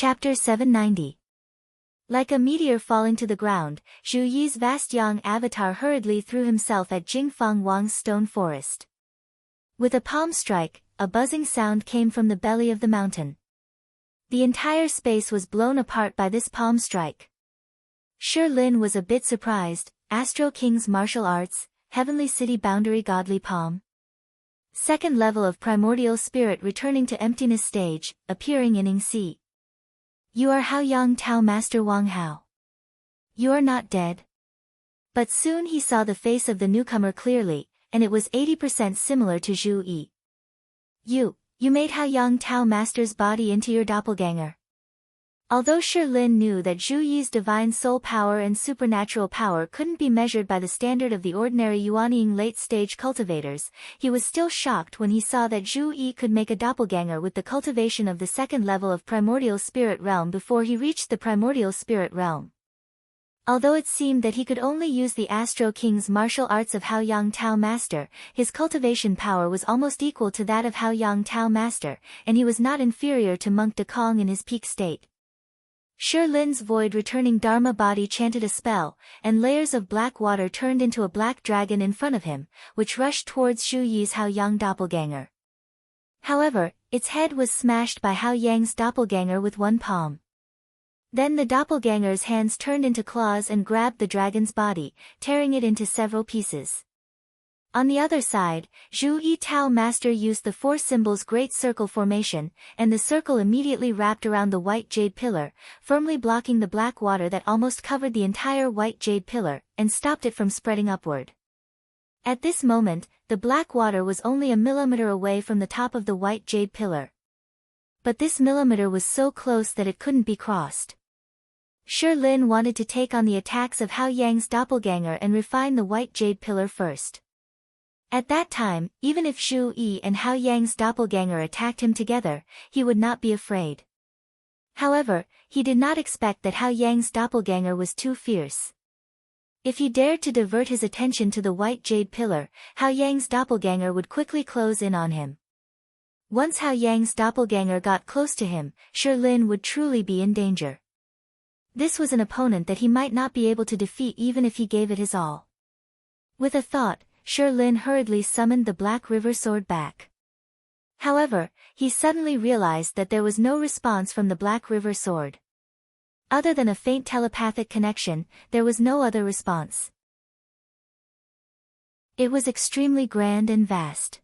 Chapter 790. Like a meteor falling to the ground, Zhu Yi's vast Yang avatar hurriedly threw himself at Jingfang Wang's stone forest. With a palm strike, a buzzing sound came from the belly of the mountain. The entire space was blown apart by this palm strike. Shi Lin was a bit surprised. Astro King's martial arts, heavenly city boundary godly palm. Second level of primordial spirit returning to emptiness stage, appearing in Ing Si. You are Hao Yang Tao Master Wang Hao. You are not dead. But soon he saw the face of the newcomer clearly, and it was 80% similar to Zhu Yi. You made Hao Yang Tao Master's body into your doppelganger. Although Shi Lin knew that Zhu Yi's divine soul power and supernatural power couldn't be measured by the standard of the ordinary Yuanying late-stage cultivators, he was still shocked when he saw that Zhu Yi could make a doppelganger with the cultivation of the second level of primordial spirit realm before he reached the primordial spirit realm. Although it seemed that he could only use the Astro King's martial arts of Hao Yang Tao Master, his cultivation power was almost equal to that of Hao Yang Tao Master, and he was not inferior to Monk Dekong in his peak state. Shi Lin's void-returning Dharma body chanted a spell, and layers of black water turned into a black dragon in front of him, which rushed towards Zhu Yi's Hao Yang doppelganger. However, its head was smashed by Hao Yang's doppelganger with one palm. Then the doppelganger's hands turned into claws and grabbed the dragon's body, tearing it into several pieces. On the other side, Zhu Yi Tao Master used the four symbols Great Circle formation, and the circle immediately wrapped around the white jade pillar, firmly blocking the black water that almost covered the entire white jade pillar, and stopped it from spreading upward. At this moment, the black water was only a millimeter away from the top of the white jade pillar. But this millimeter was so close that it couldn't be crossed. Shi Lin wanted to take on the attacks of Hao Yang's doppelganger and refine the white jade pillar first. At that time, even if Zhu Yi and Hao Yang's doppelganger attacked him together, he would not be afraid. However, he did not expect that Hao Yang's doppelganger was too fierce. If he dared to divert his attention to the white jade pillar, Hao Yang's doppelganger would quickly close in on him. Once Hao Yang's doppelganger got close to him, Shi Lin would truly be in danger. This was an opponent that he might not be able to defeat even if he gave it his all. With a thought, Shi Lin hurriedly summoned the Black River Sword back. However, he suddenly realized that there was no response from the Black River Sword. Other than a faint telepathic connection, there was no other response. It was extremely grand and vast.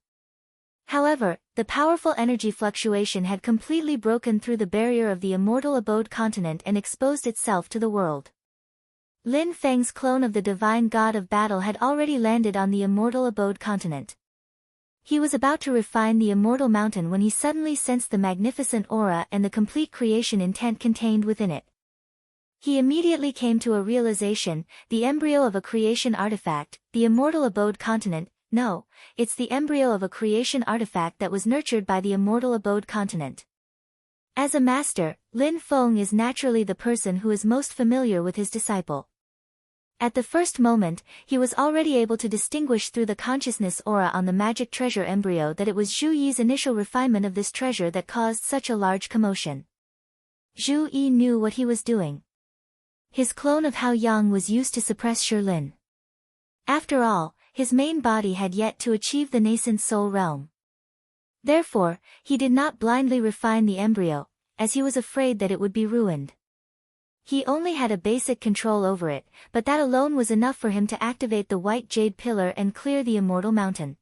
However, the powerful energy fluctuation had completely broken through the barrier of the immortal abode continent and exposed itself to the world. Lin Feng's clone of the divine god of battle had already landed on the immortal abode continent. He was about to refine the immortal mountain when he suddenly sensed the magnificent aura and the complete creation intent contained within it. He immediately came to a realization, the embryo of a creation artifact, the immortal abode continent. No, it's the embryo of a creation artifact that was nurtured by the immortal abode continent. As a master, Lin Feng is naturally the person who is most familiar with his disciple. At the first moment, he was already able to distinguish through the consciousness aura on the magic treasure embryo that it was Zhu Yi's initial refinement of this treasure that caused such a large commotion. Zhu Yi knew what he was doing. His clone of Hao Yang was used to suppress Shi Lin. After all, his main body had yet to achieve the nascent soul realm. Therefore, he did not blindly refine the embryo, as he was afraid that it would be ruined. He only had a basic control over it, but that alone was enough for him to activate the white jade pillar and clear the immortal mountain.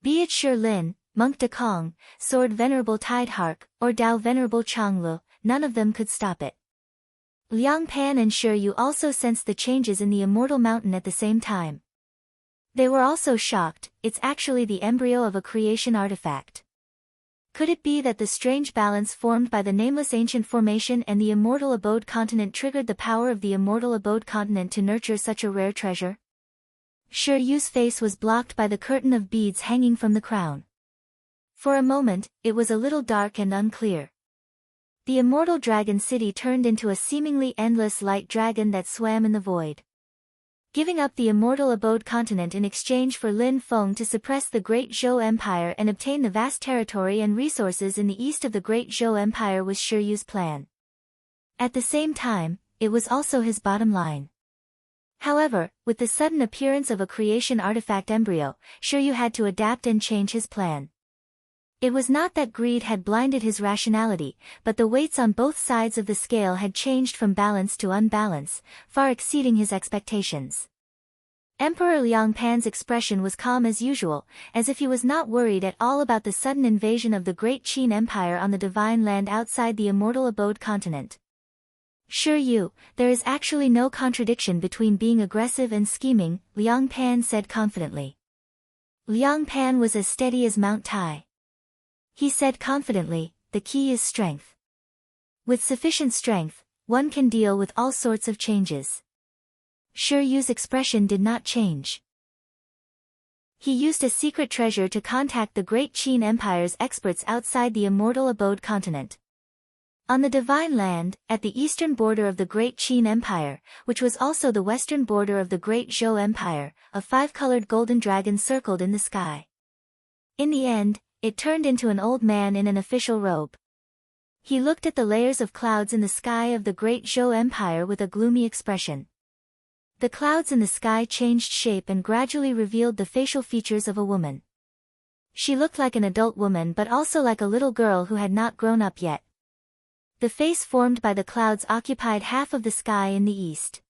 Be it Shi Lin, Monk Dekong, Sword Venerable Tidehark, or Dao Venerable Changlu, none of them could stop it. Liang Pan and Shi Yu also sensed the changes in the immortal mountain at the same time. They were also shocked. It's actually the embryo of a creation artifact. Could it be that the strange balance formed by the nameless ancient formation and the immortal abode continent triggered the power of the immortal abode continent to nurture such a rare treasure? Shi Yu's face was blocked by the curtain of beads hanging from the crown. For a moment, it was a little dark and unclear. The immortal dragon city turned into a seemingly endless light dragon that swam in the void. Giving up the immortal abode continent in exchange for Lin Feng to suppress the Great Zhou Empire and obtain the vast territory and resources in the east of the Great Zhou Empire was Shi Yu's plan. At the same time, it was also his bottom line. However, with the sudden appearance of a creation artifact embryo, Shiryu had to adapt and change his plan. It was not that greed had blinded his rationality, but the weights on both sides of the scale had changed from balance to unbalance, far exceeding his expectations. Emperor Liang Pan's expression was calm as usual, as if he was not worried at all about the sudden invasion of the great Qin Empire on the divine land outside the immortal abode continent. Shiryu, there is actually no contradiction between being aggressive and scheming, Liang Pan said confidently. Liang Pan was as steady as Mount Tai. He said confidently, the key is strength. With sufficient strength, one can deal with all sorts of changes. Shiryu's expression did not change. He used a secret treasure to contact the great Qin Empire's experts outside the immortal abode continent. On the divine land, at the eastern border of the great Qin Empire, which was also the western border of the great Zhou Empire, a five-colored golden dragon circled in the sky. In the end, it turned into an old man in an official robe. He looked at the layers of clouds in the sky of the great Zhou Empire with a gloomy expression. The clouds in the sky changed shape and gradually revealed the facial features of a woman. She looked like an adult woman but also like a little girl who had not grown up yet. The face formed by the clouds occupied half of the sky in the east.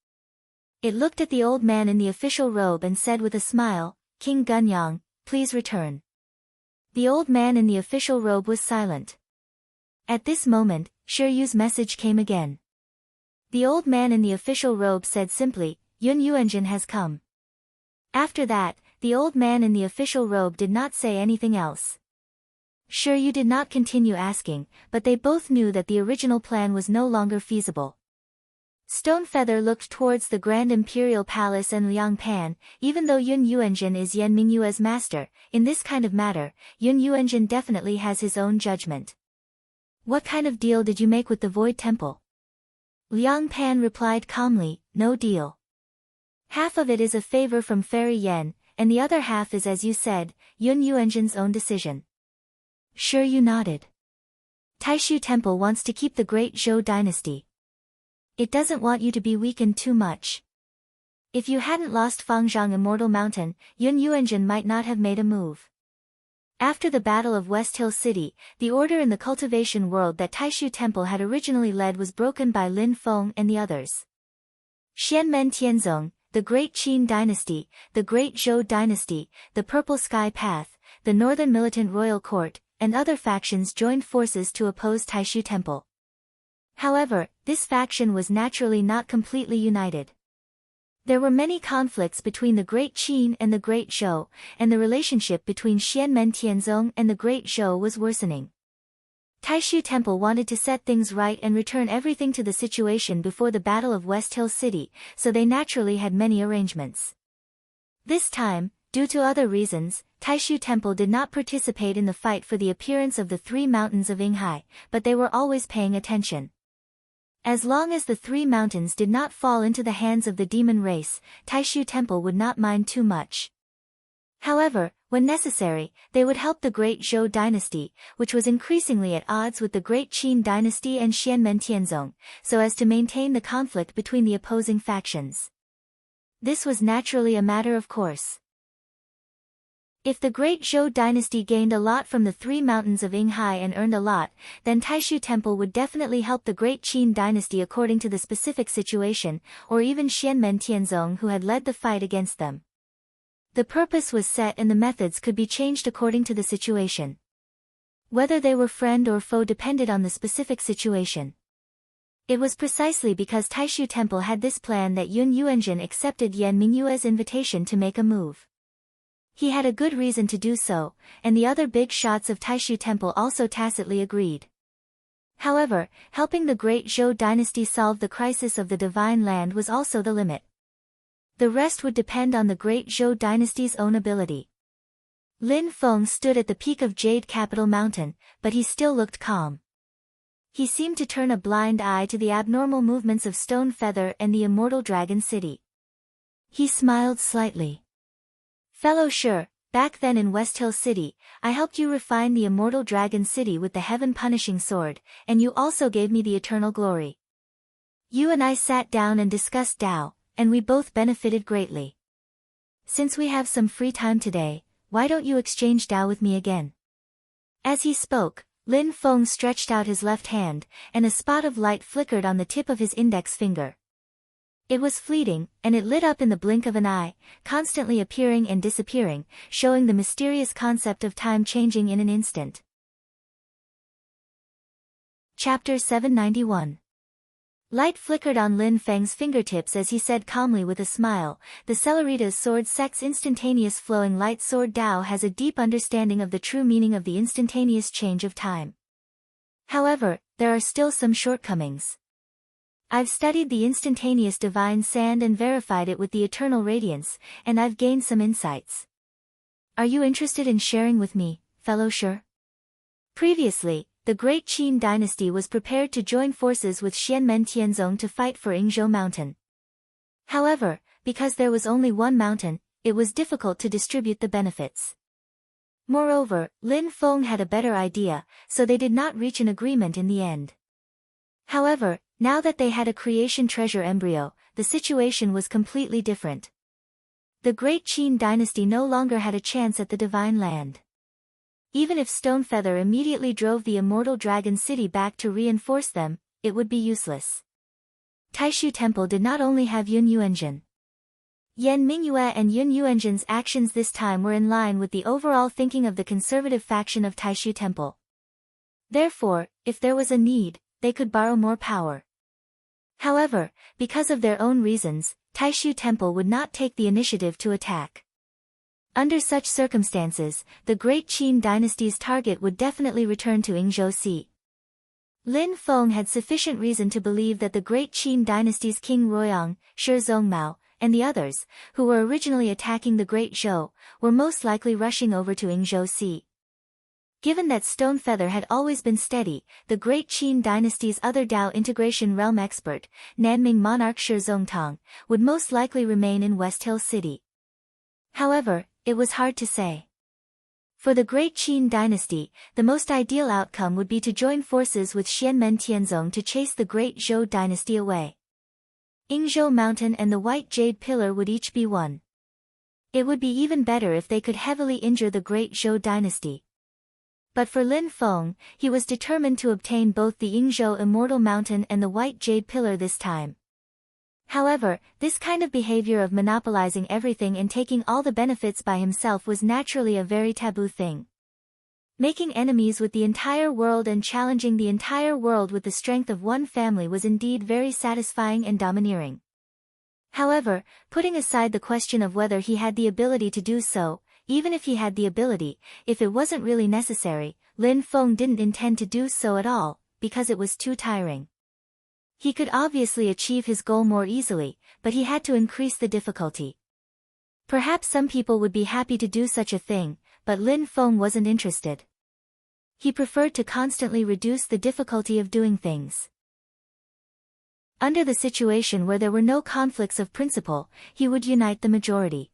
It looked at the old man in the official robe and said with a smile, "King Gunyang, please return." The old man in the official robe was silent. At this moment, Shiryu's message came again. The old man in the official robe said simply, "Yun Yuanjin has come." After that, the old man in the official robe did not say anything else. Shiryu did not continue asking, but they both knew that the original plan was no longer feasible. Stonefeather looked towards the Grand Imperial Palace and Liang Pan. Even though Yun Yuanjin is Yan Mingyue's master, in this kind of matter, Yun Yuanjin definitely has his own judgment. "What kind of deal did you make with the Void Temple?" Liang Pan replied calmly, "No deal. Half of it is a favor from Fairy Yen, and the other half is, as you said, Yun Yuanjin's own decision." Shiryu nodded. Taishu Temple wants to keep the great Zhou dynasty. It doesn't want you to be weakened too much. If you hadn't lost Fangzhang Immortal Mountain, Yun Yuanjin might not have made a move. After the Battle of West Hill City, the order in the cultivation world that Taishu Temple had originally led was broken by Lin Feng and the others. Xianmen Tianzong, the Great Qin Dynasty, the Great Zhou Dynasty, the Purple Sky Path, the Northern Militant Royal Court, and other factions joined forces to oppose Taishu Temple. However, this faction was naturally not completely united. There were many conflicts between the Great Qin and the Great Zhou, and the relationship between Xianmen Tianzong and the Great Zhou was worsening. Taishu Temple wanted to set things right and return everything to the situation before the Battle of West Hill City, so they naturally had many arrangements. This time, due to other reasons, Taishu Temple did not participate in the fight for the appearance of the three mountains of Yinghai, but they were always paying attention. As long as the three mountains did not fall into the hands of the demon race, Taishu Temple would not mind too much. However, when necessary, they would help the Great Zhou dynasty, which was increasingly at odds with the Great Qin dynasty and Xianmen Tianzong, so as to maintain the conflict between the opposing factions. This was naturally a matter of course. If the Great Zhou dynasty gained a lot from the three mountains of Yinghai and earned a lot, then Taishu Temple would definitely help the Great Qin dynasty according to the specific situation, or even Xianmen Tianzong who had led the fight against them. The purpose was set and the methods could be changed according to the situation. Whether they were friend or foe depended on the specific situation. It was precisely because Taishu Temple had this plan that Yun Yuanjin accepted Yan Mingyue's invitation to make a move. He had a good reason to do so, and the other big shots of Taishu Temple also tacitly agreed. However, helping the Great Zhou dynasty solve the crisis of the Divine Land was also the limit. The rest would depend on the Great Zhou dynasty's own ability. Lin Feng stood at the peak of Jade Capital Mountain, but he still looked calm. He seemed to turn a blind eye to the abnormal movements of Stone Feather and the Immortal Dragon City. He smiled slightly. "Fellow Sure, back then in West Hill City, I helped you refine the Immortal Dragon City with the Heaven Punishing Sword, and you also gave me the Eternal Glory. You and I sat down and discussed Tao, and we both benefited greatly. Since we have some free time today, why don't you exchange Tao with me again? As he spoke, Lin Feng stretched out his left hand, and a spot of light flickered on the tip of his index finger. It was fleeting, and it lit up in the blink of an eye, constantly appearing and disappearing, showing the mysterious concept of time changing in an instant. Chapter 791. Light flickered on Lin Feng's fingertips as he said calmly with a smile, "The Cellerita's sword sect's instantaneous flowing light sword Dao has a deep understanding of the true meaning of the instantaneous change of time. However, there are still some shortcomings. I've studied the instantaneous divine sand and verified it with the eternal radiance, and I've gained some insights. Are you interested in sharing with me, fellow Shi?" Previously, the great Qin dynasty was prepared to join forces with Xianmen Tianzong to fight for Yingzhou Mountain. However, because there was only one mountain, it was difficult to distribute the benefits. Moreover, Lin Feng had a better idea, so they did not reach an agreement in the end. However, now that they had a creation treasure embryo, the situation was completely different. The great Qin dynasty no longer had a chance at the divine land. Even if Stonefeather immediately drove the immortal dragon city back to reinforce them, it would be useless. Taishu Temple did not only have Yun Yuanzhen. Yan Mingyue and Yun Yuanzhen's actions this time were in line with the overall thinking of the conservative faction of Taishu Temple. Therefore, if there was a need, they could borrow more power. However, because of their own reasons, Taishu Temple would not take the initiative to attack. Under such circumstances, the great Qin dynasty's target would definitely return to Yingzhou Sea. Lin Feng had sufficient reason to believe that the great Qin dynasty's King Ruoyang, Shi Zongmao, and the others, who were originally attacking the great Zhou, were most likely rushing over to Yingzhou Sea. Given that Stonefeather had always been steady, the great Qin dynasty's other Dao integration realm expert, Nanming monarch Shi Zongtang, would most likely remain in West Hill City. However, it was hard to say. For the great Qin dynasty, the most ideal outcome would be to join forces with Xianmen Tianzong to chase the great Zhou dynasty away. Yingzhou Mountain and the White Jade Pillar would each be won. It would be even better if they could heavily injure the great Zhou dynasty. But for Lin Feng, he was determined to obtain both the Yingzhou Immortal Mountain and the White Jade Pillar this time. However, this kind of behavior of monopolizing everything and taking all the benefits by himself was naturally a very taboo thing. Making enemies with the entire world and challenging the entire world with the strength of one family was indeed very satisfying and domineering. However, putting aside the question of whether he had the ability to do so, even if he had the ability, if it wasn't really necessary, Lin Feng didn't intend to do so at all, because it was too tiring. He could obviously achieve his goal more easily, but he had to increase the difficulty. Perhaps some people would be happy to do such a thing, but Lin Feng wasn't interested. He preferred to constantly reduce the difficulty of doing things. Under the situation where there were no conflicts of principle, he would unite the majority.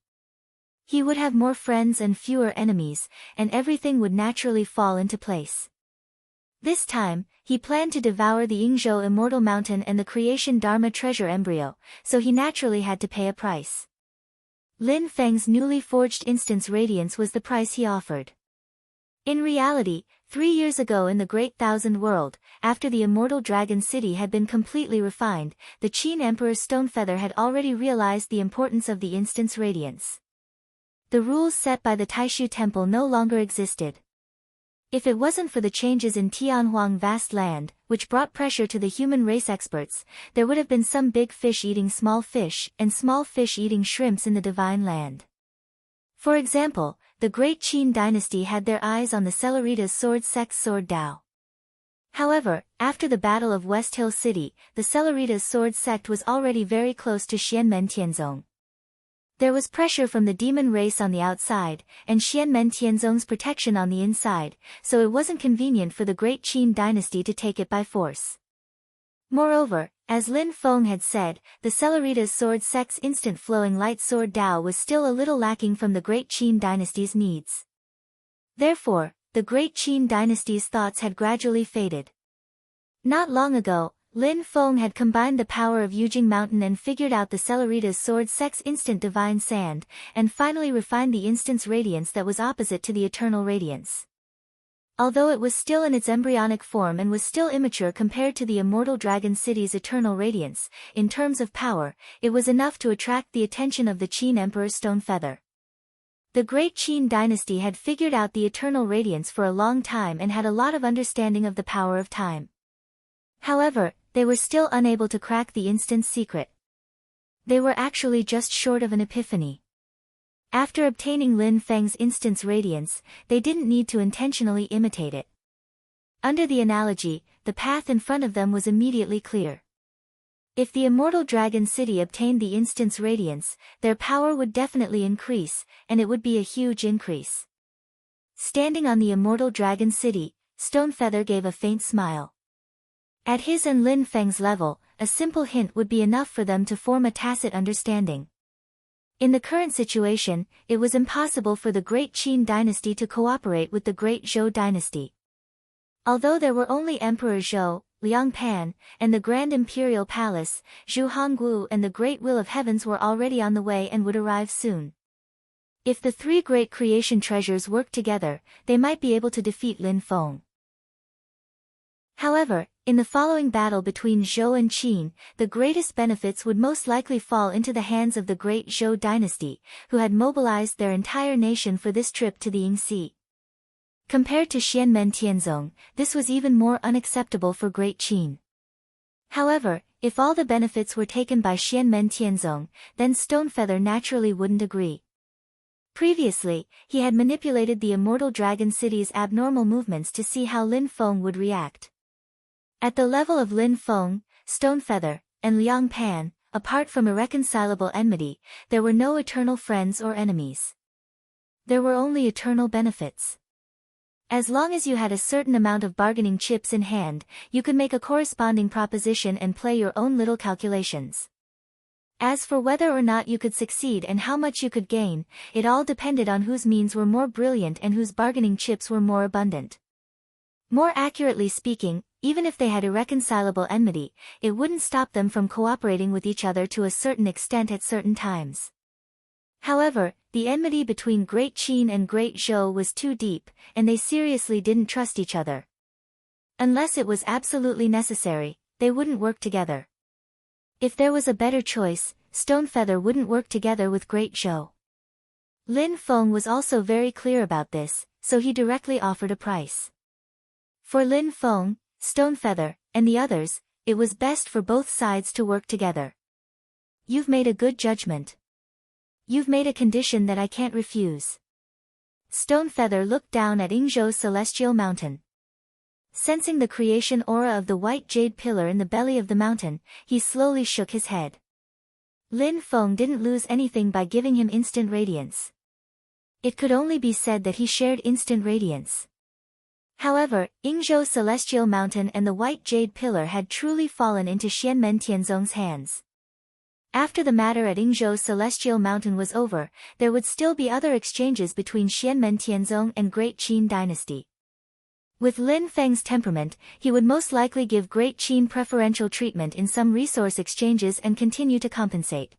He would have more friends and fewer enemies, and everything would naturally fall into place. This time, he planned to devour the Yingzhou Immortal Mountain and the Creation Dharma treasure embryo, so he naturally had to pay a price. Lin Feng's newly forged instance radiance was the price he offered. In reality, 3 years ago in the Great Thousand World, after the Immortal Dragon City had been completely refined, the Qin Emperor Stonefeather had already realized the importance of the instance radiance. The rules set by the Taishu Temple no longer existed. If it wasn't for the changes in Tianhuang vast land, which brought pressure to the human race experts, there would have been some big fish eating small fish and small fish eating shrimps in the divine land. For example, the great Qin dynasty had their eyes on the Cellerita's sword sect's sword Dao. However, after the Battle of West Hill City, the Cellerita's sword sect was already very close to Xianmen Tianzong. There was pressure from the demon race on the outside, and Xianmen Tianzong's protection on the inside, so it wasn't convenient for the great Qin dynasty to take it by force. Moreover, as Lin Feng had said, the Cellerita's sword sect's instant flowing light sword Dao was still a little lacking from the great Qin dynasty's needs. Therefore, the great Qin dynasty's thoughts had gradually faded. Not long ago, Lin Feng had combined the power of Yujing Mountain and figured out the Cellerita's sword Sex Instant Divine Sand, and finally refined the instant's radiance that was opposite to the eternal radiance. Although it was still in its embryonic form and was still immature compared to the immortal Dragon City's eternal radiance, in terms of power, it was enough to attract the attention of the Qin Emperor Stonefeather. The great Qin dynasty had figured out the eternal radiance for a long time and had a lot of understanding of the power of time. However, they were still unable to crack the instant's secret. They were actually just short of an epiphany. After obtaining Lin Feng's instant's radiance, they didn't need to intentionally imitate it. Under the analogy, the path in front of them was immediately clear. If the immortal Dragon City obtained the instant's radiance, their power would definitely increase, and it would be a huge increase. Standing on the immortal Dragon City, Stonefeather gave a faint smile. At his and Lin Feng's level, a simple hint would be enough for them to form a tacit understanding. In the current situation, it was impossible for the Great Qin dynasty to cooperate with the Great Zhou dynasty. Although there were only Emperor Zhou, Liang Pan, and the Grand Imperial Palace, Zhu Hongwu and the Great Will of Heavens were already on the way and would arrive soon. If the three great creation treasures worked together, they might be able to defeat Lin Feng. However, in the following battle between Zhou and Qin, the greatest benefits would most likely fall into the hands of the Great Zhou dynasty, who had mobilized their entire nation for this trip to the Yingxi. Compared to Xianmen Tianzong, this was even more unacceptable for Great Qin. However, if all the benefits were taken by Xianmen Tianzong, then Stonefeather naturally wouldn't agree. Previously, he had manipulated the immortal Dragon City's abnormal movements to see how Lin Feng would react. At the level of Lin Feng, Stonefeather, and Liang Pan, apart from irreconcilable enmity, there were no eternal friends or enemies. There were only eternal benefits. As long as you had a certain amount of bargaining chips in hand, you could make a corresponding proposition and play your own little calculations. As for whether or not you could succeed and how much you could gain, it all depended on whose means were more brilliant and whose bargaining chips were more abundant. More accurately speaking, even if they had irreconcilable enmity, it wouldn't stop them from cooperating with each other to a certain extent at certain times. However, the enmity between Great Qin and Great Zhou was too deep, and they seriously didn't trust each other. Unless it was absolutely necessary, they wouldn't work together. If there was a better choice, Stonefeather wouldn't work together with Great Zhou. Lin Feng was also very clear about this, so he directly offered a price. For Lin Feng, Stonefeather, and the others, it was best for both sides to work together. You've made a good judgment. You've made a condition that I can't refuse. Stonefeather looked down at Yingzhou's celestial mountain. Sensing the creation aura of the white jade pillar in the belly of the mountain, he slowly shook his head. Lin Feng didn't lose anything by giving him instant radiance. It could only be said that he shared instant radiance. However, Yingzhou's celestial mountain and the white jade pillar had truly fallen into Xianmen Tianzong's hands. After the matter at Yingzhou's celestial mountain was over, there would still be other exchanges between Xianmen Tianzong and Great Qin dynasty. With Lin Feng's temperament, he would most likely give Great Qin preferential treatment in some resource exchanges and continue to compensate.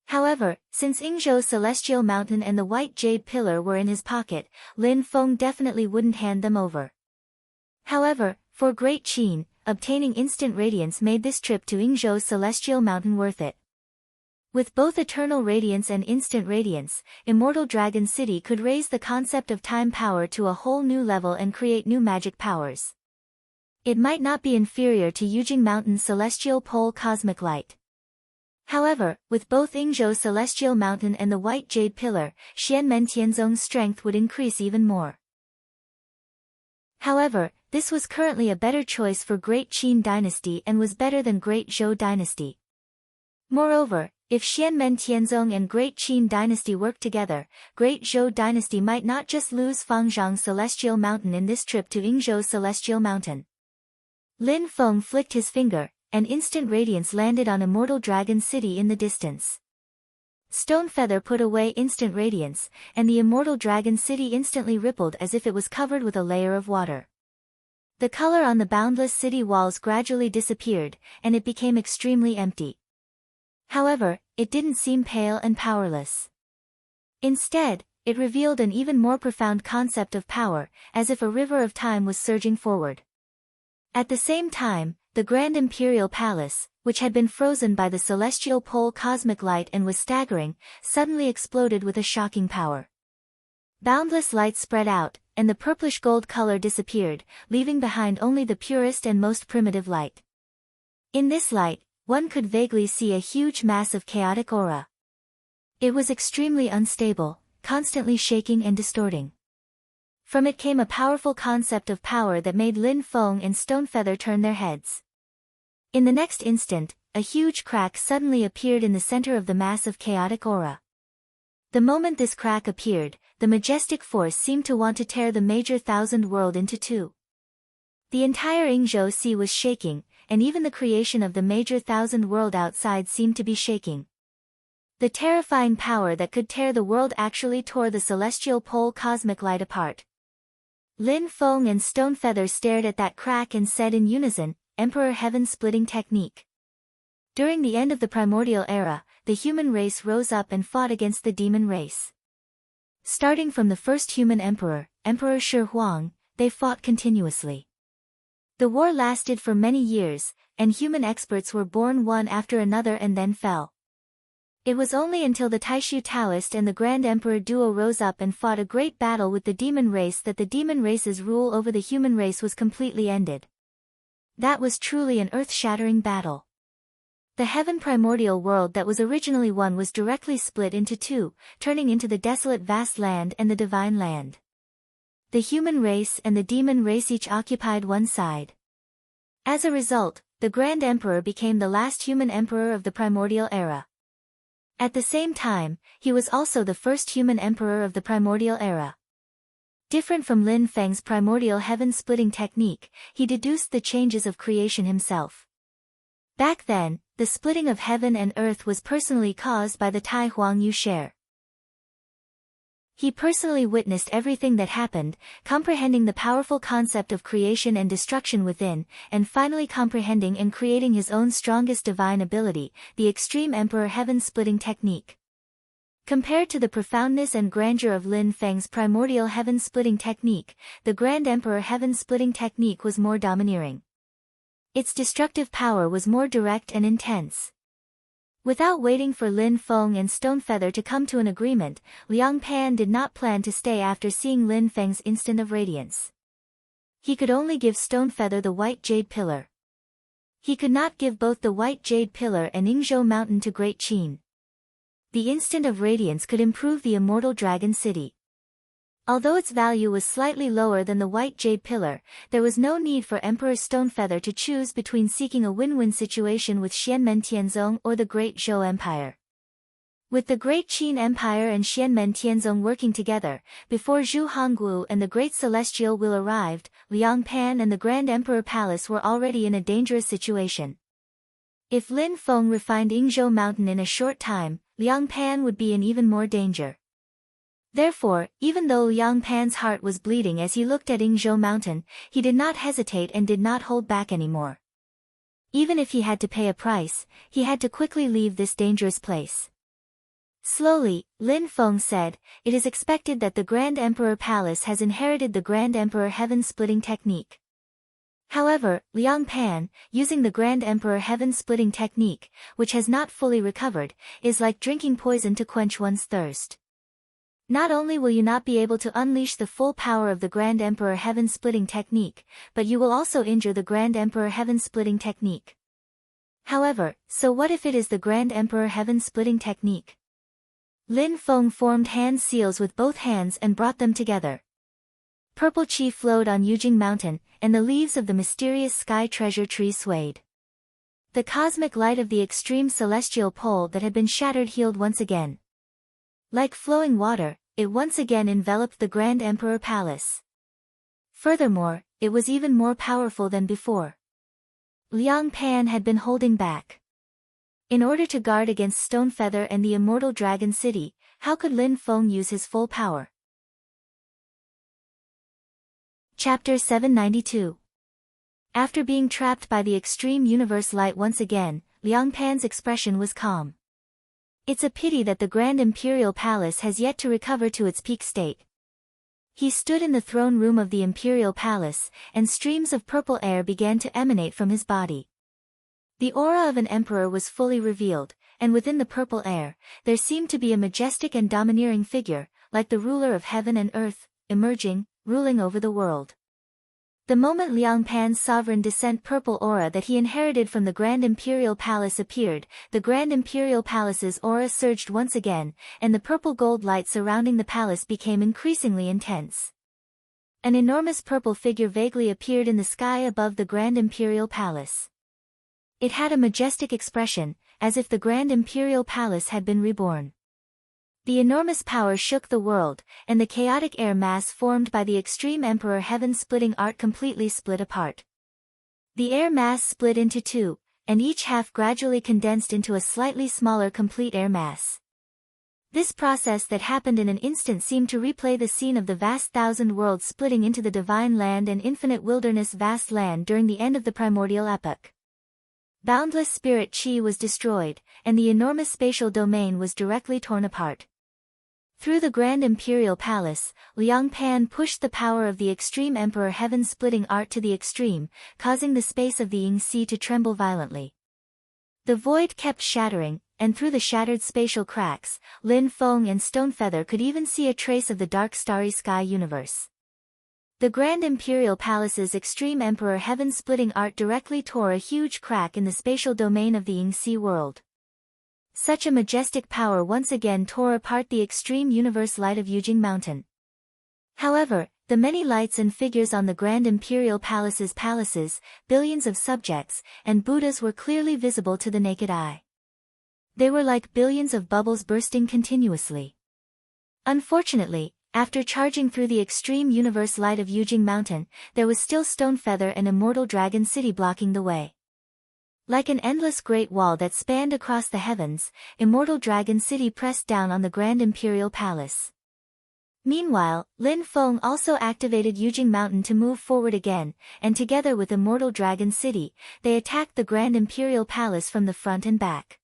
However, since Yingzhou's celestial mountain and the white jade pillar were in his pocket, Lin Feng definitely wouldn't hand them over. However, for Great Qin, obtaining instant radiance made this trip to Yingzhou's celestial mountain worth it. With both eternal radiance and instant radiance, Immortal Dragon City could raise the concept of time power to a whole new level and create new magic powers. It might not be inferior to Yujing Mountain's celestial pole cosmic light. However, with both Yingzhou's celestial mountain and the white jade pillar, Xianmen Tianzong's strength would increase even more. However, this was currently a better choice for Great Qin dynasty and was better than Great Zhou dynasty. Moreover, if Xianmen Tianzong and Great Qin dynasty worked together, Great Zhou dynasty might not just lose Fangzhang's celestial mountain in this trip to Yingzhou's celestial mountain. Lin Feng flicked his finger, and instant radiance landed on Immortal Dragon City in the distance. Stonefeather put away instant radiance, and the Immortal Dragon City instantly rippled as if it was covered with a layer of water. The color on the boundless city walls gradually disappeared, and it became extremely empty. However, it didn't seem pale and powerless. Instead, it revealed an even more profound concept of power, as if a river of time was surging forward. At the same time, the Grand Imperial Palace, which had been frozen by the celestial pole cosmic light and was staggering, suddenly exploded with a shocking power. Boundless light spread out, and the purplish gold color disappeared, leaving behind only the purest and most primitive light. In this light, one could vaguely see a huge mass of chaotic aura. It was extremely unstable, constantly shaking and distorting. From it came a powerful concept of power that made Lin Feng and Stonefeather turn their heads. In the next instant, a huge crack suddenly appeared in the center of the mass of chaotic aura. The moment this crack appeared, the majestic force seemed to want to tear the major thousand world into two. The entire Yingzhou Sea was shaking, and even the creation of the major thousand world outside seemed to be shaking. The terrifying power that could tear the world actually tore the celestial pole cosmic light apart. Lin Feng and Stonefeather stared at that crack and said in unison, "Emperor Heaven-splitting technique." During the end of the primordial era, the human race rose up and fought against the demon race. Starting from the first human emperor, Emperor Shi Huang, they fought continuously. The war lasted for many years, and human experts were born one after another and then fell. It was only until the Taishu Taoist and the Grand Emperor duo rose up and fought a great battle with the demon race that the demon race's rule over the human race was completely ended. That was truly an earth-shattering battle. The heaven primordial world that was originally one was directly split into two, turning into the desolate vast land and the divine land. The human race and the demon race each occupied one side. As a result, the Grand Emperor became the last human emperor of the primordial era. At the same time, he was also the first human emperor of the primordial era. Different from Lin Feng's primordial heaven-splitting technique, he deduced the changes of creation himself. Back then, the splitting of heaven and earth was personally caused by the Tai Huang Yu Share. He personally witnessed everything that happened, comprehending the powerful concept of creation and destruction within, and finally comprehending and creating his own strongest divine ability, the extreme emperor heaven-splitting technique. Compared to the profoundness and grandeur of Lin Feng's primordial heaven-splitting technique, the Grand Emperor heaven-splitting technique was more domineering. Its destructive power was more direct and intense. Without waiting for Lin Feng and Stonefeather to come to an agreement, Liang Pan did not plan to stay after seeing Lin Feng's instant of radiance. He could only give Stonefeather the white jade pillar. He could not give both the white jade pillar and Yingzhou Mountain to Great Qin. The instant of radiance could improve the immortal dragon city. Although its value was slightly lower than the white jade pillar, there was no need for Emperor Stonefeather to choose between seeking a win-win situation with Xianmen Tianzong or the Great Zhou Empire. With the Great Qin Empire and Xianmen Tianzong working together, before Zhu Hongwu and the Great Celestial Will arrived, Liang Pan and the Grand Emperor Palace were already in a dangerous situation. If Lin Feng refined Yingzhou Mountain in a short time, Liang Pan would be in even more danger. Therefore, even though Liang Pan's heart was bleeding as he looked at Yingzhou Mountain, he did not hesitate and did not hold back anymore. Even if he had to pay a price, he had to quickly leave this dangerous place. Slowly, Lin Feng said, "It is expected that the Grand Emperor Palace has inherited the Grand Emperor heaven-splitting technique. However, Liang Pan, using the Grand Emperor heaven-splitting technique, which has not fully recovered, is like drinking poison to quench one's thirst. Not only will you not be able to unleash the full power of the Grand Emperor heaven-splitting technique, but you will also injure the Grand Emperor heaven-splitting technique. However, so what if it is the Grand Emperor heaven-splitting technique?" Lin Feng formed hand seals with both hands and brought them together. Purple qi flowed on Yujing Mountain, and the leaves of the mysterious sky treasure tree swayed. The cosmic light of the extreme celestial pole that had been shattered healed once again. Like flowing water, it once again enveloped the Grand Emperor Palace. Furthermore, it was even more powerful than before. Liang Pan had been holding back. In order to guard against Stonefeather and the immortal dragon city, how could Lin Feng use his full power? Chapter 792. After being trapped by the extreme universe light once again, Liang Pan's expression was calm. It's a pity that the Grand Imperial Palace has yet to recover to its peak state. He stood in the throne room of the Imperial Palace, and streams of purple air began to emanate from his body. The aura of an emperor was fully revealed, and within the purple air, there seemed to be a majestic and domineering figure, like the ruler of heaven and earth, emerging, ruling over the world. The moment Liang Pan's sovereign descent purple aura that he inherited from the Grand Imperial Palace appeared, the Grand Imperial Palace's aura surged once again, and the purple gold light surrounding the palace became increasingly intense. An enormous purple figure vaguely appeared in the sky above the Grand Imperial Palace. It had a majestic expression, as if the Grand Imperial Palace had been reborn. The enormous power shook the world, and the chaotic air mass formed by the extreme emperor heaven-splitting art completely split apart. The air mass split into two, and each half gradually condensed into a slightly smaller complete air mass. This process that happened in an instant seemed to replay the scene of the vast thousand worlds splitting into the divine land and infinite wilderness vast land during the end of the primordial epoch. Boundless spirit chi was destroyed, and the enormous spatial domain was directly torn apart. Through the Grand Imperial Palace, Liang Pan pushed the power of the extreme emperor heaven-splitting art to the extreme, causing the space of the Ying Sea to tremble violently. The void kept shattering, and through the shattered spatial cracks, Lin Feng and Stonefeather could even see a trace of the dark starry sky universe. The Grand Imperial Palace's extreme emperor heaven-splitting art directly tore a huge crack in the spatial domain of the Ying Sea world. Such a majestic power once again tore apart the extreme universe light of Yujing Mountain. However, the many lights and figures on the Grand Imperial Palace's palaces, billions of subjects, and Buddhas were clearly visible to the naked eye. They were like billions of bubbles bursting continuously. Unfortunately, after charging through the extreme universe light of Yujing Mountain, there was still Stonefeather and Immortal Dragon City blocking the way. Like an endless great wall that spanned across the heavens, Immortal Dragon City pressed down on the Grand Imperial Palace. Meanwhile, Lin Feng also activated Yujing Mountain to move forward again, and together with Immortal Dragon City, they attacked the Grand Imperial Palace from the front and back.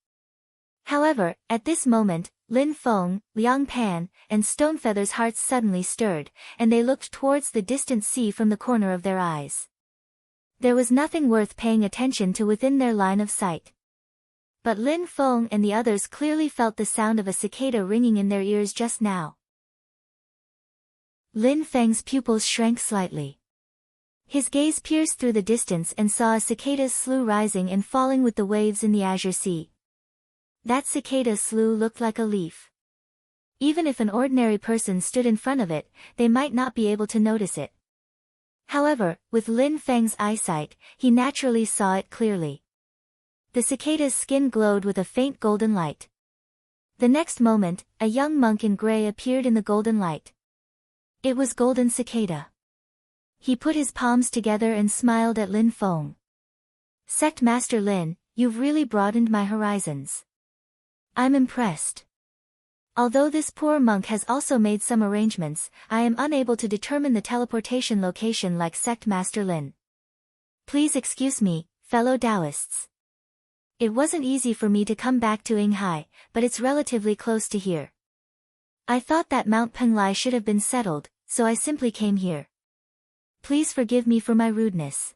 However, at this moment, Lin Feng, Liang Pan, and Stonefeather's hearts suddenly stirred, and they looked towards the distant sea from the corner of their eyes. There was nothing worth paying attention to within their line of sight. But Lin Feng and the others clearly felt the sound of a cicada ringing in their ears just now. Lin Feng's pupils shrank slightly. His gaze pierced through the distance and saw a cicada's slough rising and falling with the waves in the azure sea. That cicada slough looked like a leaf. Even if an ordinary person stood in front of it, they might not be able to notice it. However, with Lin Feng's eyesight, he naturally saw it clearly. The cicada's skin glowed with a faint golden light. The next moment, a young monk in gray appeared in the golden light. It was Golden Cicada. He put his palms together and smiled at Lin Feng. Sect Master Lin, you've really broadened my horizons. I'm impressed. Although this poor monk has also made some arrangements, I am unable to determine the teleportation location like Sect Master Lin. Please excuse me, fellow Taoists. It wasn't easy for me to come back to Yinghai, but it's relatively close to here. I thought that Mount Penglai should have been settled, so I simply came here. Please forgive me for my rudeness.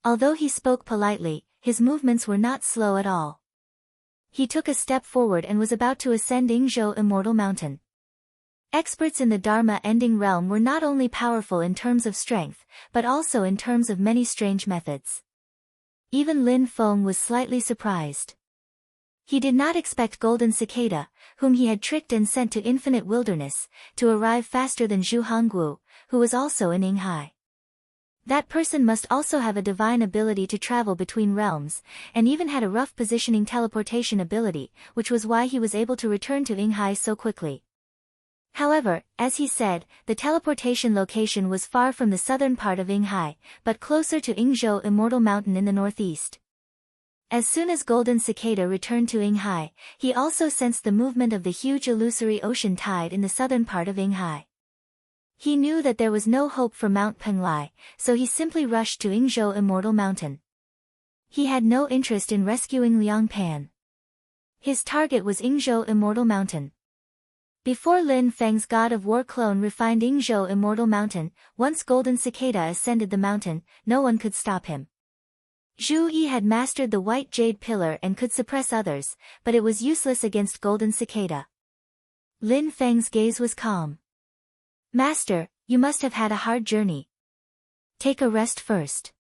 Although he spoke politely, his movements were not slow at all. He took a step forward and was about to ascend Yingzhou Immortal Mountain. Experts in the Dharma-ending realm were not only powerful in terms of strength, but also in terms of many strange methods. Even Lin Feng was slightly surprised. He did not expect Golden Cicada, whom he had tricked and sent to Infinite Wilderness, to arrive faster than Zhu Hongguo, who was also in Yinghai. That person must also have a divine ability to travel between realms, and even had a rough positioning teleportation ability, which was why he was able to return to Yinghai so quickly. However, as he said, the teleportation location was far from the southern part of Yinghai, but closer to Yingzhou Immortal Mountain in the northeast. As soon as Golden Cicada returned to Yinghai, he also sensed the movement of the huge illusory ocean tide in the southern part of Yinghai. He knew that there was no hope for Mount Penglai, so he simply rushed to Yingzhou Immortal Mountain. He had no interest in rescuing Liang Pan. His target was Yingzhou Immortal Mountain. Before Lin Feng's God of War clone refined Yingzhou Immortal Mountain, once Golden Cicada ascended the mountain, no one could stop him. Zhu Yi had mastered the White Jade Pillar and could suppress others, but it was useless against Golden Cicada. Lin Feng's gaze was calm. Master, you must have had a hard journey. Take a rest first.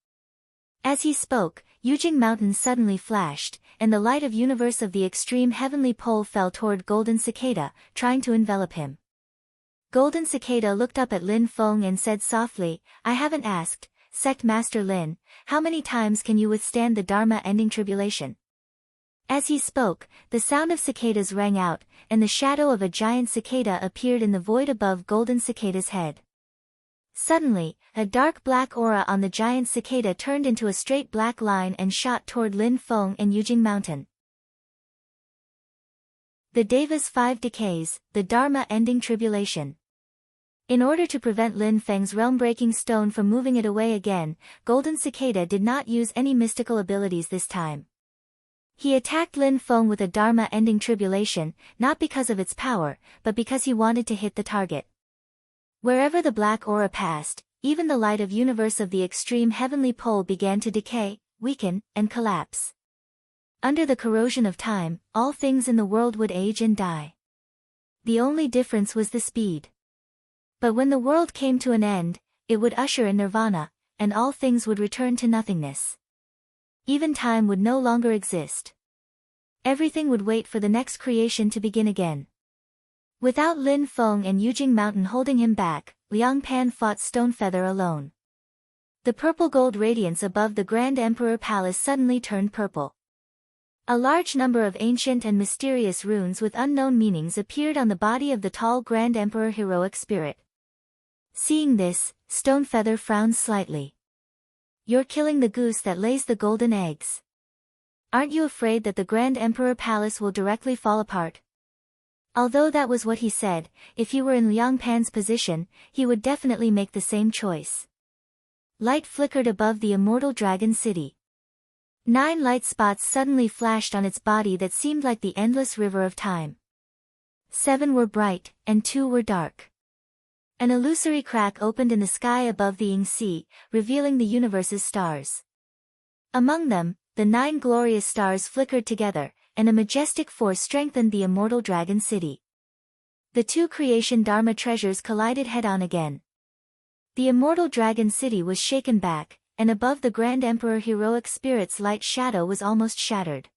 As he spoke, Yujing Mountain suddenly flashed, and the light of universe of the extreme heavenly pole fell toward Golden Cicada, trying to envelop him. Golden Cicada looked up at Lin Feng and said softly, I haven't asked, Sect Master Lin, how many times can you withstand the Dharma-ending tribulation? As he spoke, the sound of cicadas rang out, and the shadow of a giant cicada appeared in the void above Golden Cicada's head. Suddenly, a dark black aura on the giant cicada turned into a straight black line and shot toward Lin Feng and Yujing Mountain. The Deva's 5 Decays, the Dharma-ending tribulation. In order to prevent Lin Feng's realm-breaking stone from moving it away again, Golden Cicada did not use any mystical abilities this time. He attacked Lin Feng with a Dharma-ending tribulation, not because of its power, but because he wanted to hit the target. Wherever the black aura passed, even the light of universe of the extreme heavenly pole began to decay, weaken, and collapse. Under the corrosion of time, all things in the world would age and die. The only difference was the speed. But when the world came to an end, it would usher in nirvana, and all things would return to nothingness. Even time would no longer exist. Everything would wait for the next creation to begin again. Without Lin Feng and Yujing Mountain holding him back, Liang Pan fought Stonefeather alone. The purple gold radiance above the Grand Emperor Palace suddenly turned purple. A large number of ancient and mysterious runes with unknown meanings appeared on the body of the tall Grand Emperor heroic spirit. Seeing this, Stonefeather frowned slightly. You're killing the goose that lays the golden eggs. Aren't you afraid that the Grand Emperor Palace will directly fall apart? Although that was what he said, if he were in Liang Pan's position, he would definitely make the same choice. Light flickered above the immortal dragon city. 9 light spots suddenly flashed on its body that seemed like the endless river of time. 7 were bright, and 2 were dark. An illusory crack opened in the sky above the Ying Sea, revealing the universe's stars. Among them, the 9 glorious stars flickered together, and a majestic force strengthened the immortal dragon city. The 2 creation Dharma treasures collided head-on again. The immortal dragon city was shaken back, and above the Grand Emperor heroic spirit's light shadow was almost shattered.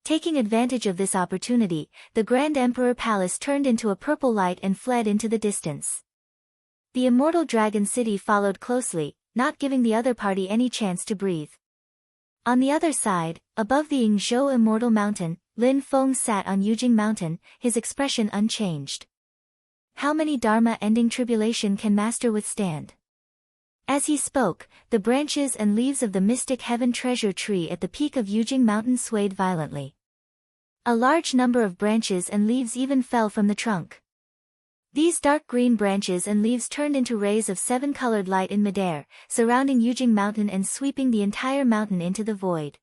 Taking advantage of this opportunity, the Grand Emperor Palace turned into a purple light and fled into the distance. The immortal dragon city followed closely, not giving the other party any chance to breathe. On the other side, above the Yingzhou Immortal Mountain, Lin Feng sat on Yujing Mountain, his expression unchanged. How many Dharma-ending tribulation can Master withstand? As he spoke, the branches and leaves of the mystic heaven treasure tree at the peak of Yujing Mountain swayed violently. A large number of branches and leaves even fell from the trunk. These dark green branches and leaves turned into rays of 7-colored light in midair, surrounding Yujing Mountain and sweeping the entire mountain into the void.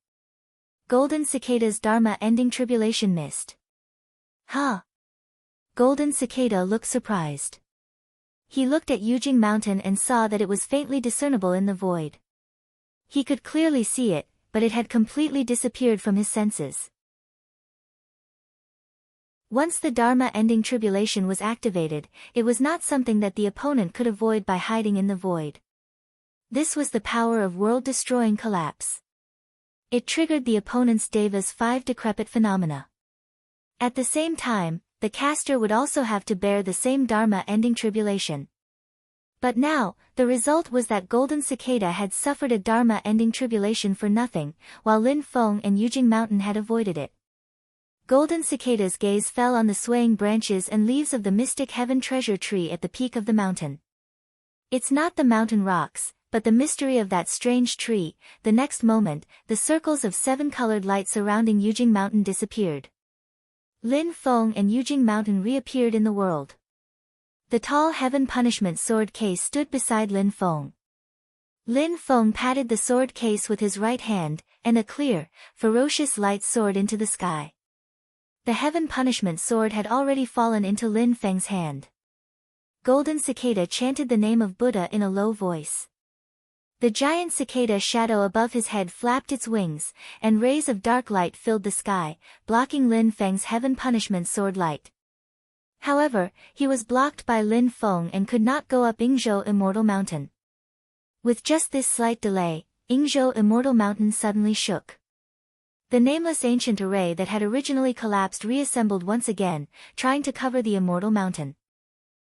Golden Cicada's Dharma-ending tribulation mist. Huh? Golden Cicada looked surprised. He looked at Yujing Mountain and saw that it was faintly discernible in the void. He could clearly see it, but it had completely disappeared from his senses. Once the Dharma-ending tribulation was activated, it was not something that the opponent could avoid by hiding in the void. This was the power of world-destroying collapse. It triggered the opponent's Deva's 5 decrepit phenomena. At the same time, the caster would also have to bear the same Dharma-ending tribulation. But now, the result was that Golden Cicada had suffered a Dharma-ending tribulation for nothing, while Lin Feng and Yujing Mountain had avoided it. Golden Cicada's gaze fell on the swaying branches and leaves of the mystic heaven treasure tree at the peak of the mountain. It's not the mountain rocks, but the mystery of that strange tree. The next moment, the circles of 7-colored light surrounding Yujing Mountain disappeared. Lin Feng and Yujing Mountain reappeared in the world. The tall heaven punishment sword case stood beside Lin Feng. Lin Feng patted the sword case with his right hand, and a clear, ferocious light soared into the sky. The heaven punishment sword had already fallen into Lin Feng's hand. Golden Cicada chanted the name of Buddha in a low voice. The giant cicada shadow above his head flapped its wings, and rays of dark light filled the sky, blocking Lin Feng's heaven punishment sword light. However, he was blocked by Lin Feng and could not go up Yingzhou Immortal Mountain. With just this slight delay, Yingzhou Immortal Mountain suddenly shook. The nameless ancient array that had originally collapsed reassembled once again, trying to cover the Immortal Mountain.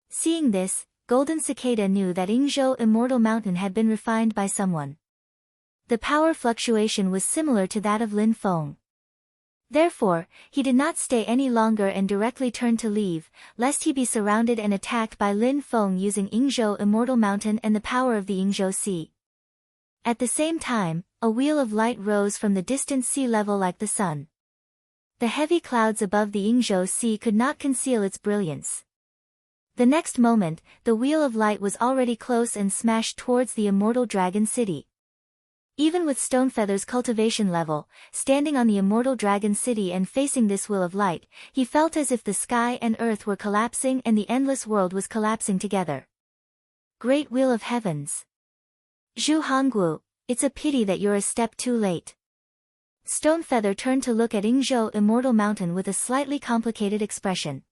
Seeing this, Golden Cicada knew that Yingzhou Immortal Mountain had been refined by someone. The power fluctuation was similar to that of Lin Feng. Therefore, he did not stay any longer and directly turned to leave, lest he be surrounded and attacked by Lin Feng using Yingzhou Immortal Mountain and the power of the Yingzhou Sea. At the same time, a wheel of light rose from the distant sea level like the sun. The heavy clouds above the Yingzhou Sea could not conceal its brilliance. The next moment, the wheel of light was already close and smashed towards the immortal dragon city. Even with Stonefeather's cultivation level, standing on the immortal dragon city and facing this wheel of light, he felt as if the sky and earth were collapsing and the endless world was collapsing together. Great Wheel of Heavens! Zhu Hongguo, it's a pity that you're a step too late. Stonefeather turned to look at Yingzhou Immortal Mountain with a slightly complicated expression.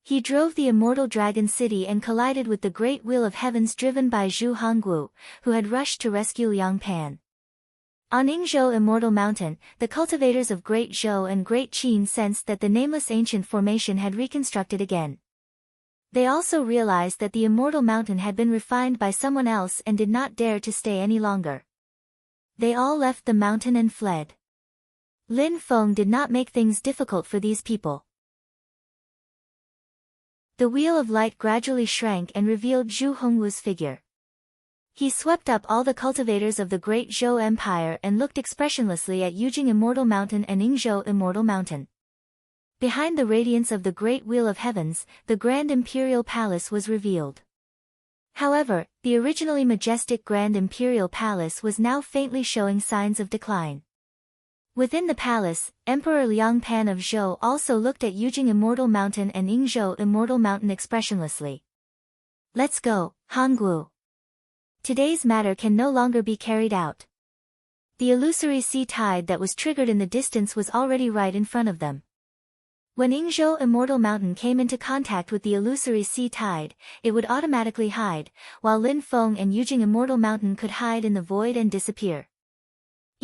He drove the immortal dragon city and collided with the great wheel of heavens driven by Zhu Hongguo, who had rushed to rescue Liang Pan. On Yingzhou Immortal Mountain, the cultivators of Great Zhou and Great Qin sensed that the nameless ancient formation had reconstructed again. They also realized that the immortal mountain had been refined by someone else and did not dare to stay any longer. They all left the mountain and fled. Lin Feng did not make things difficult for these people. The wheel of light gradually shrank and revealed Zhu Hongwu's figure. He swept up all the cultivators of the Great Zhou Empire and looked expressionlessly at Yujing Immortal Mountain and Yingzhou Immortal Mountain. Behind the radiance of the Great Wheel of Heavens, the Grand Imperial Palace was revealed. However, the originally majestic Grand Imperial Palace was now faintly showing signs of decline. Within the palace, Emperor Liang Pan of Zhou also looked at Yujing Immortal Mountain and Yingzhou Immortal Mountain expressionlessly. Let's go, Hongguo. Today's matter can no longer be carried out. The illusory sea tide that was triggered in the distance was already right in front of them. When Yingzhou Immortal Mountain came into contact with the illusory sea tide, it would automatically hide, while Lin Feng and Yujing Immortal Mountain could hide in the void and disappear.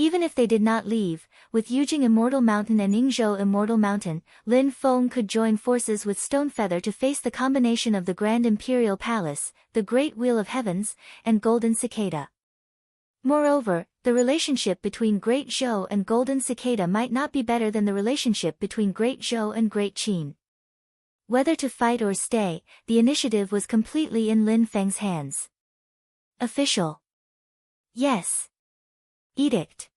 Even if they did not leave, with Yujing Immortal Mountain and Yingzhou Immortal Mountain, Lin Feng could join forces with Stonefeather to face the combination of the Grand Imperial Palace, the Great Wheel of Heavens, and Golden Cicada. Moreover, the relationship between Great Zhou and Golden Cicada might not be better than the relationship between Great Zhou and Great Qin. Whether to fight or stay, the initiative was completely in Lin Feng's hands. Official. Yes. Edict.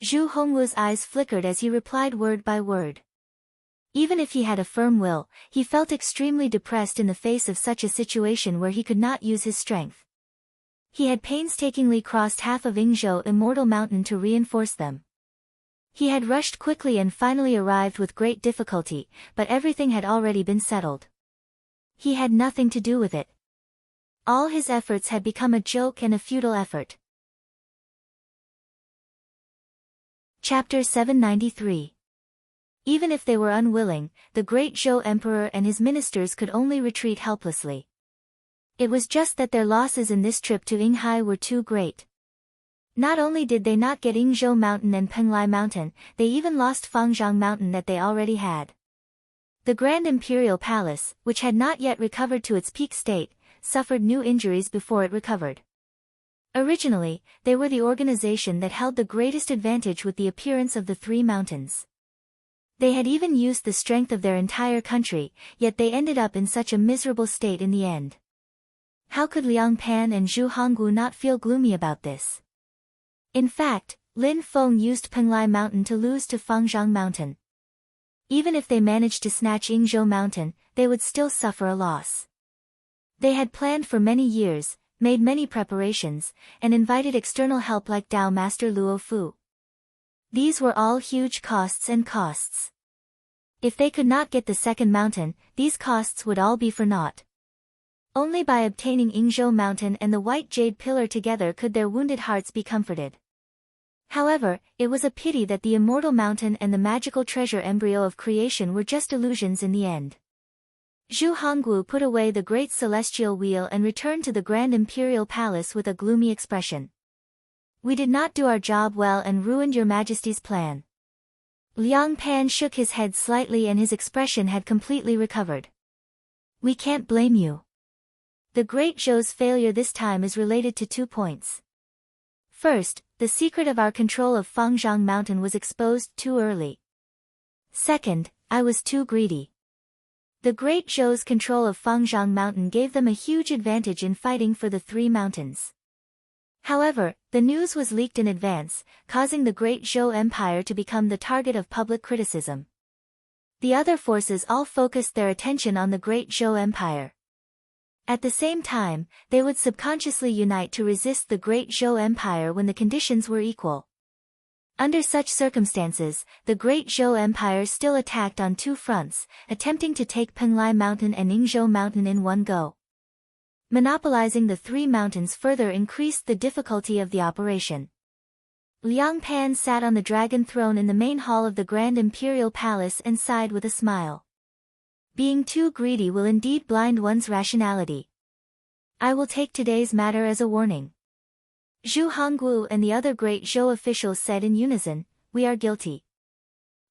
Zhu Hongwu's eyes flickered as he replied word by word. Even if he had a firm will, he felt extremely depressed in the face of such a situation where he could not use his strength. He had painstakingly crossed half of Yingzhou Immortal Mountain to reinforce them. He had rushed quickly and finally arrived with great difficulty, but everything had already been settled. He had nothing to do with it. All his efforts had become a joke and a futile effort. Chapter 793. Even if they were unwilling, the Great Zhou Emperor and his ministers could only retreat helplessly. It was just that their losses in this trip to Yinghai were too great. Not only did they not get Yingzhou Mountain and Penglai Mountain, they even lost Fangzhang Mountain that they already had. The Grand Imperial Palace, which had not yet recovered to its peak state, suffered new injuries before it recovered. Originally, they were the organization that held the greatest advantage with the appearance of the three mountains. They had even used the strength of their entire country, yet they ended up in such a miserable state in the end. How could Liang Pan and Zhu Hongwu not feel gloomy about this? In fact, Lin Feng used Penglai Mountain to lose to Fangzhang Mountain. Even if they managed to snatch Yingzhou Mountain, they would still suffer a loss. They had planned for many years, made many preparations, and invited external help like Tao Master Luo Fu. These were all huge costs and costs. If they could not get the second mountain, these costs would all be for naught. Only by obtaining Yingzhou Mountain and the White Jade Pillar together could their wounded hearts be comforted. However, it was a pity that the Immortal Mountain and the magical treasure embryo of creation were just illusions in the end. Zhu Hongwu put away the great celestial wheel and returned to the Grand Imperial Palace with a gloomy expression. "We did not do our job well and ruined your Majesty's plan." Liang Pan shook his head slightly and his expression had completely recovered. "We can't blame you. The Great Zhou's failure this time is related to 2 points. First, the secret of our control of Fangzhang Mountain was exposed too early. Second, I was too greedy. The Great Zhou's control of Fangzhang Mountain gave them a huge advantage in fighting for the 3 mountains. However, the news was leaked in advance, causing the Great Zhou Empire to become the target of public criticism. The other forces all focused their attention on the Great Zhou Empire. At the same time, they would subconsciously unite to resist the Great Zhou Empire when the conditions were equal. Under such circumstances, the Great Zhou Empire still attacked on 2 fronts, attempting to take Penglai Mountain and Yingzhou Mountain in one go. Monopolizing the 3 mountains further increased the difficulty of the operation. Liang Pan sat on the dragon throne in the main hall of the Grand Imperial Palace and sighed with a smile. Being too greedy will indeed blind one's rationality. I will take today's matter as a warning. Zhu Hongwu and the other Great Zhou officials said in unison, "We are guilty."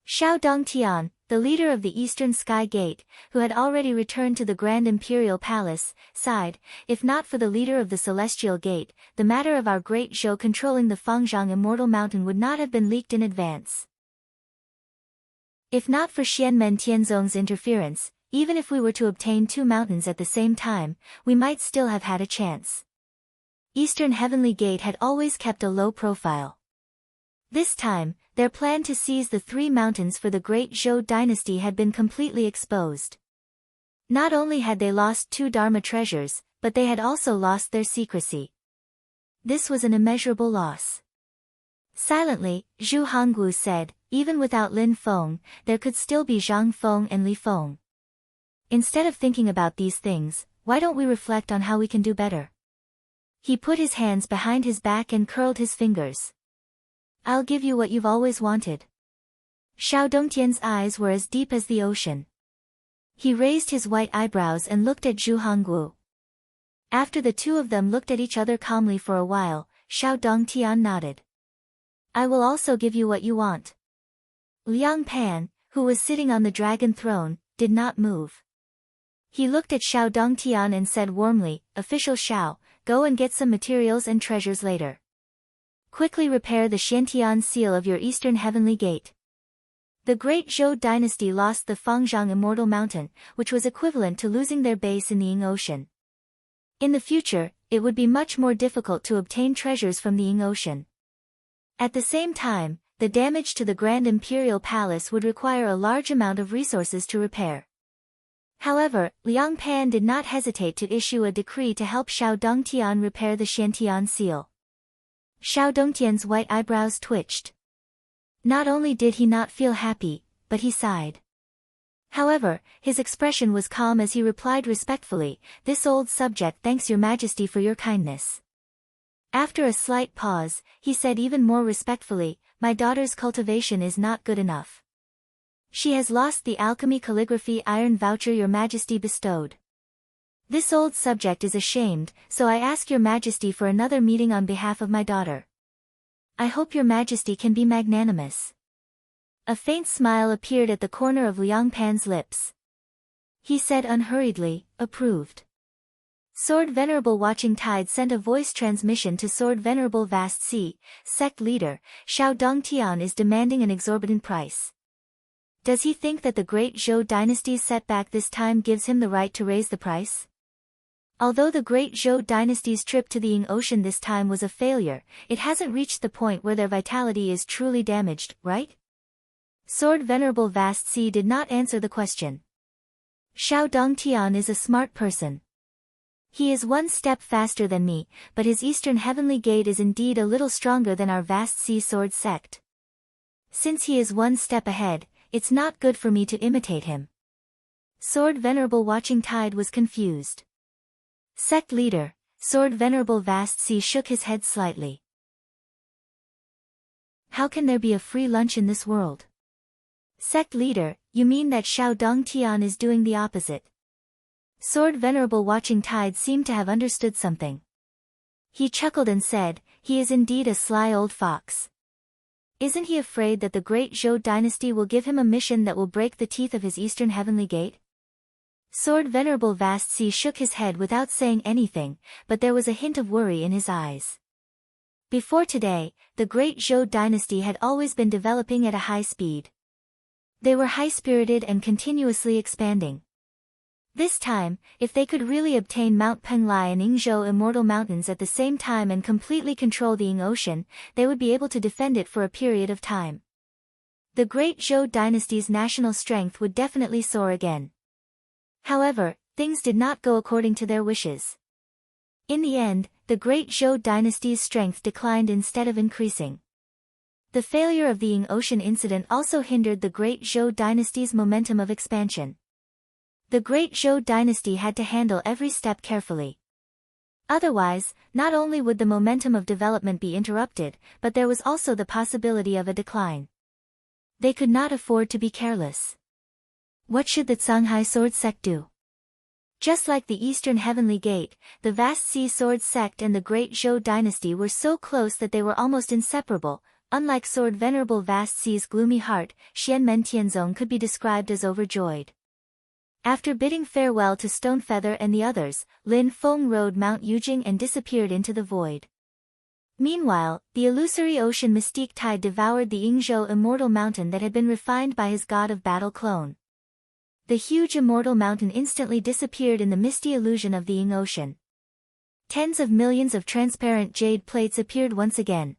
Xiao Dongtian, the leader of the Eastern Sky Gate, who had already returned to the Grand Imperial Palace, sighed, "If not for the leader of the Celestial Gate, the matter of our Great Zhou controlling the Fangzhang Immortal Mountain would not have been leaked in advance. If not for Xianmen Tianzong's interference, even if we were to obtain 2 mountains at the same time, we might still have had a chance." Eastern Heavenly Gate had always kept a low profile. This time, their plan to seize the 3 mountains for the Great Zhou dynasty had been completely exposed. Not only had they lost 2 Dharma treasures, but they had also lost their secrecy. This was an immeasurable loss. Silently, Zhu Hongwu said, "Even without Lin Feng, there could still be Zhang Feng and Li Feng. Instead of thinking about these things, why don't we reflect on how we can do better?" He put his hands behind his back and curled his fingers. "I'll give you what you've always wanted." Xiao Dongtian's eyes were as deep as the ocean. He raised his white eyebrows and looked at Zhu Hongwu. After the 2 of them looked at each other calmly for a while, Xiao Dongtian nodded. "I will also give you what you want." Liang Pan, who was sitting on the dragon throne, did not move. He looked at Xiao Dongtian and said warmly, "Official Xiao, go and get some materials and treasures later. Quickly repair the Xiantian seal of your Eastern Heavenly Gate." The Great Zhou dynasty lost the Fangzhang Immortal Mountain, which was equivalent to losing their base in the Ying Ocean. In the future, it would be much more difficult to obtain treasures from the Ying Ocean. At the same time, the damage to the Grand Imperial Palace would require a large amount of resources to repair. However, Liang Pan did not hesitate to issue a decree to help Xiao Dongtian repair the Xiantian seal. Xiao Dongtian's white eyebrows twitched. Not only did he not feel happy, but he sighed. However, his expression was calm as he replied respectfully, "This old subject thanks your Majesty for your kindness." After a slight pause, he said even more respectfully, "My daughter's cultivation is not good enough. She has lost the alchemy calligraphy iron voucher your Majesty bestowed. This old subject is ashamed, so I ask your Majesty for another meeting on behalf of my daughter. I hope your Majesty can be magnanimous." A faint smile appeared at the corner of Liang Pan's lips. He said unhurriedly, "Approved." Sword Venerable Watching Tide sent a voice transmission to Sword Venerable Vast Sea, sect leader, Xiao Dongtian is demanding an exorbitant price. Does he think that the Great Zhou dynasty's setback this time gives him the right to raise the price? Although the Great Zhou dynasty's trip to the Ying Ocean this time was a failure, it hasn't reached the point where their vitality is truly damaged, right? Sword Venerable Vast Sea did not answer the question. Xiao Dongtian is a smart person. He is one step faster than me, but his eastern heavenly gate is indeed a little stronger than our vast sea sword sect. Since he is one step ahead, it's not good for me to imitate him. Sword Venerable Watching Tide was confused. Sect leader, Sword Venerable Vast Sea shook his head slightly. How can there be a free lunch in this world? Sect leader, you mean that Xiao Dong Tian is doing the opposite? Sword Venerable Watching Tide seemed to have understood something. He chuckled and said, he is indeed a sly old fox. Isn't he afraid that the great Zhou dynasty will give him a mission that will break the teeth of his eastern heavenly gate? Sword Venerable Vast Sea shook his head without saying anything, but there was a hint of worry in his eyes. Before today, the great Zhou dynasty had always been developing at a high speed. They were high-spirited and continuously expanding. This time, if they could really obtain Mount Penglai and Yingzhou Immortal Mountains at the same time and completely control the Ying Ocean, they would be able to defend it for a period of time. The great Zhou dynasty's national strength would definitely soar again. However, things did not go according to their wishes. In the end, the great Zhou dynasty's strength declined instead of increasing. The failure of the Ying Ocean incident also hindered the great Zhou dynasty's momentum of expansion. The great Zhou dynasty had to handle every step carefully. Otherwise, not only would the momentum of development be interrupted, but there was also the possibility of a decline. They could not afford to be careless. What should the Songhai Sword Sect do? Just like the Eastern Heavenly Gate, the vast Sea Sword Sect and the great Zhou dynasty were so close that they were almost inseparable. Unlike Sword Venerable Vast Sea's gloomy heart, Xianmen Tianzong could be described as overjoyed. After bidding farewell to Stonefeather and the others, Lin Feng rode Mount Yujing and disappeared into the void. Meanwhile, the illusory ocean mystique tide devoured the Yingzhou Immortal Mountain that had been refined by his god of battle clone. The huge immortal mountain instantly disappeared in the misty illusion of the Ying Ocean. Tens of millions of transparent jade plates appeared once again.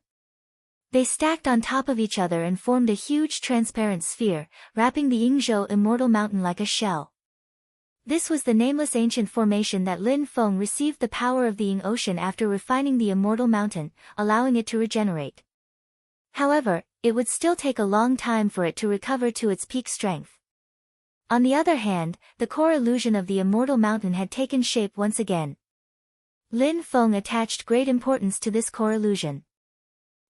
They stacked on top of each other and formed a huge transparent sphere, wrapping the Yingzhou Immortal Mountain like a shell. This was the nameless ancient formation that Lin Feng received the power of the Ying Ocean after refining the Immortal Mountain, allowing it to regenerate. However, it would still take a long time for it to recover to its peak strength. On the other hand, the core illusion of the Immortal Mountain had taken shape once again. Lin Feng attached great importance to this core illusion.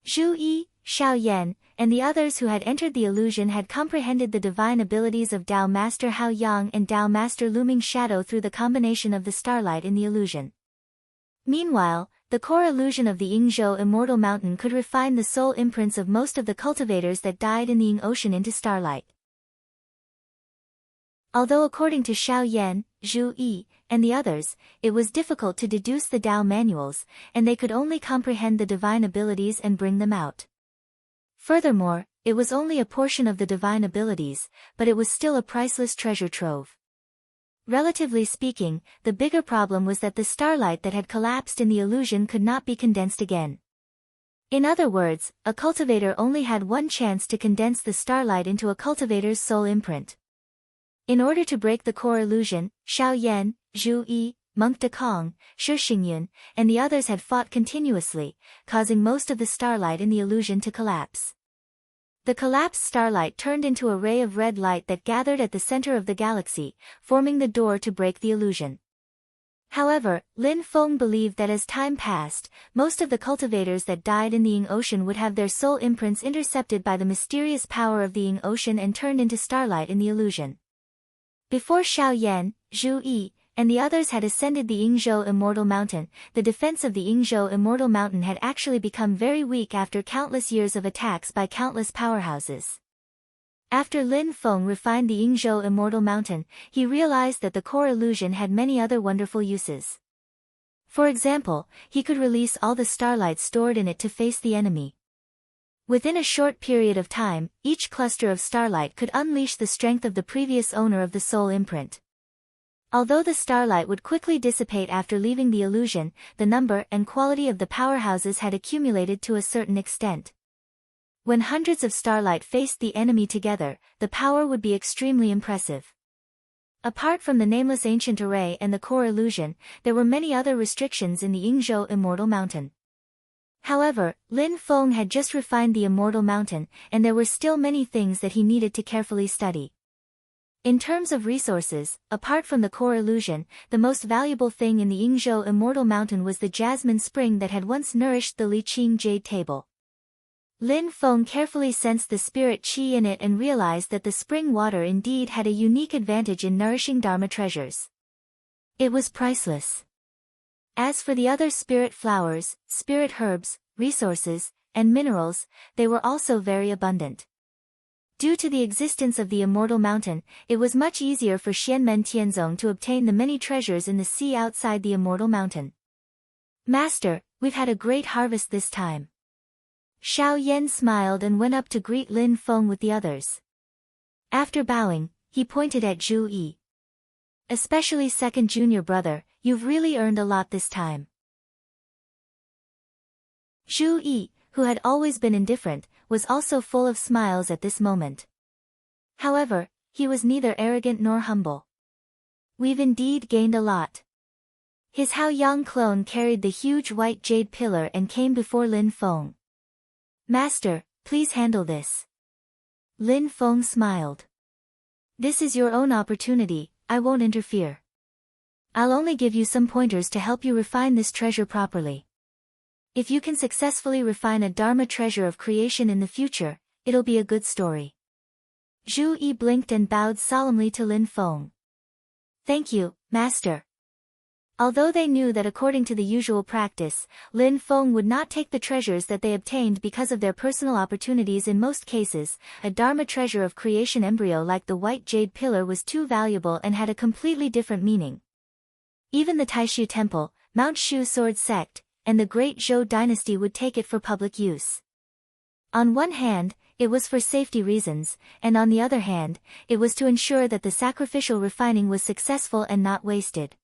Zhu Yi, Xiao Yan, and the others who had entered the illusion had comprehended the divine abilities of Dao Master Hao Yang and Dao Master Looming Shadow through the combination of the starlight in the illusion. Meanwhile, the core illusion of the Yingzhou Immortal Mountain could refine the soul imprints of most of the cultivators that died in the Ying Ocean into starlight. Although according to Xiao Yan, Zhu Yi, and the others, it was difficult to deduce the Dao manuals, and they could only comprehend the divine abilities and bring them out. Furthermore, it was only a portion of the divine abilities, but it was still a priceless treasure trove. Relatively speaking, the bigger problem was that the starlight that had collapsed in the illusion could not be condensed again. In other words, a cultivator only had one chance to condense the starlight into a cultivator's soul imprint. In order to break the core illusion, Xiao Yan, Zhu Yi, Monk Dekong, Shi Xingyun, and the others had fought continuously, causing most of the starlight in the illusion to collapse. The collapsed starlight turned into a ray of red light that gathered at the center of the galaxy, forming the door to break the illusion. However, Lin Feng believed that as time passed, most of the cultivators that died in the Ying Ocean would have their soul imprints intercepted by the mysterious power of the Ying Ocean and turned into starlight in the illusion. Before Xiao Yan, Zhu Yi, and the others had ascended the Yingzhou Immortal Mountain, the defense of the Yingzhou Immortal Mountain had actually become very weak after countless years of attacks by countless powerhouses. After Lin Feng refined the Yingzhou Immortal Mountain, he realized that the core illusion had many other wonderful uses. For example, he could release all the starlight stored in it to face the enemy. Within a short period of time, each cluster of starlight could unleash the strength of the previous owner of the soul imprint. Although the starlight would quickly dissipate after leaving the illusion, the number and quality of the powerhouses had accumulated to a certain extent. When hundreds of starlight faced the enemy together, the power would be extremely impressive. Apart from the nameless ancient array and the core illusion, there were many other restrictions in the Yingzhou Immortal Mountain. However, Lin Feng had just refined the Immortal Mountain, and there were still many things that he needed to carefully study. In terms of resources, apart from the core illusion, the most valuable thing in the Yingzhou Immortal Mountain was the jasmine spring that had once nourished the Liqing jade table. Lin Feng carefully sensed the spirit qi in it and realized that the spring water indeed had a unique advantage in nourishing Dharma treasures. It was priceless. As for the other spirit flowers, spirit herbs, resources, and minerals, they were also very abundant. Due to the existence of the Immortal Mountain, it was much easier for Xianmen Tianzong to obtain the many treasures in the sea outside the Immortal Mountain. Master, we've had a great harvest this time. Xiao Yan smiled and went up to greet Lin Feng with the others. After bowing, he pointed at Zhu Yi. Especially second junior brother, you've really earned a lot this time. Zhu Yi, who had always been indifferent, was also full of smiles at this moment. However, he was neither arrogant nor humble. We've indeed gained a lot. His Haoyang clone carried the huge white jade pillar and came before Lin Feng. Master, please handle this. Lin Feng smiled. This is your own opportunity, I won't interfere. I'll only give you some pointers to help you refine this treasure properly. If you can successfully refine a Dharma treasure of creation in the future, it'll be a good story. Zhu Yi blinked and bowed solemnly to Lin Feng. Thank you, Master. Although they knew that according to the usual practice, Lin Feng would not take the treasures that they obtained because of their personal opportunities in most cases, a Dharma treasure of creation embryo like the white jade pillar was too valuable and had a completely different meaning. Even the Taishu Temple, Mount Shu Sword Sect, and the Great Zhou Dynasty would take it for public use. On one hand, it was for safety reasons, and on the other hand, it was to ensure that the sacrificial refining was successful and not wasted.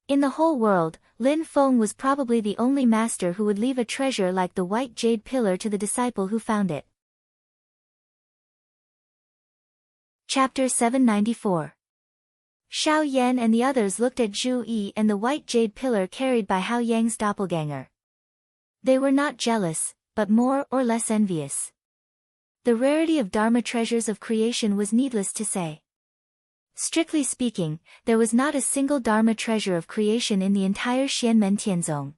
In the whole world, Lin Feng was probably the only master who would leave a treasure like the white jade pillar to the disciple who found it. Chapter 794. Xiao Yan and the others looked at Zhu Yi and the white jade pillar carried by Hao Yang's doppelganger. They were not jealous, but more or less envious. The rarity of Dharma treasures of creation was needless to say. Strictly speaking, there was not a single Dharma treasure of creation in the entire Xianmen Tianzong.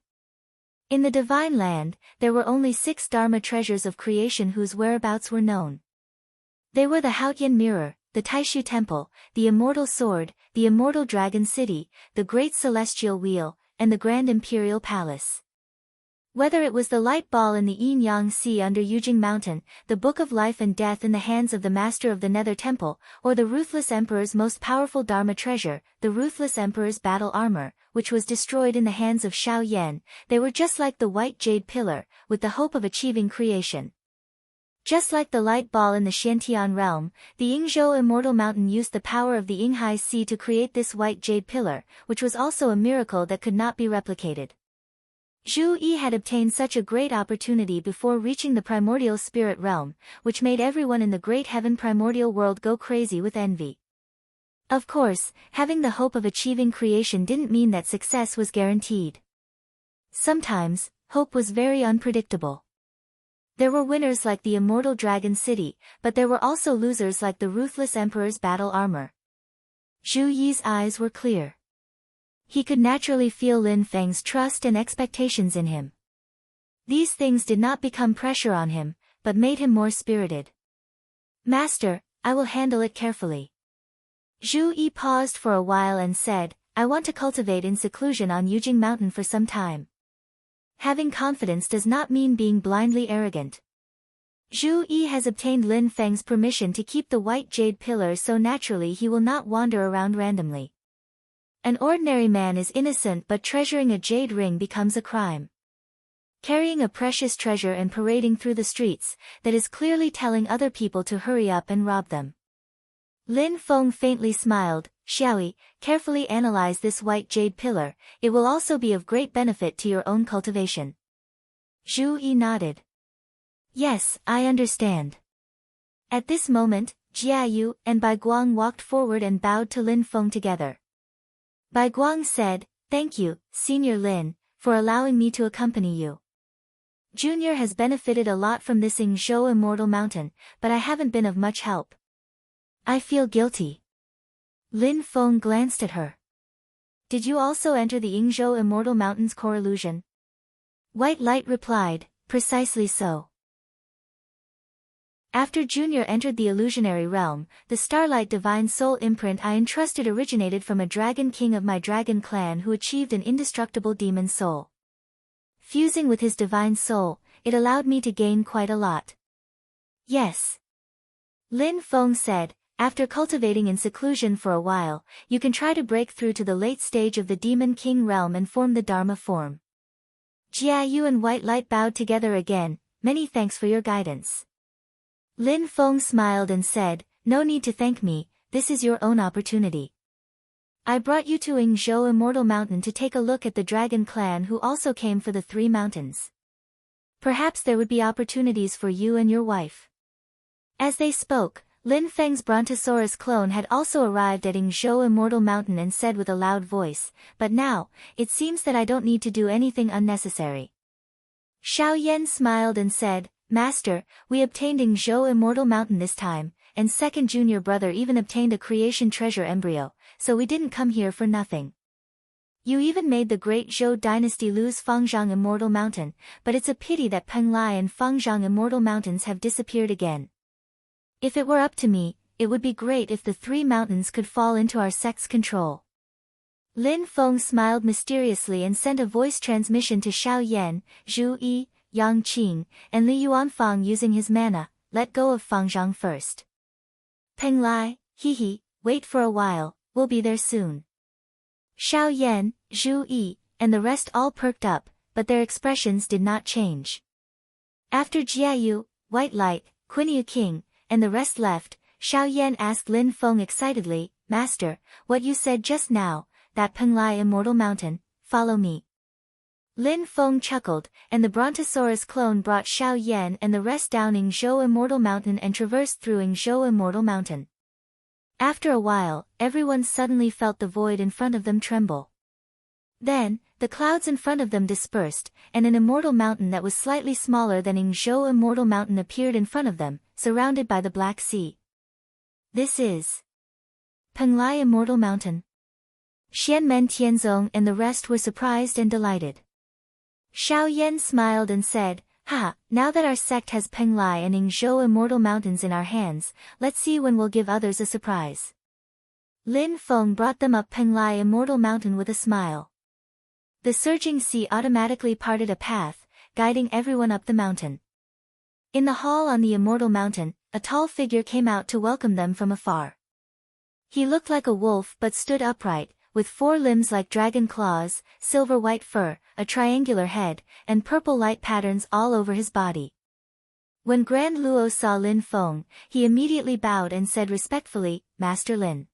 In the Divine Land, there were only 6 Dharma treasures of creation whose whereabouts were known. They were the Haotian Mirror, the Taishu Temple, the Immortal Sword, the Immortal Dragon City, the Great Celestial Wheel, and the Grand Imperial Palace. Whether it was the light ball in the Yin-Yang Sea under Yujing Mountain, the Book of Life and Death in the hands of the Master of the Nether Temple, or the Ruthless Emperor's most powerful Dharma treasure, the Ruthless Emperor's battle armor, which was destroyed in the hands of Xiao Yan, they were just like the white jade pillar, with the hope of achieving creation. Just like the light ball in the Xiantian realm, the Yingzhou Immortal Mountain used the power of the Yinghai Sea to create this white jade pillar, which was also a miracle that could not be replicated. Zhu Yi had obtained such a great opportunity before reaching the primordial spirit realm, which made everyone in the great heaven primordial world go crazy with envy. Of course, having the hope of achieving creation didn't mean that success was guaranteed. Sometimes, hope was very unpredictable. There were winners like the Immortal Dragon City, but there were also losers like the Ruthless Emperor's battle armor. Zhu Yi's eyes were clear. He could naturally feel Lin Feng's trust and expectations in him. These things did not become pressure on him, but made him more spirited. Master, I will handle it carefully. Zhu Yi paused for a while and said, I want to cultivate in seclusion on Yujing Mountain for some time. Having confidence does not mean being blindly arrogant. Zhu Yi has obtained Lin Feng's permission to keep the white jade pillar, so naturally he will not wander around randomly. An ordinary man is innocent, but treasuring a jade ring becomes a crime. Carrying a precious treasure and parading through the streets, that is clearly telling other people to hurry up and rob them. Lin Feng faintly smiled. Xiaoyi, carefully analyze this white jade pillar, it will also be of great benefit to your own cultivation. Zhu Yi nodded. Yes, I understand. At this moment, Jiayu and Bai Guang walked forward and bowed to Lin Feng together. Bai Guang said, "Thank you, Senior Lin, for allowing me to accompany you. Junior has benefited a lot from this Yingzhou Immortal Mountain, but I haven't been of much help. I feel guilty." Lin Feng glanced at her. "Did you also enter the Yingzhou Immortal Mountain's core illusion?" White Light replied, "Precisely so. After Junior entered the illusionary realm, the Starlight Divine Soul imprint I entrusted originated from a dragon king of my dragon clan who achieved an indestructible demon soul. Fusing with his divine soul, it allowed me to gain quite a lot." "Yes," Lin Feng said, "after cultivating in seclusion for a while, you can try to break through to the late stage of the Demon King realm and form the Dharma form." Jiayu and White Light bowed together again. "Many thanks for your guidance." Lin Feng smiled and said, "No need to thank me, this is your own opportunity. I brought you to Yingzhou Immortal Mountain to take a look at the dragon clan who also came for the 3 mountains. Perhaps there would be opportunities for you and your wife." As they spoke, Lin Feng's Brontosaurus clone had also arrived at Yingzhou Immortal Mountain and said with a loud voice, "But now, it seems that I don't need to do anything unnecessary." Xiao Yan smiled and said, "Master, we obtained Yingzhou Immortal Mountain this time, and second junior brother even obtained a creation treasure embryo, so we didn't come here for nothing. You even made the great Zhou dynasty lose Fangzhang Immortal Mountain, but it's a pity that Penglai and Fangzhang Immortal Mountains have disappeared again. If it were up to me, it would be great if the 3 mountains could fall into our sect's control." Lin Feng smiled mysteriously and sent a voice transmission to Xiao Yan, Zhu Yi, Yang Qing, and Li Yuanfang using his mana. "Let go of Fangzhang first. Penglai, hee, wait for a while, we'll be there soon." Xiao Yan, Zhu Yi, and the rest all perked up, but their expressions did not change. After Jiayu, White Light, Quinyu King, and the rest left, Xiao Yan asked Lin Feng excitedly, "Master, what you said just now, that Penglai Immortal Mountain, follow me." Lin Feng chuckled, and the Brontosaurus clone brought Xiao Yan and the rest down Yingzhou Immortal Mountain and traversed through Yingzhou Immortal Mountain. After a while, everyone suddenly felt the void in front of them tremble. Then, the clouds in front of them dispersed, and an immortal mountain that was slightly smaller than Yingzhou Immortal Mountain appeared in front of them, surrounded by the Black Sea. "This is Penglai Immortal Mountain." Xianmen Tianzong and the rest were surprised and delighted. Xiao Yan smiled and said, "Ha, now that our sect has Penglai and Yingzhou Immortal Mountains in our hands, let's see when we'll give others a surprise." Lin Feng brought them up Penglai Immortal Mountain with a smile. The surging sea automatically parted a path, guiding everyone up the mountain. In the hall on the Immortal Mountain, a tall figure came out to welcome them from afar. He looked like a wolf but stood upright, with 4 limbs like dragon claws, silver white fur, a triangular head, and purple light patterns all over his body. When Grand Luo saw Lin Feng, he immediately bowed and said respectfully, "Master Lin."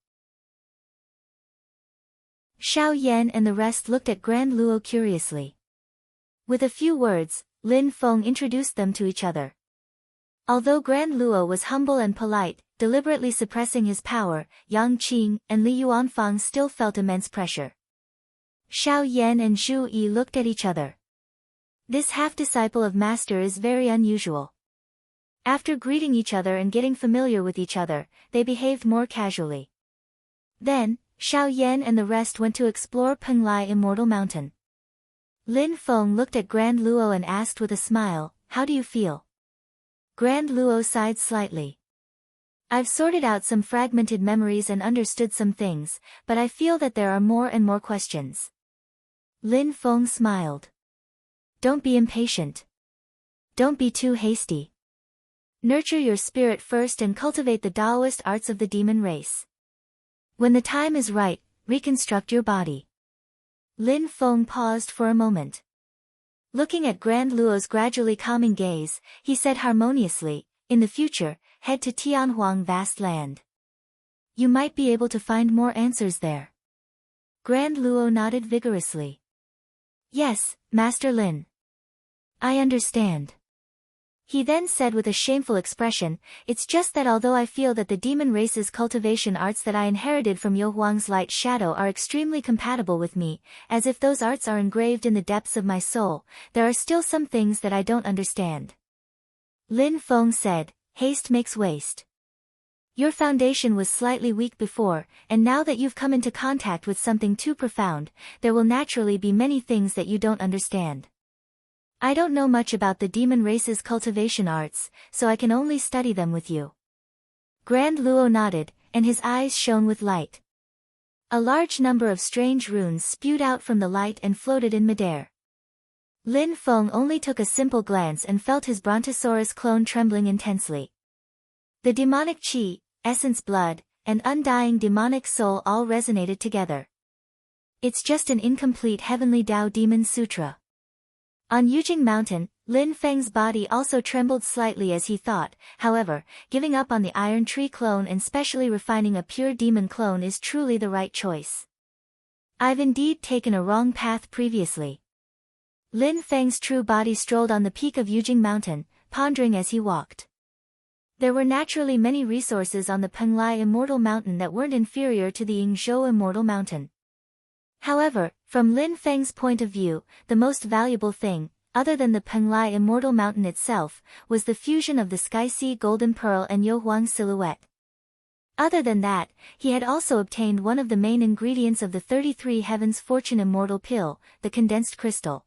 Xiao Yan and the rest looked at Grand Luo curiously. With a few words, Lin Feng introduced them to each other. Although Grand Luo was humble and polite, deliberately suppressing his power, Yang Qing and Li Yuanfang still felt immense pressure. Xiao Yan and Zhu Yi looked at each other. This half-disciple of Master is very unusual. After greeting each other and getting familiar with each other, they behaved more casually. Then, Xiao Yan and the rest went to explore Penglai Immortal Mountain. Lin Feng looked at Grand Luo and asked with a smile, "How do you feel?" Grand Luo sighed slightly. "I've sorted out some fragmented memories and understood some things, but I feel that there are more and more questions." Lin Feng smiled. "Don't be impatient. Don't be too hasty. Nurture your spirit first and cultivate the Taoist arts of the demon race. When the time is right, reconstruct your body." Lin Feng paused for a moment. Looking at Grand Luo's gradually calming gaze, he said harmoniously, "In the future, head to Tianhuang Vast Land. You might be able to find more answers there." Grand Luo nodded vigorously. "Yes, Master Lin. I understand." He then said with a shameful expression, "It's just that although I feel that the demon race's cultivation arts that I inherited from Yo Huang's light shadow are extremely compatible with me, as if those arts are engraved in the depths of my soul, there are still some things that I don't understand." Lin Feng said, "Haste makes waste. Your foundation was slightly weak before, and now that you've come into contact with something too profound, there will naturally be many things that you don't understand. I don't know much about the demon race's cultivation arts, so I can only study them with you." Grand Luo nodded, and his eyes shone with light. A large number of strange runes spewed out from the light and floated in midair. Lin Feng only took a simple glance and felt his Brontosaurus clone trembling intensely. The demonic qi, essence blood, and undying demonic soul all resonated together. It's just an incomplete heavenly Tao Demon Sutra. On Yujing Mountain, Lin Feng's body also trembled slightly as he thought, however, giving up on the iron tree clone and specially refining a pure demon clone is truly the right choice. I've indeed taken a wrong path previously. Lin Feng's true body strolled on the peak of Yujing Mountain, pondering as he walked. There were naturally many resources on the Penglai Immortal Mountain that weren't inferior to the Yingzhou Immortal Mountain. However, from Lin Feng's point of view, the most valuable thing, other than the Penglai Immortal Mountain itself, was the fusion of the Sky Sea Golden Pearl and Yo Huang's silhouette. Other than that, he had also obtained one of the main ingredients of the 33 Heavens Fortune Immortal Pill, the condensed crystal.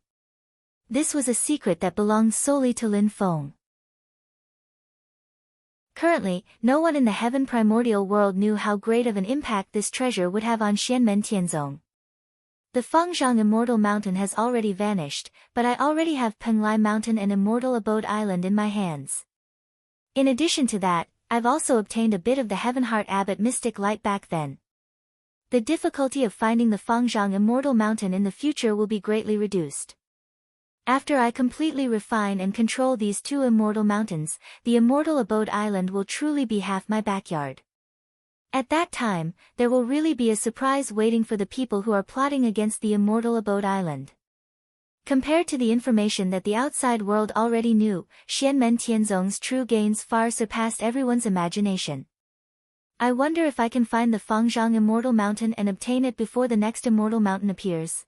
This was a secret that belonged solely to Lin Feng. Currently, no one in the Heaven Primordial world knew how great of an impact this treasure would have on Xianmen Tianzong. The Fengzhang Immortal Mountain has already vanished, but I already have Penglai Mountain and Immortal Abode Island in my hands. In addition to that, I've also obtained a bit of the Heavenheart Abbot Mystic Light back then. The difficulty of finding the Fengzhang Immortal Mountain in the future will be greatly reduced. After I completely refine and control these two immortal mountains, the Immortal Abode Island will truly be half my backyard. At that time, there will really be a surprise waiting for the people who are plotting against the Immortal Abode Island. Compared to the information that the outside world already knew, Xianmen Tianzong's true gains far surpassed everyone's imagination. I wonder if I can find the Fengzhang Immortal Mountain and obtain it before the next Immortal Mountain appears.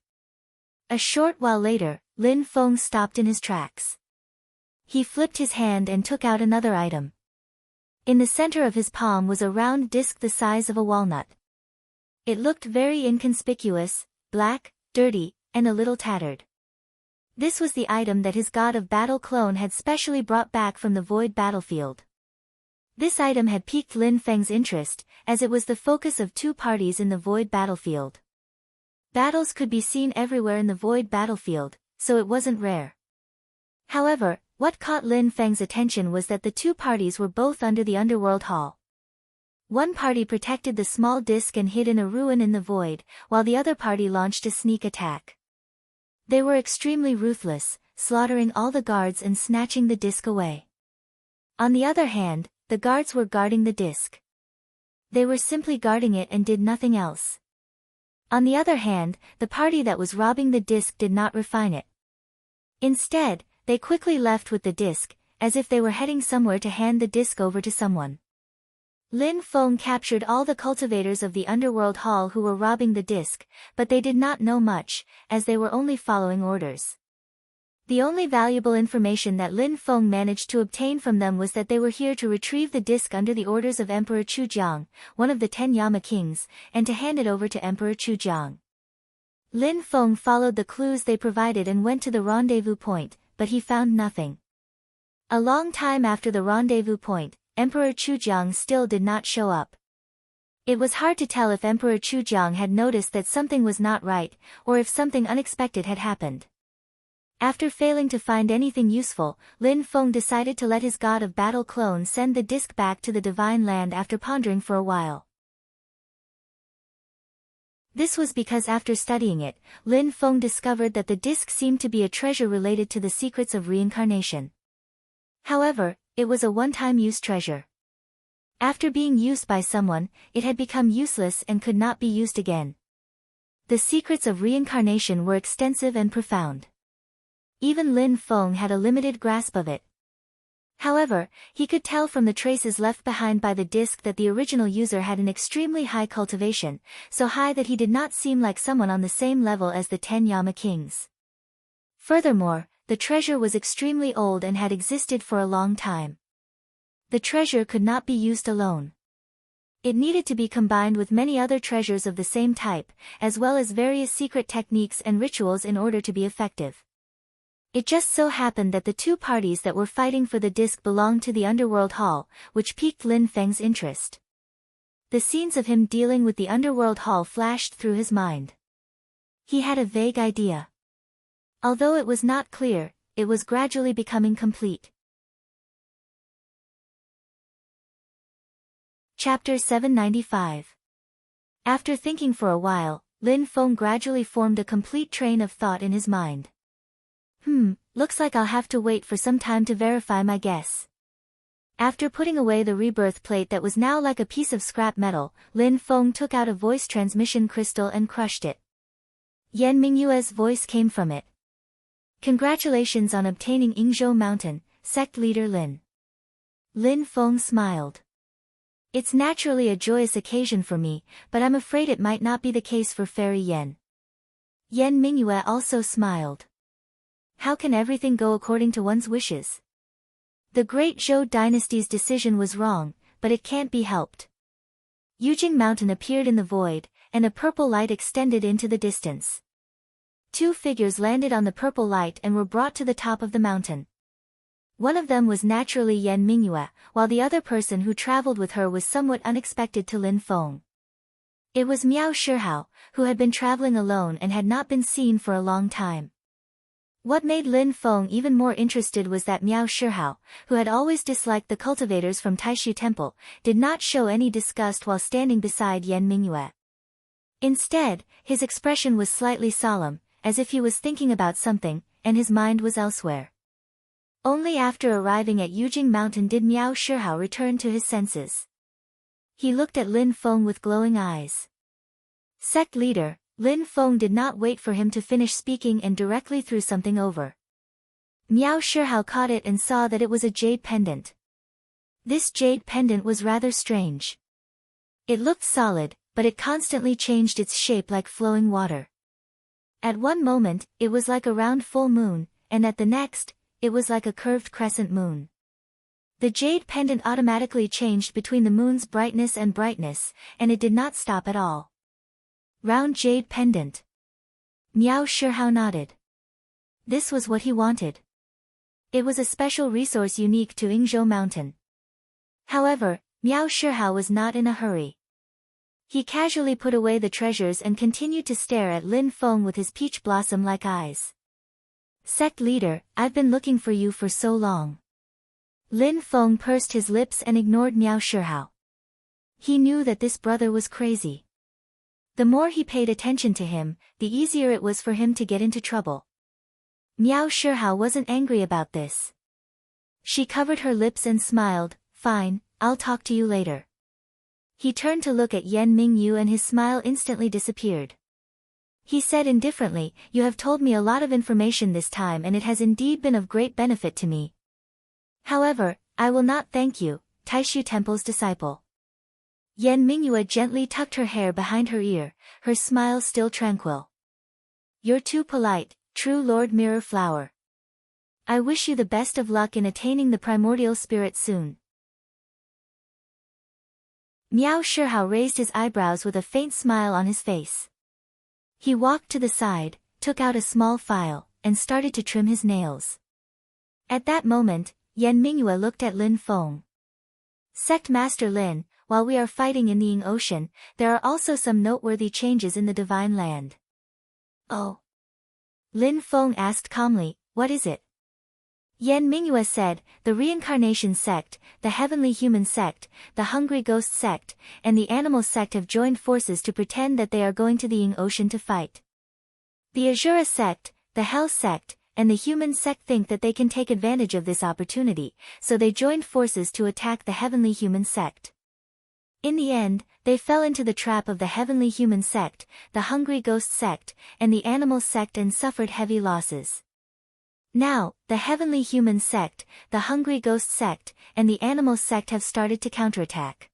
A short while later, Lin Feng stopped in his tracks. He flipped his hand and took out another item. In the center of his palm was a round disc the size of a walnut. It looked very inconspicuous, black, dirty, and a little tattered. This was the item that his god of battle clone had specially brought back from the void battlefield. This item had piqued Lin Feng's interest, as it was the focus of two parties in the void battlefield. Battles could be seen everywhere in the void battlefield, so it wasn't rare. However, what caught Lin Feng's attention was that the two parties were both under the underworld hall. One party protected the small disc and hid in a ruin in the void, while the other party launched a sneak attack. They were extremely ruthless, slaughtering all the guards and snatching the disc away. On the other hand, the guards were guarding the disc. They were simply guarding it and did nothing else. On the other hand, the party that was robbing the disc did not refine it. Instead, they quickly left with the disc, as if they were heading somewhere to hand the disc over to someone. Lin Feng captured all the cultivators of the underworld hall who were robbing the disc, but they did not know much, as they were only following orders. The only valuable information that Lin Feng managed to obtain from them was that they were here to retrieve the disc under the orders of Emperor Chujiang, one of the 10 Yama kings, and to hand it over to Emperor Chujiang. Lin Feng followed the clues they provided and went to the rendezvous point, but he found nothing. A long time after the rendezvous point, Emperor Chujiang still did not show up. It was hard to tell if Emperor Chujiang had noticed that something was not right, or if something unexpected had happened. After failing to find anything useful, Lin Feng decided to let his god of battle clone send the disc back to the divine land after pondering for a while. This was because after studying it, Lin Feng discovered that the disc seemed to be a treasure related to the secrets of reincarnation. However, it was a one-time use treasure. After being used by someone, it had become useless and could not be used again. The secrets of reincarnation were extensive and profound. Even Lin Feng had a limited grasp of it. However, he could tell from the traces left behind by the disc that the original user had an extremely high cultivation, so high that he did not seem like someone on the same level as the 10 Yama kings. Furthermore, the treasure was extremely old and had existed for a long time. The treasure could not be used alone. It needed to be combined with many other treasures of the same type, as well as various secret techniques and rituals in order to be effective. It just so happened that the two parties that were fighting for the disc belonged to the Underworld Hall, which piqued Lin Feng's interest. The scenes of him dealing with the Underworld Hall flashed through his mind. He had a vague idea. Although it was not clear, it was gradually becoming complete. Chapter 795. After thinking for a while, Lin Feng gradually formed a complete train of thought in his mind. Looks like I'll have to wait for some time to verify my guess. After putting away the rebirth plate that was now like a piece of scrap metal, Lin Feng took out a voice transmission crystal and crushed it. Yan Mingyue's voice came from it. Congratulations on obtaining Yingzhou Mountain, sect leader Lin. Lin Feng smiled. It's naturally a joyous occasion for me, but I'm afraid it might not be the case for Fairy Yan. Yan Mingyue also smiled. How can everything go according to one's wishes? The great Zhou dynasty's decision was wrong, but it can't be helped. Yujing Mountain appeared in the void, and a purple light extended into the distance. Two figures landed on the purple light and were brought to the top of the mountain. One of them was naturally Yan Mingyue, while the other person who traveled with her was somewhat unexpected to Lin Feng. It was Miao Shihao, who had been traveling alone and had not been seen for a long time. What made Lin Feng even more interested was that Miao Shihao, who had always disliked the cultivators from Taishu Temple, did not show any disgust while standing beside Yan Mingyue. Instead, his expression was slightly solemn, as if he was thinking about something, and his mind was elsewhere. Only after arriving at Yujing Mountain did Miao Shihao return to his senses. He looked at Lin Feng with glowing eyes. Sect leader, Lin Feng did not wait for him to finish speaking and directly threw something over. Miao Shihao caught it and saw that it was a jade pendant. This jade pendant was rather strange. It looked solid, but it constantly changed its shape like flowing water. At one moment, it was like a round full moon, and at the next, it was like a curved crescent moon. The jade pendant automatically changed between the moon's brightness and brightness, and it did not stop at all. Round jade pendant. Miao Shihao nodded. This was what he wanted. It was a special resource unique to Yingzhou Mountain. However, Miao Shihao was not in a hurry. He casually put away the treasures and continued to stare at Lin Feng with his peach blossom-like eyes. Sect leader, I've been looking for you for so long. Lin Feng pursed his lips and ignored Miao Shihao. He knew that this brother was crazy. The more he paid attention to him, the easier it was for him to get into trouble. Miao Shihao wasn't angry about this. She covered her lips and smiled, fine, I'll talk to you later. He turned to look at Yan Mingyu and his smile instantly disappeared. He said indifferently, you have told me a lot of information this time and it has indeed been of great benefit to me. However, I will not thank you, Taishu Temple's disciple. Yan Mingyue gently tucked her hair behind her ear, her smile still tranquil. You're too polite, true Lord Mirror Flower. I wish you the best of luck in attaining the primordial spirit soon. Miao Shihao raised his eyebrows with a faint smile on his face. He walked to the side, took out a small file, and started to trim his nails. At that moment, Yan Mingyue looked at Lin Feng. Sect Master Lin, while we are fighting in the Ying Ocean, there are also some noteworthy changes in the Divine Land. Oh? Lin Feng asked calmly, what is it? Yan Mingyue said, the Reincarnation Sect, the Heavenly Human Sect, the Hungry Ghost Sect, and the Animal Sect have joined forces to pretend that they are going to the Ying Ocean to fight. The Azura Sect, the Hell Sect, and the Human Sect think that they can take advantage of this opportunity, so they joined forces to attack the Heavenly Human Sect. In the end, they fell into the trap of the Heavenly Human Sect, the Hungry Ghost Sect, and the Animal Sect and suffered heavy losses. Now, the heavenly human sect, the hungry ghost sect, and the animal sect have started to counterattack.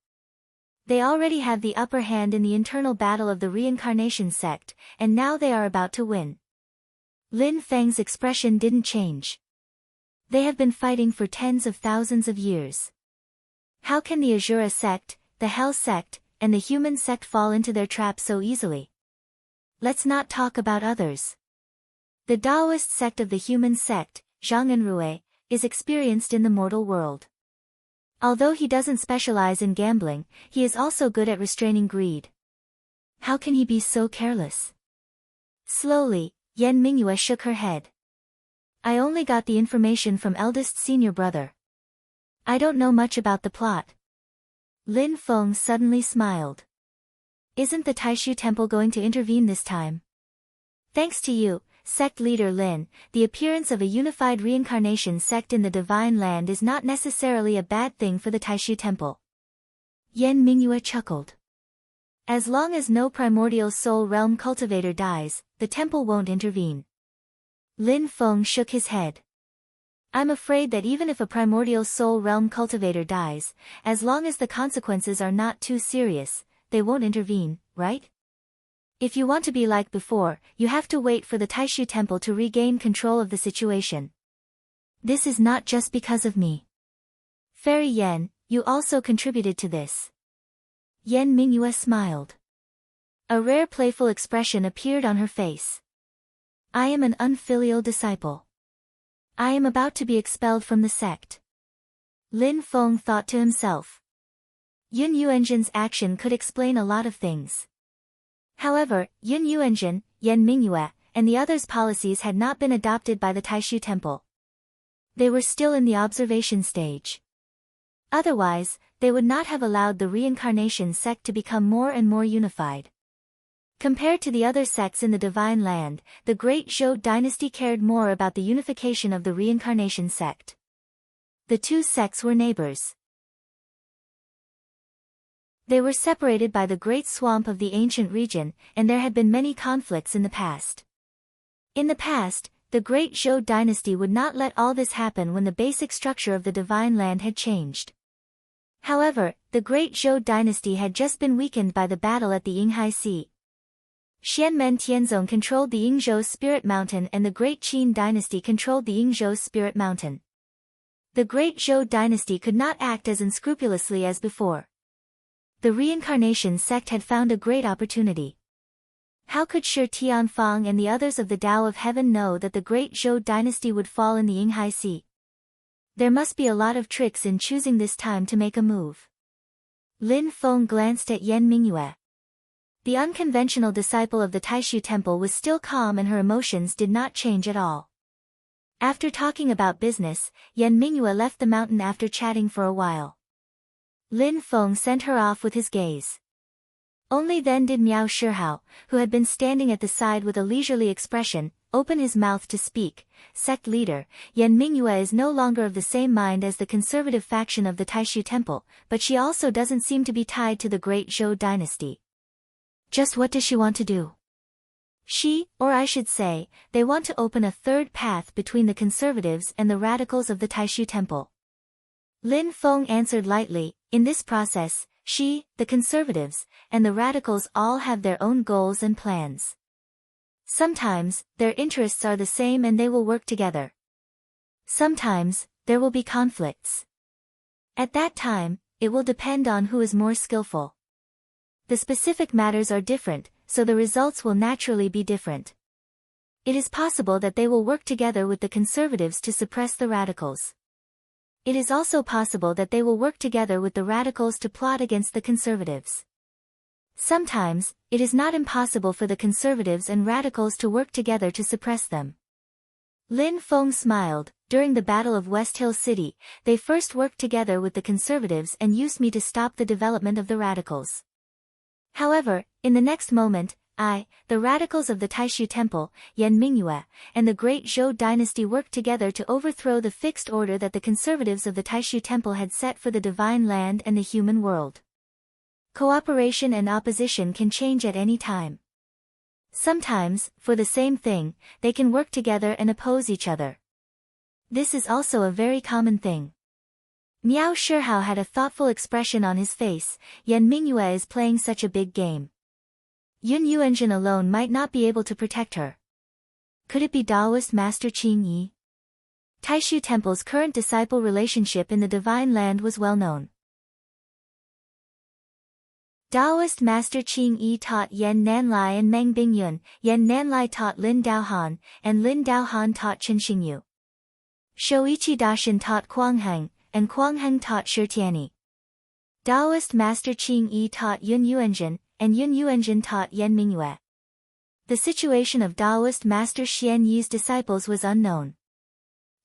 They already have the upper hand in the internal battle of the reincarnation sect, and now they are about to win. Lin Feng's expression didn't change. They have been fighting for tens of thousands of years. How can the Asura sect, the Hell sect, and the human sect fall into their trap so easily? Let's not talk about others. The Taoist sect of the human sect, Zhang Enrui, is experienced in the mortal world. Although he doesn't specialize in gambling, he is also good at restraining greed. How can he be so careless? Slowly, Yan Mingyue shook her head. I only got the information from eldest senior brother. I don't know much about the plot. Lin Feng suddenly smiled. Isn't the Taishu Temple going to intervene this time? Thanks to you, sect leader Lin, the appearance of a unified reincarnation sect in the Divine Land is not necessarily a bad thing for the Taishu Temple. Yan Mingyue chuckled. As long as no primordial soul realm cultivator dies, the temple won't intervene. Lin Feng shook his head. I'm afraid that even if a primordial soul realm cultivator dies, as long as the consequences are not too serious, they won't intervene, right? If you want to be like before, you have to wait for the Taishu Temple to regain control of the situation. This is not just because of me. Fairy Yan, you also contributed to this. Yan Mingyue smiled. A rare playful expression appeared on her face. I am an unfilial disciple. I am about to be expelled from the sect. Lin Feng thought to himself. Yun Yuanzhen's action could explain a lot of things. However, Yun Yuanzhen, Yan Mingyue, and the others' policies had not been adopted by the Taishu Temple. They were still in the observation stage. Otherwise, they would not have allowed the reincarnation sect to become more and more unified. Compared to the other sects in the Divine Land, the Great Zhou dynasty cared more about the unification of the reincarnation sect. The two sects were neighbors. They were separated by the great swamp of the ancient region, and there had been many conflicts in the past. In the past, the Great Zhou dynasty would not let all this happen when the basic structure of the Divine Land had changed. However, the Great Zhou dynasty had just been weakened by the battle at the Yinghai Sea. Xianmen Tianzong controlled the Yingzhou Spirit Mountain and the Great Qin dynasty controlled the Yingzhou Spirit Mountain. The Great Zhou dynasty could not act as unscrupulously as before. The reincarnation sect had found a great opportunity. How could Shi Tianfang and the others of the Tao of Heaven know that the Great Zhou dynasty would fall in the Yinghai Sea? There must be a lot of tricks in choosing this time to make a move. Lin Feng glanced at Yan Mingyue. The unconventional disciple of the Taishu Temple was still calm and her emotions did not change at all. After talking about business, Yan Mingyue left the mountain after chatting for a while. Lin Feng sent her off with his gaze. Only then did Miao Shihao, who had been standing at the side with a leisurely expression, open his mouth to speak. Sect leader, Yan Mingyue is no longer of the same mind as the conservative faction of the Taishu Temple, but she also doesn't seem to be tied to the Great Zhou dynasty. Just what does she want to do? She, or I should say, they want to open a third path between the conservatives and the radicals of the Taishu Temple. Lin Feng answered lightly, in this process, she, the conservatives, and the radicals all have their own goals and plans. Sometimes, their interests are the same and they will work together. Sometimes, there will be conflicts. At that time, it will depend on who is more skillful. The specific matters are different, so the results will naturally be different. It is possible that they will work together with the conservatives to suppress the radicals. It is also possible that they will work together with the radicals to plot against the conservatives. Sometimes, it is not impossible for the conservatives and radicals to work together to suppress them. Lin Feng smiled. During the Battle of West Hill City, they first worked together with the conservatives and used me to stop the development of the radicals. However, in the next moment, the radicals of the Taishu Temple, Yan Mingyue, and the Great Zhou dynasty worked together to overthrow the fixed order that the conservatives of the Taishu Temple had set for the Divine Land and the human world. Cooperation and opposition can change at any time. Sometimes, for the same thing, they can work together and oppose each other. This is also a very common thing. Miao Shihao had a thoughtful expression on his face. Yan Mingyue is playing such a big game. Yun Yuanjun alone might not be able to protect her. Could it be Taoist Master Qing Yi? Taishu Temple's current disciple relationship in the Divine Land was well known. Taoist Master Qing Yi taught Yan Nanlai and Meng Bingyun. Yan Nanlai taught Lin Daohan, and Lin Daohan taught Chen Xingyu. Shoichi Dashin taught Kuangheng, and Kuangheng taught Shitiani. Taoist Master Qing Yi taught Yun Yuanjun, and Yun Yuanjun taught Yan Mingyue. The situation of Taoist Master Xian Yi's disciples was unknown.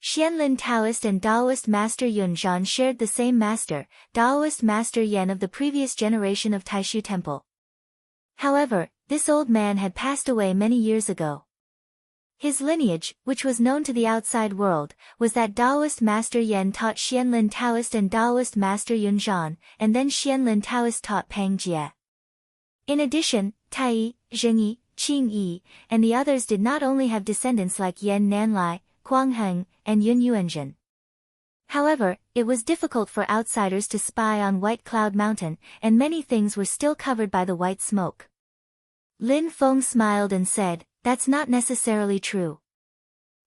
Xianlin Taoist and Taoist Master Yun Zhan shared the same master, Taoist Master Yan of the previous generation of Taishu Temple. However, this old man had passed away many years ago. His lineage, which was known to the outside world, was that Taoist Master Yan taught Xianlin Taoist and Taoist Master Yun Zhan, and then Xianlin Taoist taught Pang Jie. In addition, Tai, Zheng Yi, Qing Yi, and the others did not only have descendants like Yan Nanlai, Kuangheng, and Yun Yuanjun. However, it was difficult for outsiders to spy on White Cloud Mountain, and many things were still covered by the white smoke. Lin Feng smiled and said, "That's not necessarily true.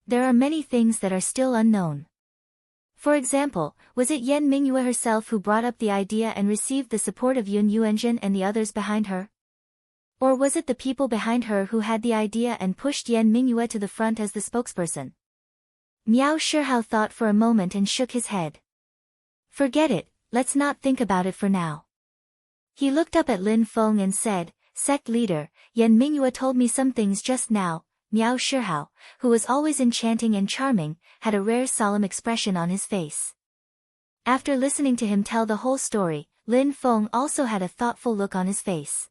There are many things that are still unknown." For example, was it Yan Mingyue herself who brought up the idea and received the support of Yun Yuanjun and the others behind her? Or was it the people behind her who had the idea and pushed Yan Mingyue to the front as the spokesperson? Miao Shihao thought for a moment and shook his head. "Forget it, let's not think about it for now." He looked up at Lin Feng and said, "Sect leader, Yan Mingyue told me some things just now." Miao Shihao, who was always enchanting and charming, had a rare solemn expression on his face. After listening to him tell the whole story, Lin Feng also had a thoughtful look on his face.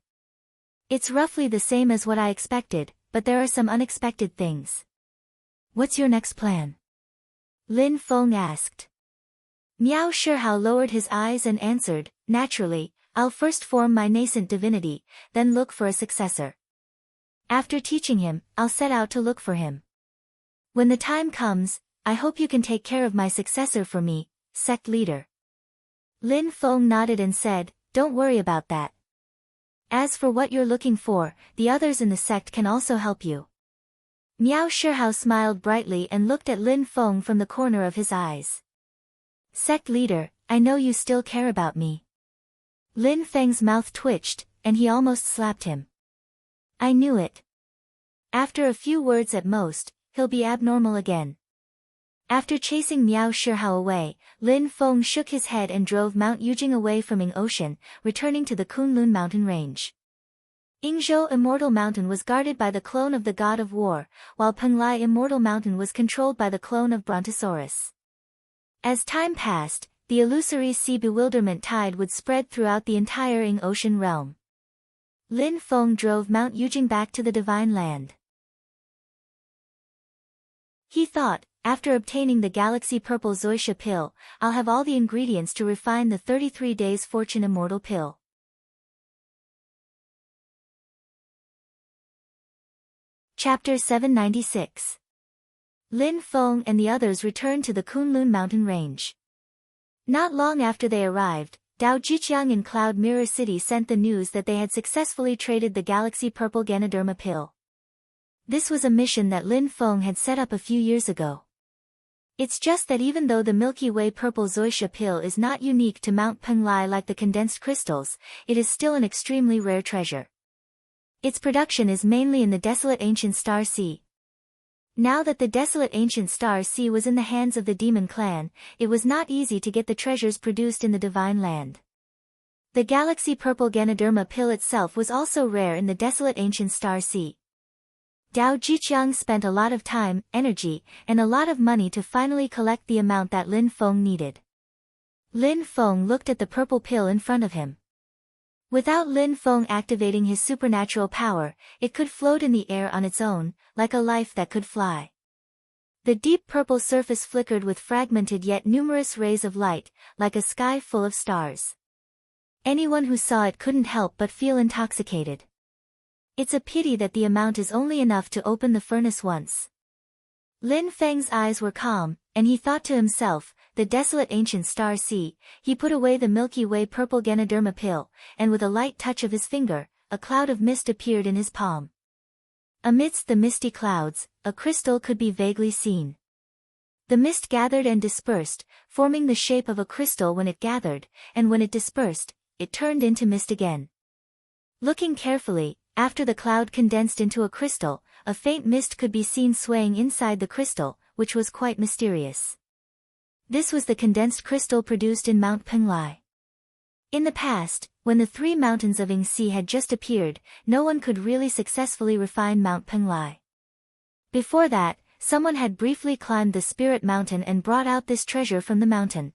"It's roughly the same as what I expected, but there are some unexpected things." "What's your next plan?" Lin Feng asked. Miao Shihao lowered his eyes and answered, "Naturally, I'll first form my nascent divinity, then look for a successor. After teaching him, I'll set out to look for him. When the time comes, I hope you can take care of my successor for me, sect leader." Lin Feng nodded and said, "Don't worry about that. As for what you're looking for, the others in the sect can also help you." Miao Shihao smiled brightly and looked at Lin Feng from the corner of his eyes. "Sect leader, I know you still care about me." Lin Feng's mouth twitched, and he almost slapped him. "I knew it. After a few words at most, he'll be abnormal again." After chasing Miao Shihao away, Lin Feng shook his head and drove Mount Yujing away from Ying Ocean, returning to the Kunlun mountain range. Yingzhou Immortal Mountain was guarded by the clone of the god of war, while Penglai Immortal Mountain was controlled by the clone of Brontosaurus. As time passed, the illusory sea bewilderment tide would spread throughout the entire Ying Ocean realm. Lin Feng drove Mount Yujing back to the Divine Land. He thought, after obtaining the Galaxy Purple Zoisha pill, I'll have all the ingredients to refine the 33 Days Fortune Immortal pill. Chapter 796. Lin Feng and the others returned to the Kunlun mountain range. Not long after they arrived, Dao Jiqiang in Cloud Mirror City sent the news that they had successfully traded the Galaxy Purple Ganoderma pill. This was a mission that Lin Feng had set up a few years ago. It's just that even though the Milky Way Purple Zoisha pill is not unique to Mount Penglai like the condensed crystals, it is still an extremely rare treasure. Its production is mainly in the desolate ancient Star Sea. Now that the desolate ancient Star Sea was in the hands of the Demon Clan, it was not easy to get the treasures produced in the Divine Land. The Galaxy Purple Ganoderma pill itself was also rare in the desolate ancient Star Sea. Dao Jiqiang spent a lot of time, energy, and a lot of money to finally collect the amount that Lin Feng needed. Lin Feng looked at the purple pill in front of him. Without Lin Feng activating his supernatural power, it could float in the air on its own, like a life that could fly. The deep purple surface flickered with fragmented yet numerous rays of light, like a sky full of stars. Anyone who saw it couldn't help but feel intoxicated. It's a pity that the amount is only enough to open the furnace once. Lin Feng's eyes were calm, and he thought to himself, the desolate ancient star sea. He put away the Milky Way purple Ganoderma pill, and with a light touch of his finger, a cloud of mist appeared in his palm. Amidst the misty clouds, a crystal could be vaguely seen. The mist gathered and dispersed, forming the shape of a crystal when it gathered, and when it dispersed, it turned into mist again. Looking carefully, after the cloud condensed into a crystal, a faint mist could be seen swaying inside the crystal, which was quite mysterious. This was the condensed crystal produced in Mount Penglai. In the past, when the three mountains of Yingxi had just appeared, no one could really successfully refine Mount Penglai. Before that, someone had briefly climbed the Spirit Mountain and brought out this treasure from the mountain.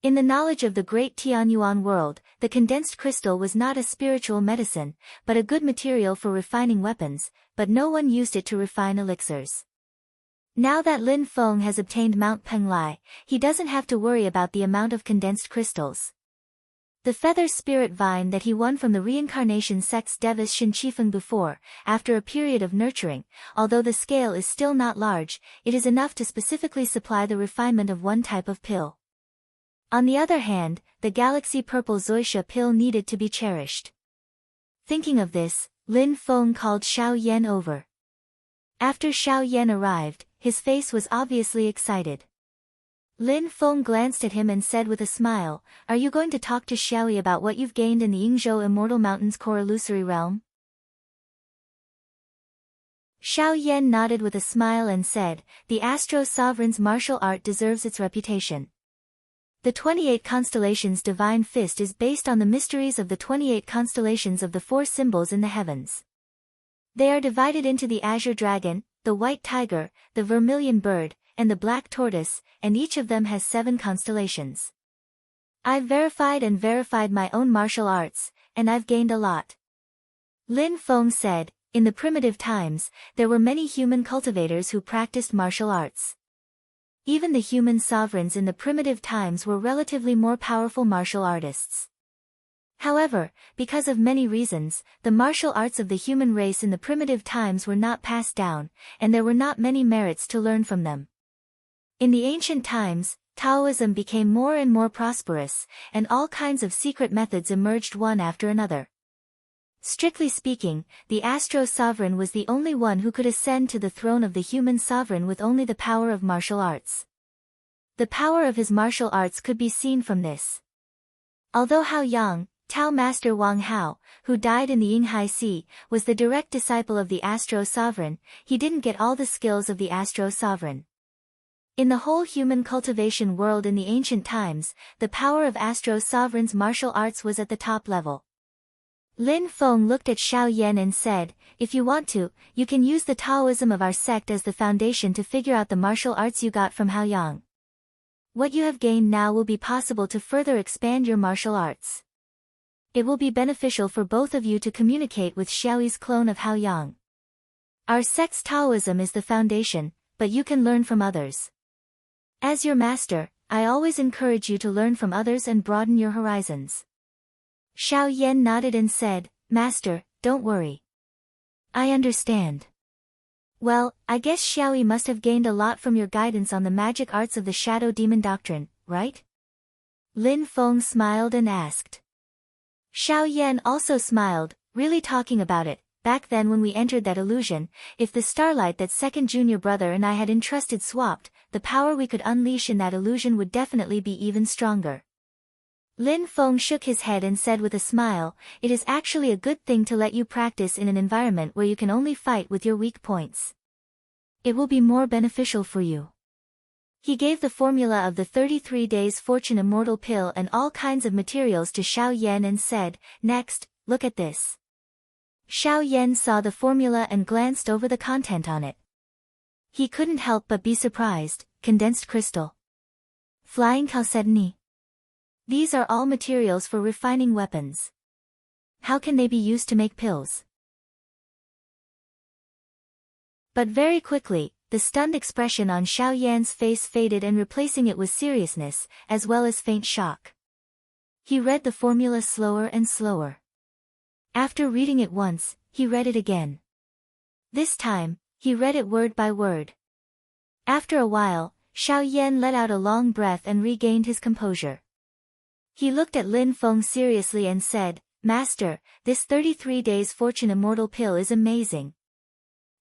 In the knowledge of the great Tianyuan world, the condensed crystal was not a spiritual medicine, but a good material for refining weapons, but no one used it to refine elixirs. Now that Lin Feng has obtained Mount Penglai, he doesn't have to worry about the amount of condensed crystals. The feather spirit vine that he won from the reincarnation sect's Devis Shinchifeng before, after a period of nurturing, although the scale is still not large, it is enough to specifically supply the refinement of one type of pill. On the other hand, the galaxy purple Zoysia pill needed to be cherished. Thinking of this, Lin Feng called Xiao Yan over. After Xiao Yan arrived, his face was obviously excited. Lin Feng glanced at him and said with a smile, "Are you going to talk to Xiaoyi about what you've gained in the Yingzhou Immortal Mountains core illusory realm?" Xiao Yan nodded with a smile and said, "The Astro Sovereign's martial art deserves its reputation. The 28 Constellations Divine Fist is based on the mysteries of the 28 constellations of the four symbols in the heavens. They are divided into the Azure Dragon, the White Tiger, the Vermilion Bird, and the Black Tortoise, and each of them has 7 constellations. I've verified my own martial arts, and I've gained a lot." Lin Feng said, "In the primitive times, there were many human cultivators who practiced martial arts. Even the human sovereigns in the primitive times were relatively more powerful martial artists. However, because of many reasons, the martial arts of the human race in the primitive times were not passed down, and there were not many merits to learn from them. In the ancient times, Taoism became more and more prosperous, and all kinds of secret methods emerged one after another. Strictly speaking, the Astro Sovereign was the only one who could ascend to the throne of the human sovereign with only the power of martial arts. The power of his martial arts could be seen from this. Although Hao Yang, Tao Master Wang Hao, who died in the Yinghai Sea, was the direct disciple of the Astro Sovereign, he didn't get all the skills of the Astro Sovereign. In the whole human cultivation world in the ancient times, the power of Astro Sovereign's martial arts was at the top level. Lin Feng looked at Xiao Yan and said, "If you want to, you can use the Taoism of our sect as the foundation to figure out the martial arts you got from Hao Yang. What you have gained now will be possible to further expand your martial arts. It will be beneficial for both of you to communicate with Xiaoyi's clone of Hao Yang. Our sect's Taoism is the foundation, but you can learn from others. As your master, I always encourage you to learn from others and broaden your horizons." Xiao Yan nodded and said, "Master, don't worry. I understand." "Well, I guess Xiaoyi must have gained a lot from your guidance on the magic arts of the Shadow Demon Doctrine, right?" Lin Feng smiled and asked. Xiao Yan also smiled, really talking about it. Back then when we entered that illusion, if the starlight that second junior brother and I had entrusted swapped, the power we could unleash in that illusion would definitely be even stronger. Lin Feng shook his head and said with a smile, "It is actually a good thing to let you practice in an environment where you can only fight with your weak points. It will be more beneficial for you." He gave the formula of the 33 Days Fortune Immortal Pill and all kinds of materials to Xiao Yan and said, "Next, look at this." Xiao Yan saw the formula and glanced over the content on it. He couldn't help but be surprised. Condensed crystal. Flying chalcedony. These are all materials for refining weapons. How can they be used to make pills? But very quickly, the stunned expression on Xiao Yan's face faded and replacing it was seriousness, as well as faint shock. He read the formula slower and slower. After reading it once, he read it again. This time, he read it word by word. After a while, Xiao Yan let out a long breath and regained his composure. He looked at Lin Feng seriously and said, "Master, this 33 days fortune immortal pill is amazing.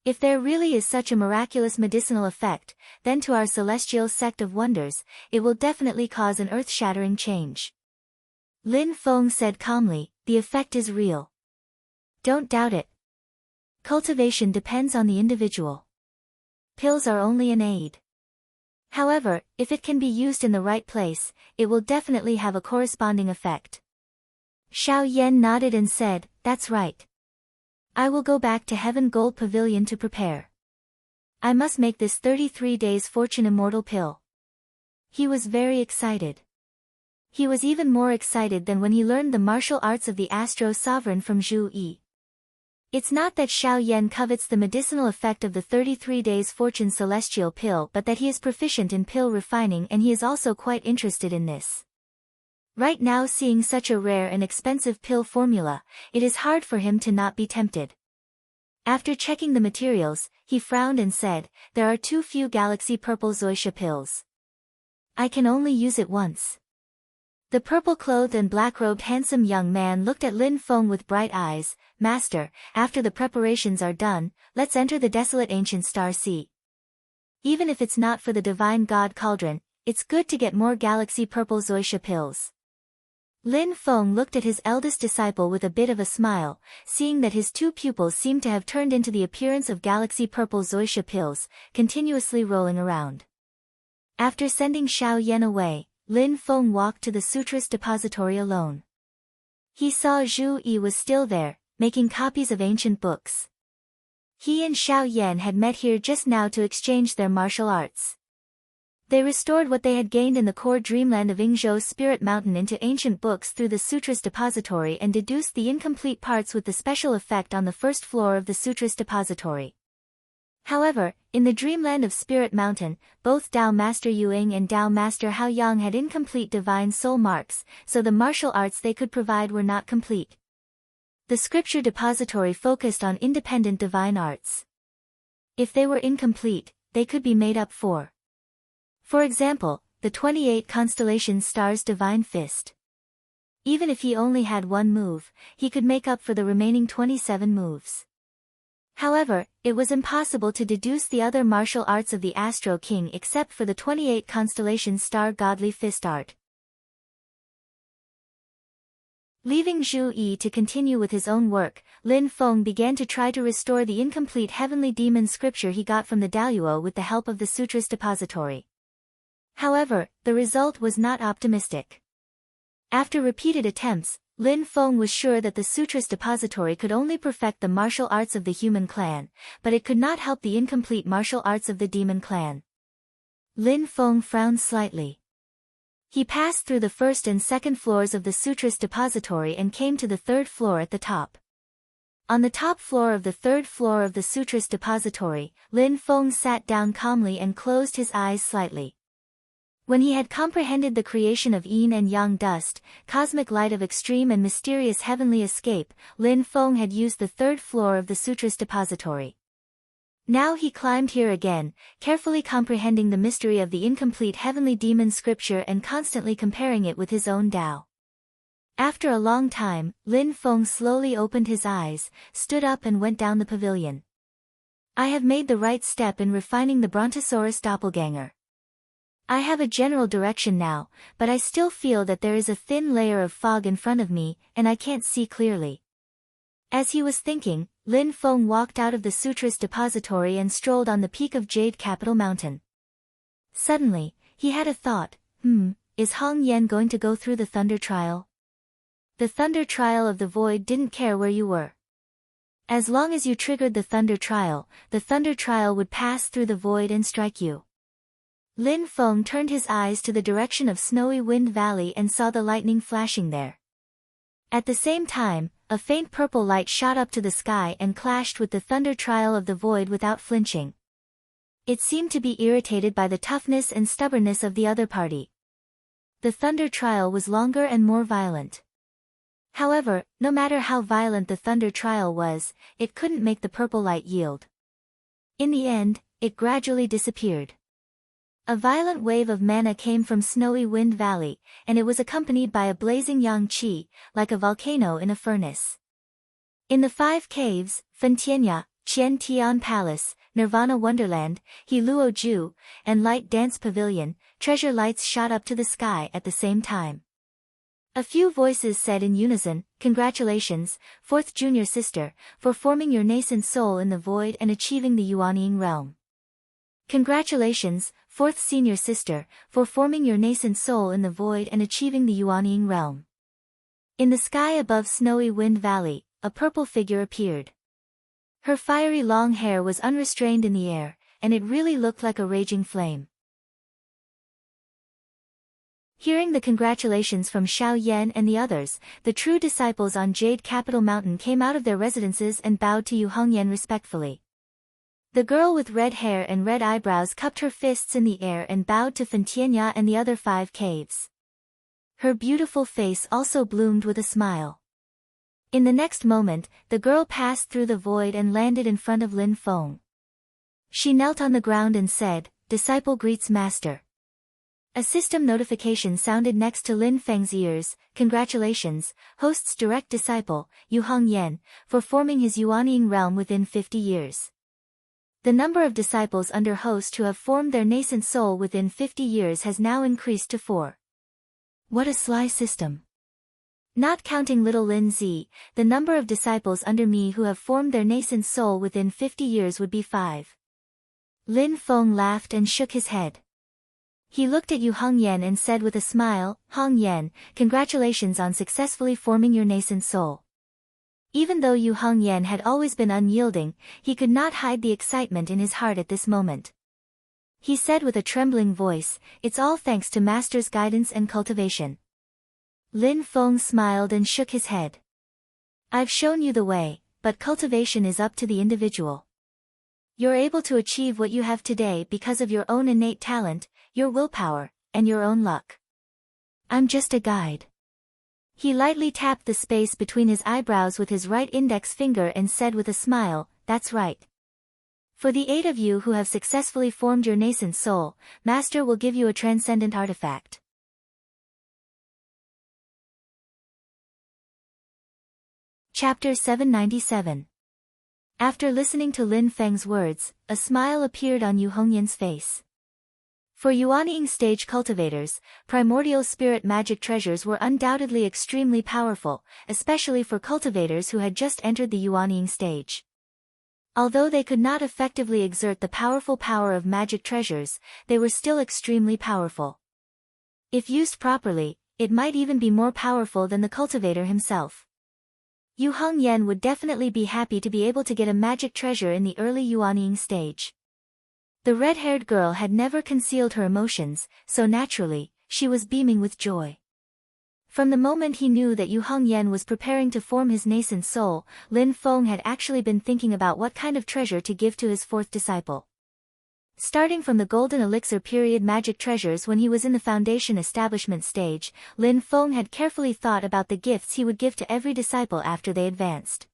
If there really is such a miraculous medicinal effect, then to our celestial sect of wonders, it will definitely cause an earth-shattering change." Lin Feng said calmly, "The effect is real. Don't doubt it. Cultivation depends on the individual. Pills are only an aid. However, if it can be used in the right place, it will definitely have a corresponding effect." Xiao Yan nodded and said, "That's right. I will go back to Heaven Gold Pavilion to prepare. I must make this 33 days fortune immortal pill." He was very excited. He was even more excited than when he learned the martial arts of the Astro Sovereign from Zhu Yi. It's not that Xiao Yan covets the medicinal effect of the 33 days fortune celestial pill, but that he is proficient in pill refining, and he is also quite interested in this. Right now, seeing such a rare and expensive pill formula, it is hard for him to not be tempted. After checking the materials, he frowned and said, "There are too few Galaxy Purple Zoysia pills. I can only use it once." The purple-clothed and black-robed handsome young man looked at Lin Feng with bright eyes. "Master, after the preparations are done, let's enter the desolate ancient star sea. Even if it's not for the divine god cauldron, it's good to get more Galaxy Purple Zoysia pills." Lin Feng looked at his eldest disciple with a bit of a smile, seeing that his two pupils seemed to have turned into the appearance of Galaxy Purple Zoysia pills, continuously rolling around. After sending Xiao Yan away, Lin Feng walked to the Sutras depository alone. He saw Zhu Yi was still there, making copies of ancient books. He and Xiao Yan had met here just now to exchange their martial arts. They restored what they had gained in the core dreamland of Yingzhou's Spirit Mountain into ancient books through the Sutras depository and deduced the incomplete parts with the special effect on the first floor of the Sutras depository. However, in the dreamland of Spirit Mountain, both Dao Master Yuing and Dao Master Hao Yang had incomplete divine soul marks, so the martial arts they could provide were not complete. The scripture depository focused on independent divine arts. If they were incomplete, they could be made up for. For example, the 28 constellation stars divine fist. Even if he only had one move, he could make up for the remaining 27 moves. However, it was impossible to deduce the other martial arts of the Astro King except for the 28 constellation star godly fist art. Leaving Zhu Yi to continue with his own work, Lin Feng began to try to restore the incomplete heavenly demon scripture he got from the Daluo with the help of the Sutras depository. However, the result was not optimistic. After repeated attempts, Lin Feng was sure that the Sutras depository could only perfect the martial arts of the human clan, but it could not help the incomplete martial arts of the demon clan. Lin Feng frowned slightly. He passed through the first and second floors of the Sutras depository and came to the third floor at the top. On the top floor of the third floor of the Sutras depository, Lin Feng sat down calmly and closed his eyes slightly. When he had comprehended the creation of yin and yang dust, cosmic light of extreme and mysterious heavenly escape, Lin Feng had used the third floor of the Sutras depository. Now he climbed here again, carefully comprehending the mystery of the incomplete heavenly demon scripture and constantly comparing it with his own Tao. After a long time, Lin Feng slowly opened his eyes, stood up and went down the pavilion. "I have made the right step in refining the Brontosaurus doppelganger. I have a general direction now, but I still feel that there is a thin layer of fog in front of me, and I can't see clearly." As he was thinking, Lin Feng walked out of the Sutras depository and strolled on the peak of Jade Capital Mountain. Suddenly, he had a thought, is Hong Yan going to go through the thunder trial? The thunder trial of the void didn't care where you were. As long as you triggered the thunder trial would pass through the void and strike you. Lin Feng turned his eyes to the direction of Snowy Wind Valley and saw the lightning flashing there. At the same time, a faint purple light shot up to the sky and clashed with the thunder trial of the void without flinching. It seemed to be irritated by the toughness and stubbornness of the other party. The thunder trial was longer and more violent. However, no matter how violent the thunder trial was, it couldn't make the purple light yield. In the end, it gradually disappeared. A violent wave of mana came from Snowy Wind Valley, and it was accompanied by a blazing yang qi, like a volcano in a furnace. In the 5 caves, Fentianya, Qian Tian Palace, Nirvana Wonderland, He Luo Ju, and Light Dance Pavilion, treasure lights shot up to the sky at the same time. A few voices said in unison, "Congratulations, 4th junior sister, for forming your nascent soul in the void and achieving the Yuanying realm. Congratulations, 4th senior sister, for forming your nascent soul in the void and achieving the Yuanying realm." In the sky above Snowy Wind Valley, a purple figure appeared. Her fiery long hair was unrestrained in the air, and it really looked like a raging flame. Hearing the congratulations from Xiao Yan and the others, the true disciples on Jade Capital Mountain came out of their residences and bowed to Yu Hongyan respectfully. The girl with red hair and red eyebrows cupped her fists in the air and bowed to Fentianya and the other 5 caves. Her beautiful face also bloomed with a smile. In the next moment, the girl passed through the void and landed in front of Lin Feng. She knelt on the ground and said, "Disciple greets master." A system notification sounded next to Lin Feng's ears. "Congratulations, host's direct disciple, Yu Hongyan, for forming his Yuanying realm within 50 years. The number of disciples under host who have formed their nascent soul within 50 years has now increased to 4. What a sly system. Not counting little Lin Zi, the number of disciples under me who have formed their nascent soul within 50 years would be 5. Lin Feng laughed and shook his head. He looked at Yu Hongyan and said with a smile, "Hongyan, congratulations on successfully forming your nascent soul." Even though Yu Hongyan had always been unyielding, he could not hide the excitement in his heart at this moment. He said with a trembling voice, "It's all thanks to master's guidance and cultivation." Lin Feng smiled and shook his head. "I've shown you the way, but cultivation is up to the individual. You're able to achieve what you have today because of your own innate talent, your willpower, and your own luck. I'm just a guide." He lightly tapped the space between his eyebrows with his right index finger and said with a smile, "That's right. For the 8 of you who have successfully formed your nascent soul, Master will give you a transcendent artifact." Chapter 797. After listening to Lin Feng's words, a smile appeared on Yu Hongyan's face. For Yuanying stage cultivators, primordial spirit magic treasures were undoubtedly extremely powerful, especially for cultivators who had just entered the Yuanying stage. Although they could not effectively exert the powerful power of magic treasures, they were still extremely powerful. If used properly, it might even be more powerful than the cultivator himself. Yu Hongyan would definitely be happy to be able to get a magic treasure in the early Yuanying stage. The red-haired girl had never concealed her emotions, so naturally, she was beaming with joy. From the moment he knew that Yu Hongyan was preparing to form his nascent soul, Lin Feng had actually been thinking about what kind of treasure to give to his 4th disciple. Starting from the Golden Elixir period magic treasures when he was in the foundation establishment stage, Lin Feng had carefully thought about the gifts he would give to every disciple after they advanced.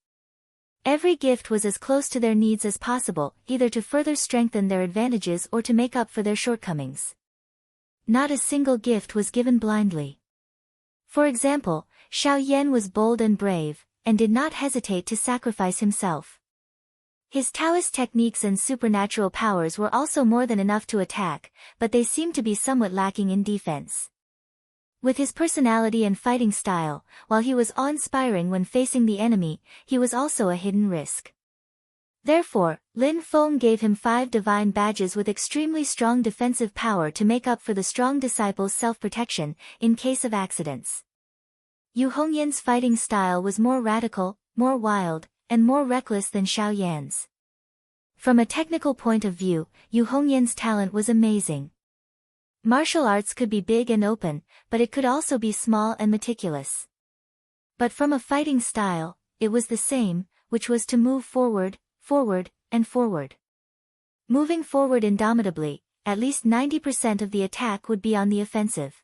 Every gift was as close to their needs as possible, either to further strengthen their advantages or to make up for their shortcomings. Not a single gift was given blindly. For example, Xiao Yan was bold and brave, and did not hesitate to sacrifice himself. His Taoist techniques and supernatural powers were also more than enough to attack, but they seemed to be somewhat lacking in defense. With his personality and fighting style, while he was awe-inspiring when facing the enemy, he was also a hidden risk. Therefore, Lin Feng gave him 5 divine badges with extremely strong defensive power to make up for the strong disciple's self-protection, in case of accidents. Yu Hongyan's fighting style was more radical, more wild, and more reckless than Xiao Yan's. From a technical point of view, Yu Hongyan's talent was amazing. Martial arts could be big and open, but it could also be small and meticulous. But from a fighting style, it was the same, which was to move forward, forward, and forward. Moving forward indomitably, at least 90% of the attack would be on the offensive.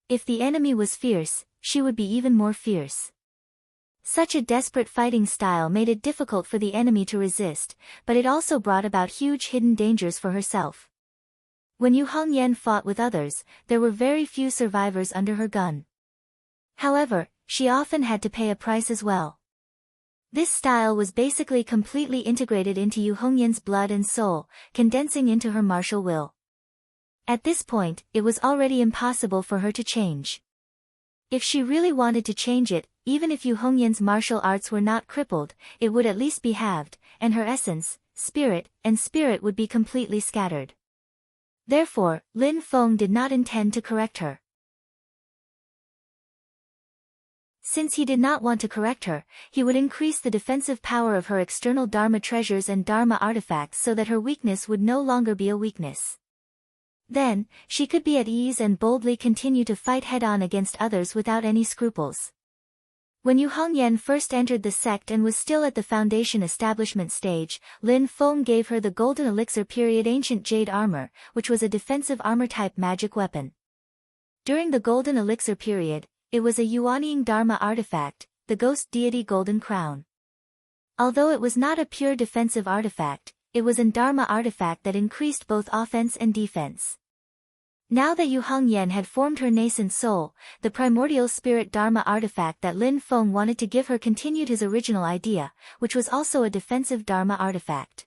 If the enemy was fierce, she would be even more fierce. Such a desperate fighting style made it difficult for the enemy to resist, but it also brought about huge hidden dangers for herself. When Yu Hongyan fought with others, there were very few survivors under her gun. However, she often had to pay a price as well. This style was basically completely integrated into Yu Hongyan's blood and soul, condensing into her martial will. At this point, it was already impossible for her to change. If she really wanted to change it, even if Yu Hongyan's martial arts were not crippled, it would at least be halved, and her essence, spirit would be completely scattered. Therefore, Lin Feng did not intend to correct her. Since he did not want to correct her, he would increase the defensive power of her external Dharma treasures and Dharma artifacts so that her weakness would no longer be a weakness. Then, she could be at ease and boldly continue to fight head-on against others without any scruples. When Yu Hongyan first entered the sect and was still at the foundation establishment stage, Lin Feng gave her the Golden Elixir period Ancient Jade Armor, which was a defensive armor-type magic weapon. During the Golden Elixir period, it was a Yuanying Dharma artifact, the Ghost Deity Golden Crown. Although it was not a pure defensive artifact, it was an Dharma artifact that increased both offense and defense. Now that Yu Hongyan had formed her nascent soul, the primordial spirit Dharma artifact that Lin Feng wanted to give her continued his original idea, which was also a defensive Dharma artifact.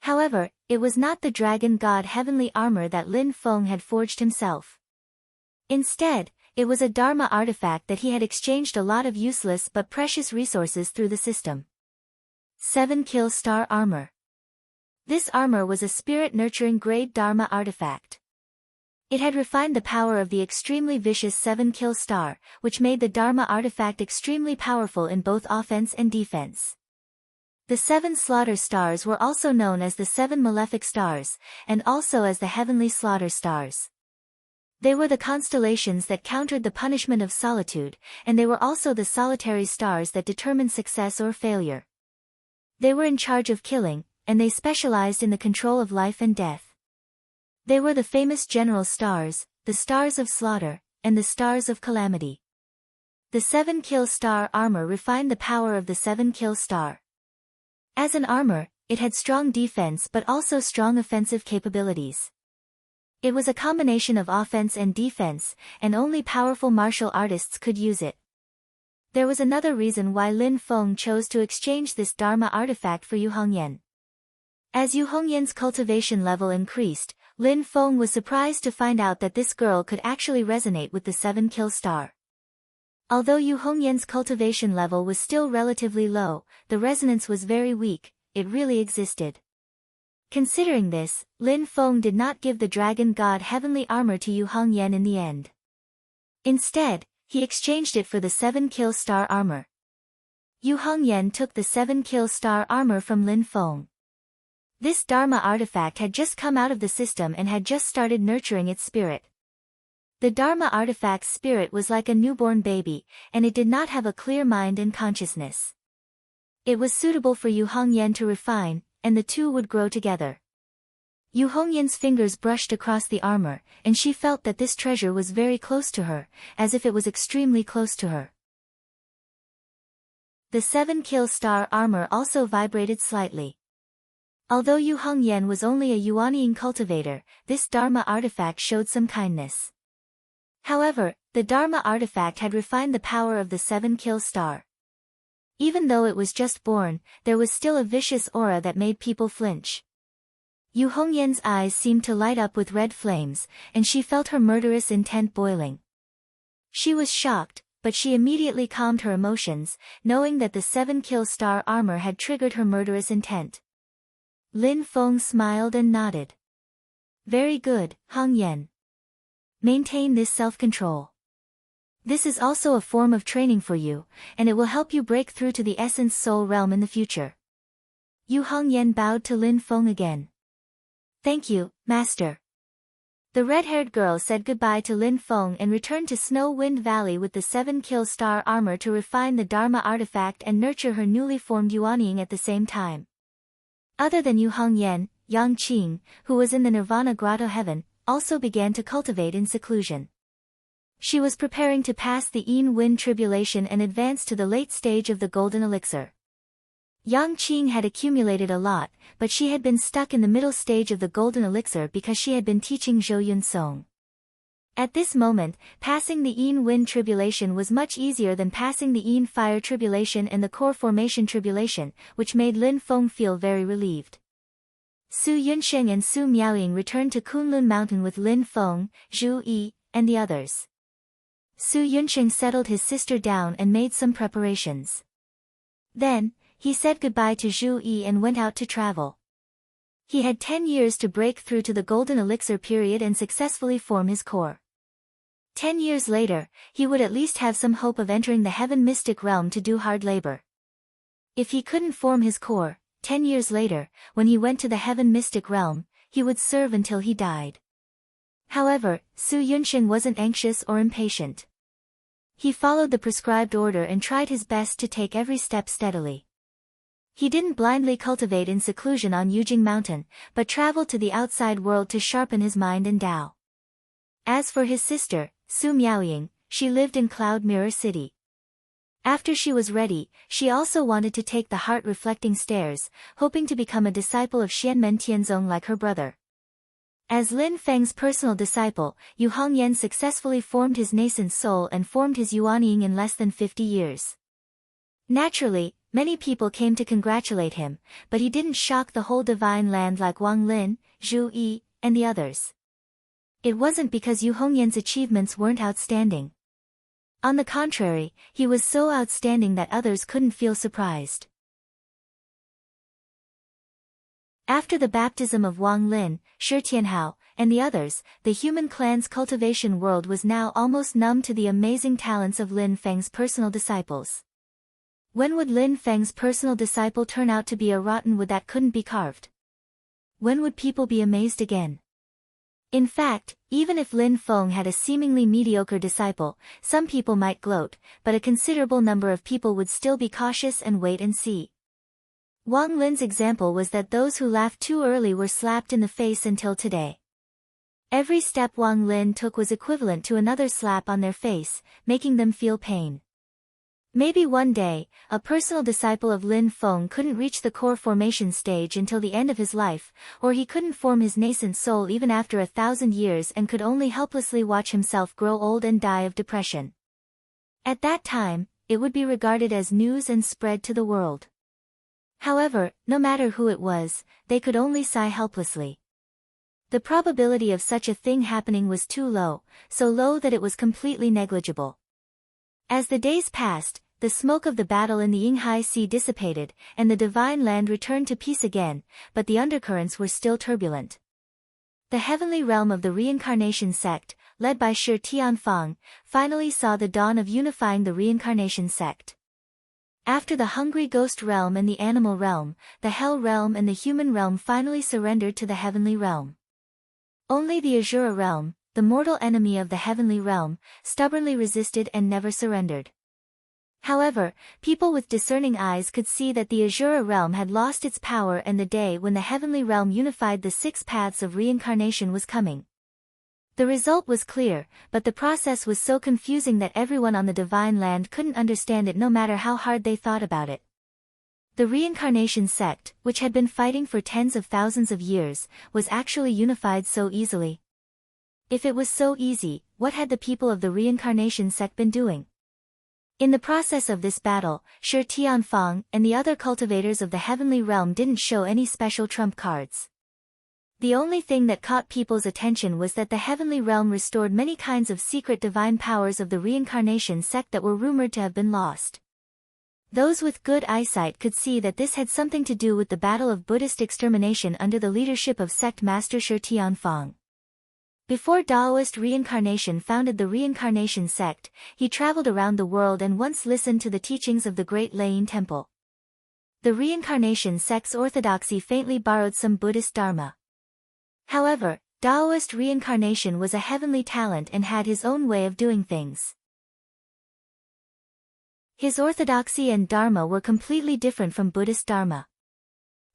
However, it was not the Dragon God heavenly armor that Lin Feng had forged himself. Instead, it was a Dharma artifact that he had exchanged a lot of useless but precious resources through the system. 7 Kill Star Armor. This armor was a spirit-nurturing grade Dharma artifact. It had refined the power of the extremely vicious 7 Kill Star, which made the Dharma artifact extremely powerful in both offense and defense. The 7 Slaughter Stars were also known as the 7 Malefic Stars, and also as the Heavenly Slaughter Stars. They were the constellations that countered the punishment of solitude, and they were also the solitary stars that determined success or failure. They were in charge of killing, and they specialized in the control of life and death. They were the famous general stars, the stars of slaughter, and the stars of calamity. The 7 Kill Star armor refined the power of the 7 Kill Star. As an armor, it had strong defense but also strong offensive capabilities. It was a combination of offense and defense, and only powerful martial artists could use it. There was another reason why Lin Feng chose to exchange this Dharma artifact for Yu Hongyan. As Yu Hongyan's cultivation level increased, Lin Feng was surprised to find out that this girl could actually resonate with the 7 Kill Star. Although Yu Hongyan's cultivation level was still relatively low, the resonance was very weak, it really existed. Considering this, Lin Feng did not give the Dragon God heavenly armor to Yu Hongyan in the end. Instead, he exchanged it for the 7 Kill Star armor. Yu Hongyan took the 7 Kill Star armor from Lin Feng. This Dharma artifact had just come out of the system and had just started nurturing its spirit. The Dharma artifact's spirit was like a newborn baby, and it did not have a clear mind and consciousness. It was suitable for Yu Hongyan to refine, and the two would grow together. Yu Hongyan's fingers brushed across the armor, and she felt that this treasure was very close to her, as if it was extremely close to her. The 7 Kill Star armor also vibrated slightly. Although Yu Hongyan was only a Yuanying cultivator, this Dharma artifact showed some kindness. However, the Dharma artifact had refined the power of the 7 Kill Star. Even though it was just born, there was still a vicious aura that made people flinch. Yu Hongyan's eyes seemed to light up with red flames, and she felt her murderous intent boiling. She was shocked, but she immediately calmed her emotions, knowing that the 7 Kill Star armor had triggered her murderous intent. Lin Feng smiled and nodded. Very good, Hongyan. Maintain this self-control. This is also a form of training for you, and it will help you break through to the Essence Soul realm in the future. Yu Hongyan bowed to Lin Feng again. Thank you, Master. The red-haired girl said goodbye to Lin Feng and returned to Snow Wind Valley with the 7 Kill Star armor to refine the Dharma artifact and nurture her newly formed Yuanying at the same time. Other than Yu Hongyan, Yang Qing, who was in the Nirvana Grotto heaven, also began to cultivate in seclusion. She was preparing to pass the Yin Wind tribulation and advance to the late stage of the Golden Elixir. Yang Qing had accumulated a lot, but she had been stuck in the middle stage of the golden elixir because she had been teaching Zhou Yunsong. At this moment, passing the Yin Wind Tribulation was much easier than passing the Yin Fire Tribulation and the Core Formation Tribulation, which made Lin Feng feel very relieved. Su Yunsheng and Su Miaoying returned to Kunlun Mountain with Lin Feng, Zhu Yi, and the others. Su Yunsheng settled his sister down and made some preparations. Then, he said goodbye to Zhu Yi and went out to travel. He had 10 years to break through to the Golden Elixir period and successfully form his core. 10 years later, he would at least have some hope of entering the Heaven Mystic Realm to do hard labor. If he couldn't form his core, 10 years later, when he went to the Heaven Mystic Realm, he would serve until he died. However, Su Yunsheng wasn't anxious or impatient. He followed the prescribed order and tried his best to take every step steadily. He didn't blindly cultivate in seclusion on Yujing Mountain, but traveled to the outside world to sharpen his mind and Tao. As for his sister, Su Miaoying, she lived in Cloud Mirror City. After she was ready, she also wanted to take the heart-reflecting stairs, hoping to become a disciple of Xianmen Tianzong like her brother. As Lin Feng's personal disciple, Yu Hongyan successfully formed his nascent soul and formed his Yuanying in less than 50 years. Naturally, many people came to congratulate him, but he didn't shock the whole divine land like Wang Lin, Zhu Yi, and the others. It wasn't because Yu Hongyan's achievements weren't outstanding. On the contrary, he was so outstanding that others couldn't feel surprised. After the baptism of Wang Lin, Shi Tianhao, and the others, the human clan's cultivation world was now almost numb to the amazing talents of Lin Feng's personal disciples. When would Lin Feng's personal disciple turn out to be a rotten wood that couldn't be carved? When would people be amazed again? In fact, even if Lin Feng had a seemingly mediocre disciple, some people might gloat, but a considerable number of people would still be cautious and wait and see. Wang Lin's example was that those who laughed too early were slapped in the face until today. Every step Wang Lin took was equivalent to another slap on their face, making them feel pain. Maybe one day, a personal disciple of Lin Feng couldn't reach the core formation stage until the end of his life, or he couldn't form his nascent soul even after 1,000 years and could only helplessly watch himself grow old and die of depression. At that time, it would be regarded as news and spread to the world. However, no matter who it was, they could only sigh helplessly. The probability of such a thing happening was too low, so low that it was completely negligible. As the days passed, the smoke of the battle in the Yinghai Sea dissipated, and the divine land returned to peace again, but the undercurrents were still turbulent. The heavenly realm of the reincarnation sect, led by Shi Tianfang, finally saw the dawn of unifying the reincarnation sect. After the hungry ghost realm and the animal realm, the hell realm and the human realm finally surrendered to the heavenly realm. Only the Azura realm, the mortal enemy of the heavenly realm, stubbornly resisted and never surrendered. However, people with discerning eyes could see that the Azura realm had lost its power and the day when the heavenly realm unified the 6 paths of reincarnation was coming. The result was clear, but the process was so confusing that everyone on the divine land couldn't understand it no matter how hard they thought about it. The reincarnation sect, which had been fighting for tens of thousands of years, was actually unified so easily. If it was so easy, what had the people of the reincarnation sect been doing? In the process of this battle, Shi Tianfang and the other cultivators of the heavenly realm didn't show any special trump cards. The only thing that caught people's attention was that the heavenly realm restored many kinds of secret divine powers of the reincarnation sect that were rumored to have been lost. Those with good eyesight could see that this had something to do with the battle of Buddhist extermination under the leadership of sect master Shi Tianfang. Before Taoist reincarnation founded the reincarnation sect, he traveled around the world and once listened to the teachings of the Great Layin Temple. The reincarnation sect's orthodoxy faintly borrowed some Buddhist dharma. However, Taoist reincarnation was a heavenly talent and had his own way of doing things. His orthodoxy and dharma were completely different from Buddhist dharma.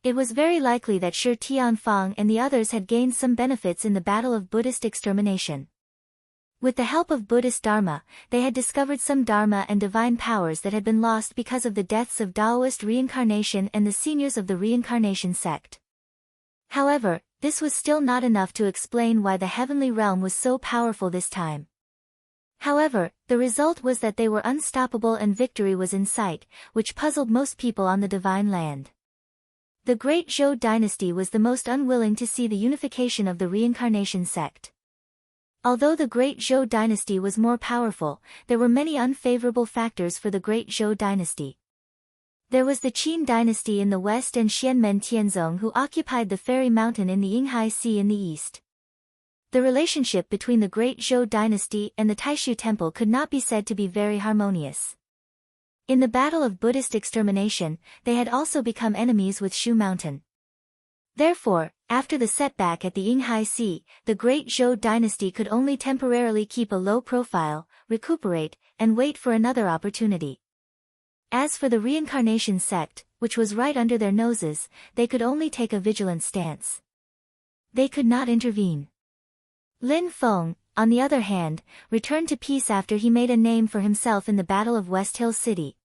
It was very likely that Shi Tianfang and the others had gained some benefits in the battle of Buddhist extermination. With the help of Buddhist Dharma, they had discovered some Dharma and divine powers that had been lost because of the deaths of Taoist reincarnation and the seniors of the reincarnation sect. However, this was still not enough to explain why the heavenly realm was so powerful this time. However, the result was that they were unstoppable and victory was in sight, which puzzled most people on the divine land. The Great Zhou dynasty was the most unwilling to see the unification of the reincarnation sect. Although the Great Zhou dynasty was more powerful, there were many unfavorable factors for the Great Zhou dynasty. There was the Qin dynasty in the west and Xianmen Tianzong who occupied the Fairy Mountain in the Yinghai Sea in the east. The relationship between the Great Zhou dynasty and the Taishu temple could not be said to be very harmonious. In the battle of Buddhist extermination, they had also become enemies with Shu Mountain. Therefore, after the setback at the Yinghai Sea, the Great Zhou dynasty could only temporarily keep a low profile, recuperate, and wait for another opportunity. As for the reincarnation sect, which was right under their noses, they could only take a vigilant stance. They could not intervene. Lin Feng, on the other hand, returned to peace after he made a name for himself in the Battle of West Hill City.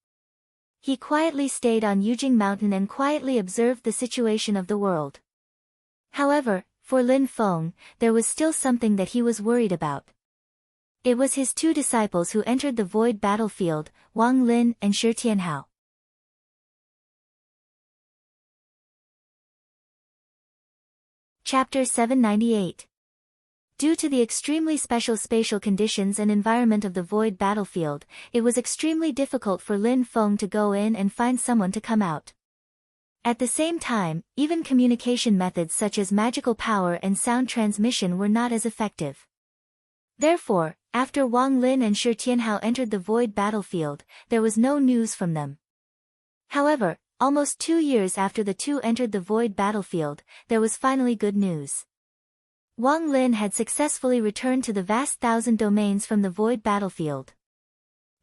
He quietly stayed on Yujing Mountain and quietly observed the situation of the world. However, for Lin Feng, there was still something that he was worried about. It was his two disciples who entered the void battlefield, Wang Lin and Shi Tianhao. Chapter 798. Due to the extremely special spatial conditions and environment of the void battlefield, it was extremely difficult for Lin Feng to go in and find someone to come out. At the same time, even communication methods such as magical power and sound transmission were not as effective. Therefore, after Wang Lin and Shi Tianhao entered the void battlefield, there was no news from them. However, almost 2 years after the two entered the void battlefield, there was finally good news. Wang Lin had successfully returned to the vast thousand domains from the void battlefield.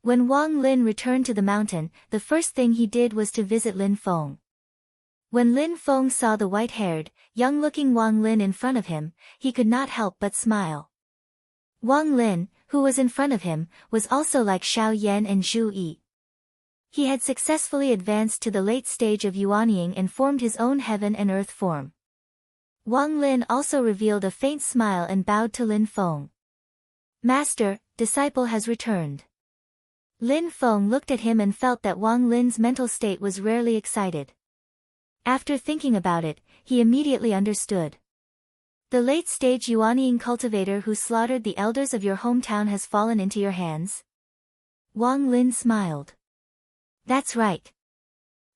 When Wang Lin returned to the mountain, the first thing he did was to visit Lin Feng. When Lin Feng saw the white-haired, young-looking Wang Lin in front of him, he could not help but smile. Wang Lin, who was in front of him, was also like Xiao Yan and Zhu Yi. He had successfully advanced to the late stage of Yuanying and formed his own heaven and earth form. Wang Lin also revealed a faint smile and bowed to Lin Feng. "Master, disciple has returned." Lin Feng looked at him and felt that Wang Lin's mental state was rarely excited. After thinking about it, he immediately understood. "The late-stage Yuanying cultivator who slaughtered the elders of your hometown has fallen into your hands?" Wang Lin smiled. "That's right."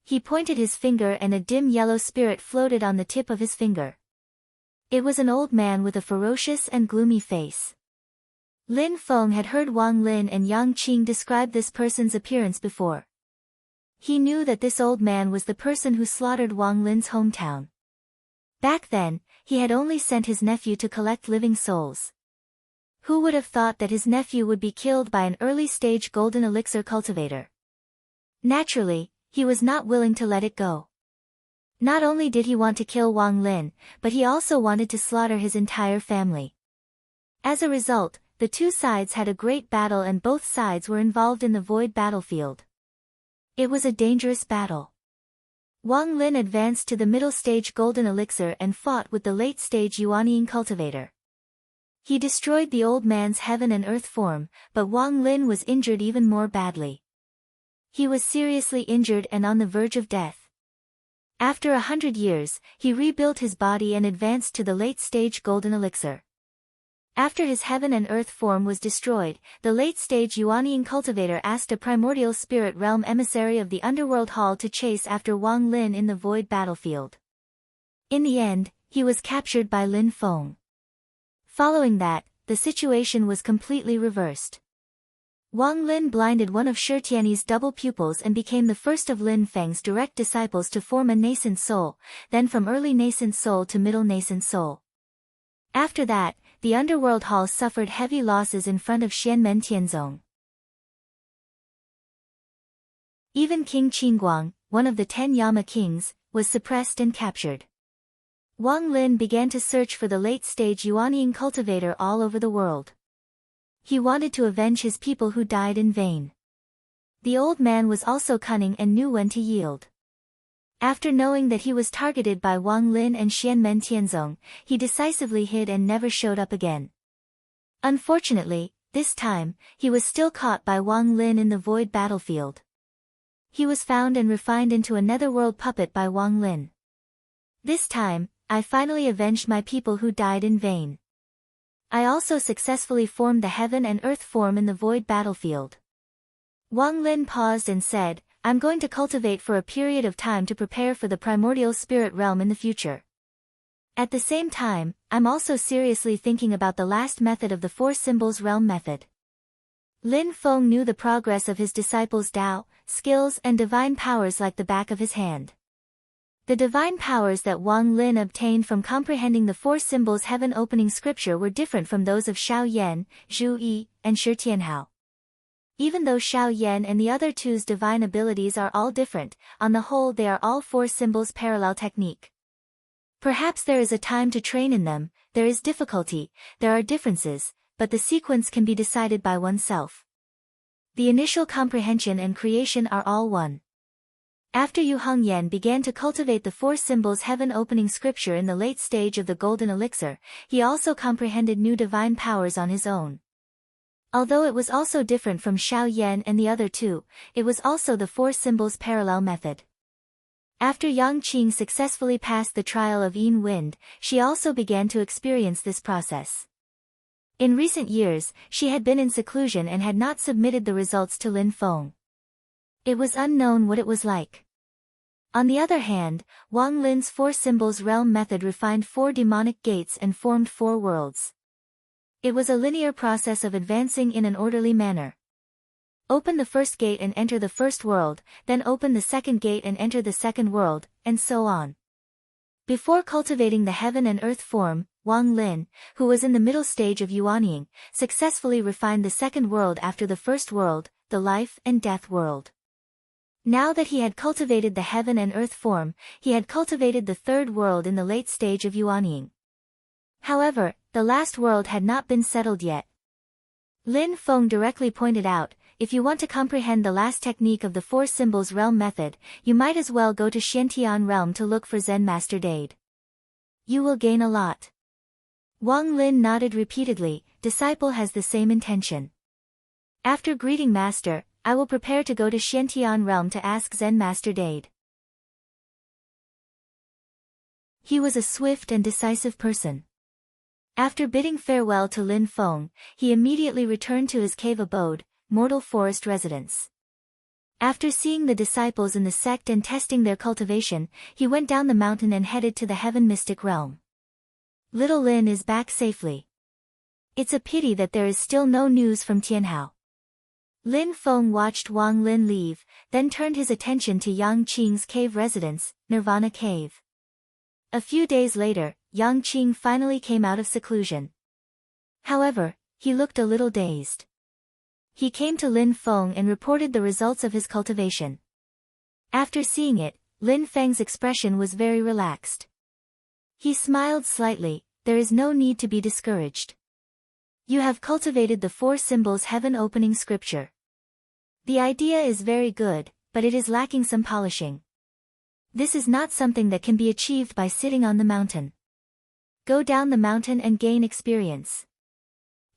He pointed his finger and a dim yellow spirit floated on the tip of his finger. It was an old man with a ferocious and gloomy face. Lin Feng had heard Wang Lin and Yang Qing describe this person's appearance before. He knew that this old man was the person who slaughtered Wang Lin's hometown. Back then, he had only sent his nephew to collect living souls. Who would have thought that his nephew would be killed by an early-stage golden elixir cultivator? Naturally, he was not willing to let it go. Not only did he want to kill Wang Lin, but he also wanted to slaughter his entire family. As a result, the two sides had a great battle and both sides were involved in the void battlefield. It was a dangerous battle. Wang Lin advanced to the middle stage golden elixir and fought with the late stage Yuanying cultivator. He destroyed the old man's heaven and earth form, but Wang Lin was injured even more badly. He was seriously injured and on the verge of death. After 100 years, he rebuilt his body and advanced to the late-stage golden elixir. After his heaven and earth form was destroyed, the late-stage Yuanying cultivator asked a primordial spirit realm emissary of the underworld hall to chase after Wang Lin in the void battlefield. In the end, he was captured by Lin Feng. Following that, the situation was completely reversed. Wang Lin blinded one of Shi Tianyi's double pupils and became the first of Lin Feng's direct disciples to form a nascent soul, then from early nascent soul to middle nascent soul. After that, the underworld hall suffered heavy losses in front of Xianmen Tianzong. Even King Qingguang, one of the 10 Yama kings, was suppressed and captured. Wang Lin began to search for the late-stage Yuanying cultivator all over the world. He wanted to avenge his people who died in vain. The old man was also cunning and knew when to yield. After knowing that he was targeted by Wang Lin and Xianmen Tianzong, he decisively hid and never showed up again. Unfortunately, this time, he was still caught by Wang Lin in the void battlefield. He was found and refined into a netherworld puppet by Wang Lin. This time, I finally avenged my people who died in vain. I also successfully formed the heaven and earth form in the void battlefield. Wang Lin paused and said, I'm going to cultivate for a period of time to prepare for the primordial spirit realm in the future. At the same time, I'm also seriously thinking about the last method of the four symbols realm method. Lin Feng knew the progress of his disciples' Tao, skills and divine powers like the back of his hand. The divine powers that Wang Lin obtained from comprehending the four symbols heaven opening scripture were different from those of Xiao Yan, Zhu Yi, and Shi Tianhao. Even though Xiao Yan and the other two's divine abilities are all different, on the whole they are all four symbols parallel technique. Perhaps there is a time to train in them, there is difficulty, there are differences, but the sequence can be decided by oneself. The initial comprehension and creation are all one. After Yu Hongyan began to cultivate the four symbols heaven opening scripture in the late stage of the golden elixir, he also comprehended new divine powers on his own. Although it was also different from Xiao Yan and the other two, it was also the four symbols parallel method. After Yang Qing successfully passed the trial of Yin Wind, she also began to experience this process. In recent years, she had been in seclusion and had not submitted the results to Lin Feng. It was unknown what it was like. On the other hand, Wang Lin's four symbols realm method refined four demonic gates and formed four worlds. It was a linear process of advancing in an orderly manner. Open the first gate and enter the first world, then open the second gate and enter the second world, and so on. Before cultivating the heaven and earth form, Wang Lin, who was in the middle stage of Yuanying, successfully refined the second world after the first world, the life and death world. Now that he had cultivated the heaven and earth form, he had cultivated the third world in the late stage of Yuanying. However, the last world had not been settled yet. Lin Feng directly pointed out, if you want to comprehend the last technique of the four symbols realm method, you might as well go to Xiantian realm to look for Zen Master Dade. You will gain a lot. Wang Lin nodded repeatedly, disciple has the same intention. After greeting Master, I will prepare to go to Xiantian realm to ask Zen Master Dade. He was a swift and decisive person. After bidding farewell to Lin Feng, he immediately returned to his cave abode, Mortal Forest residence. After seeing the disciples in the sect and testing their cultivation, he went down the mountain and headed to the heaven mystic realm. Little Lin is back safely. It's a pity that there is still no news from Tianhao. Lin Feng watched Wang Lin leave, then turned his attention to Yang Qing's cave residence, Nirvana Cave. A few days later, Yang Qing finally came out of seclusion. However, he looked a little dazed. He came to Lin Feng and reported the results of his cultivation. After seeing it, Lin Feng's expression was very relaxed. He smiled slightly, there is no need to be discouraged. You have cultivated the four symbols heaven opening scripture. The idea is very good, but it is lacking some polishing. This is not something that can be achieved by sitting on the mountain. Go down the mountain and gain experience.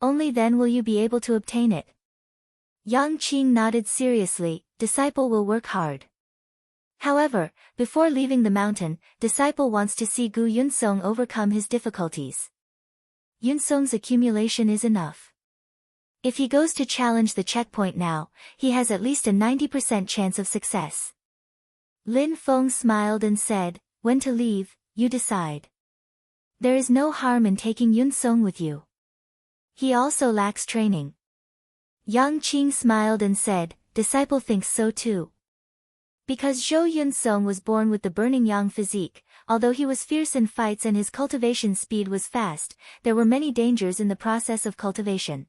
Only then will you be able to obtain it. Yang Qing nodded seriously, disciple will work hard. However, before leaving the mountain, disciple wants to see Gu Yunsong overcome his difficulties. Yunsong's accumulation is enough. If he goes to challenge the checkpoint now, he has at least a 90% chance of success. Lin Feng smiled and said, when to leave, you decide. There is no harm in taking Yunsong with you. He also lacks training. Yang Qing smiled and said, disciple thinks so too. Because Zhou Yunsong was born with the burning yang physique, although he was fierce in fights and his cultivation speed was fast, there were many dangers in the process of cultivation.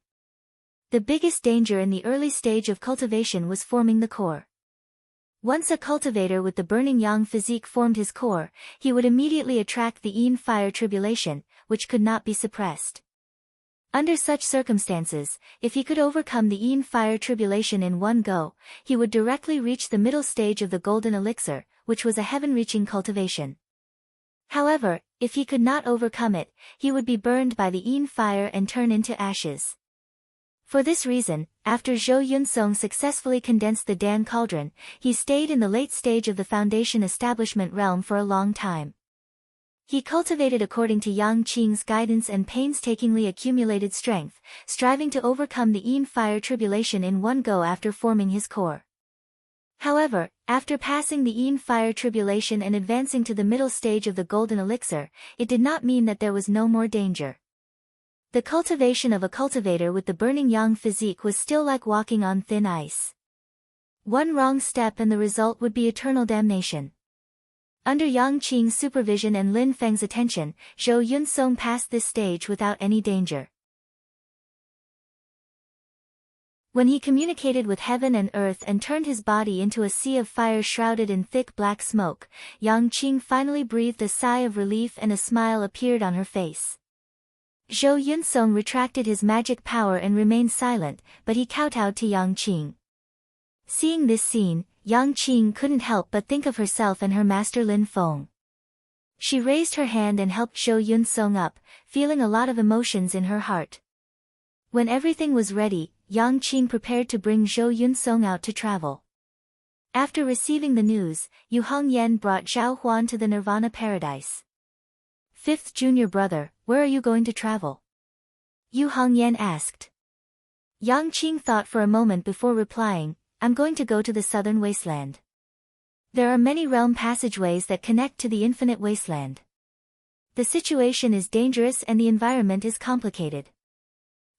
The biggest danger in the early stage of cultivation was forming the core. Once a cultivator with the burning yang physique formed his core, he would immediately attract the Yin fire tribulation, which could not be suppressed. Under such circumstances, if he could overcome the Yin fire tribulation in one go, he would directly reach the middle stage of the golden elixir, which was a heaven-reaching cultivation. However, if he could not overcome it, he would be burned by the Yin fire and turn into ashes. For this reason, after Zhou Yunsong successfully condensed the Dan cauldron, he stayed in the late stage of the foundation establishment realm for a long time. He cultivated according to Yang Qing's guidance and painstakingly accumulated strength, striving to overcome the Yin fire tribulation in one go after forming his core. However, after passing the Yin fire tribulation and advancing to the middle stage of the golden elixir, it did not mean that there was no more danger. The cultivation of a cultivator with the burning yang physique was still like walking on thin ice. One wrong step and the result would be eternal damnation. Under Yang Qing's supervision and Lin Feng's attention, Zhou Yunsong passed this stage without any danger. When he communicated with heaven and earth and turned his body into a sea of fire shrouded in thick black smoke, Yang Qing finally breathed a sigh of relief and a smile appeared on her face. Zhou Yunsong retracted his magic power and remained silent, but he kowtowed to Yang Qing. Seeing this scene, Yang Qing couldn't help but think of herself and her master Lin Feng. She raised her hand and helped Zhou Yunsong up, feeling a lot of emotions in her heart. When everything was ready, Yang Qing prepared to bring Zhou Yunsong out to travel. After receiving the news, Yu Hongyan brought Zhao Huan to the Nirvana paradise. Fifth junior brother, where are you going to travel? Yu Hongyan asked. Yang Qing thought for a moment before replying, I'm going to go to the southern wasteland. There are many realm passageways that connect to the infinite wasteland. The situation is dangerous and the environment is complicated.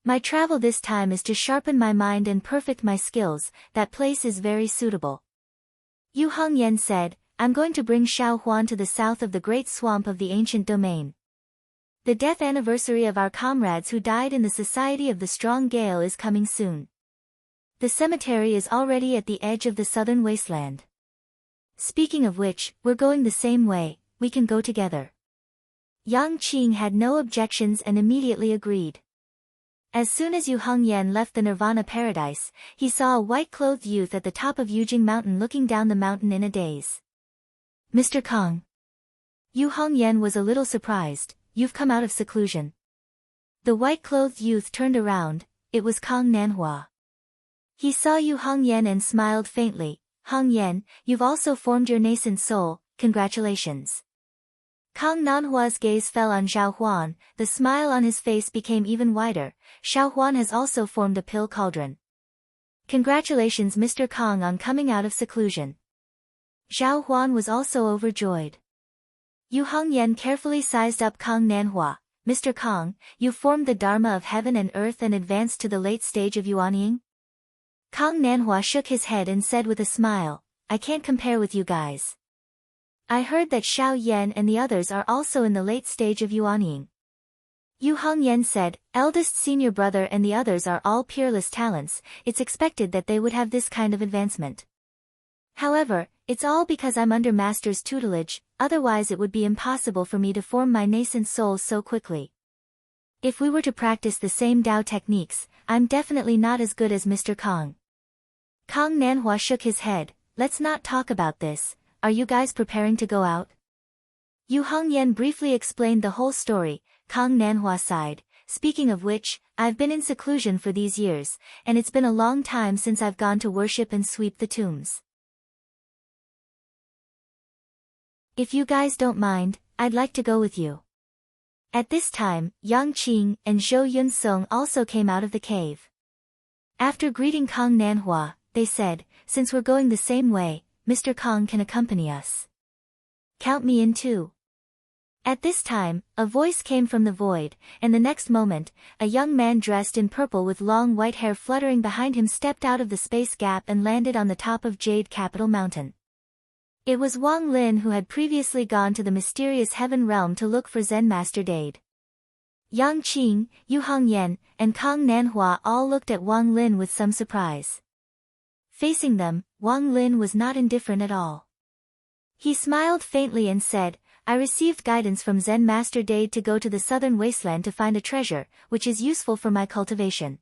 My travel this time is to sharpen my mind and perfect my skills, that place is very suitable. Yu Hongyan said, I'm going to bring Xiao Huan to the south of the great swamp of the ancient domain. The death anniversary of our comrades who died in the Society of the Strong Gale is coming soon. The cemetery is already at the edge of the southern wasteland. Speaking of which, we're going the same way, we can go together. Yang Qing had no objections and immediately agreed. As soon as Yu Hongyan left the Nirvana paradise, he saw a white-clothed youth at the top of Yujing Mountain looking down the mountain in a daze. Mr. Kong. Yu Hongyan was a little surprised, you've come out of seclusion. The white-clothed youth turned around, it was Kong Nanhua. He saw Yu Hongyan and smiled faintly, Hongyan, you've also formed your nascent soul, congratulations. Kong Nanhua's gaze fell on Zhao Huan, the smile on his face became even wider, Xiao Huan has also formed a pill cauldron. Congratulations Mr. Kong on coming out of seclusion. Zhao Huan was also overjoyed. Yu Hongyan carefully sized up Kong Nanhua, Mr. Kong, you formed the Dharma of heaven and earth and advanced to the late stage of Yuanying? Kong Nanhua shook his head and said with a smile, I can't compare with you guys. I heard that Xiao Yan and the others are also in the late stage of Yuanying. Yu Hongyan said, eldest senior brother and the others are all peerless talents, it's expected that they would have this kind of advancement. However, it's all because I'm under master's tutelage, otherwise it would be impossible for me to form my nascent soul so quickly. If we were to practice the same Dao techniques, I'm definitely not as good as Mr. Kong. Kong Nanhua shook his head, let's not talk about this, are you guys preparing to go out? Yu Hongyan briefly explained the whole story, Kong Nanhua sighed, speaking of which, I've been in seclusion for these years, and it's been a long time since I've gone to worship and sweep the tombs. If you guys don't mind, I'd like to go with you. At this time, Yang Qing and Zhou Yunsong also came out of the cave. After greeting Kong Nanhua, they said, since we're going the same way, Mr. Kong can accompany us. Count me in too. At this time, a voice came from the void, and the next moment, a young man dressed in purple with long white hair fluttering behind him stepped out of the space gap and landed on the top of Jade Capital Mountain. It was Wang Lin who had previously gone to the mysterious heaven realm to look for Zen Master Dade. Yang Qing, Yu Hongyan, and Kong Nanhua all looked at Wang Lin with some surprise. Facing them, Wang Lin was not indifferent at all. He smiled faintly and said, I received guidance from Zen Master Dade to go to the southern wasteland to find a treasure, which is useful for my cultivation.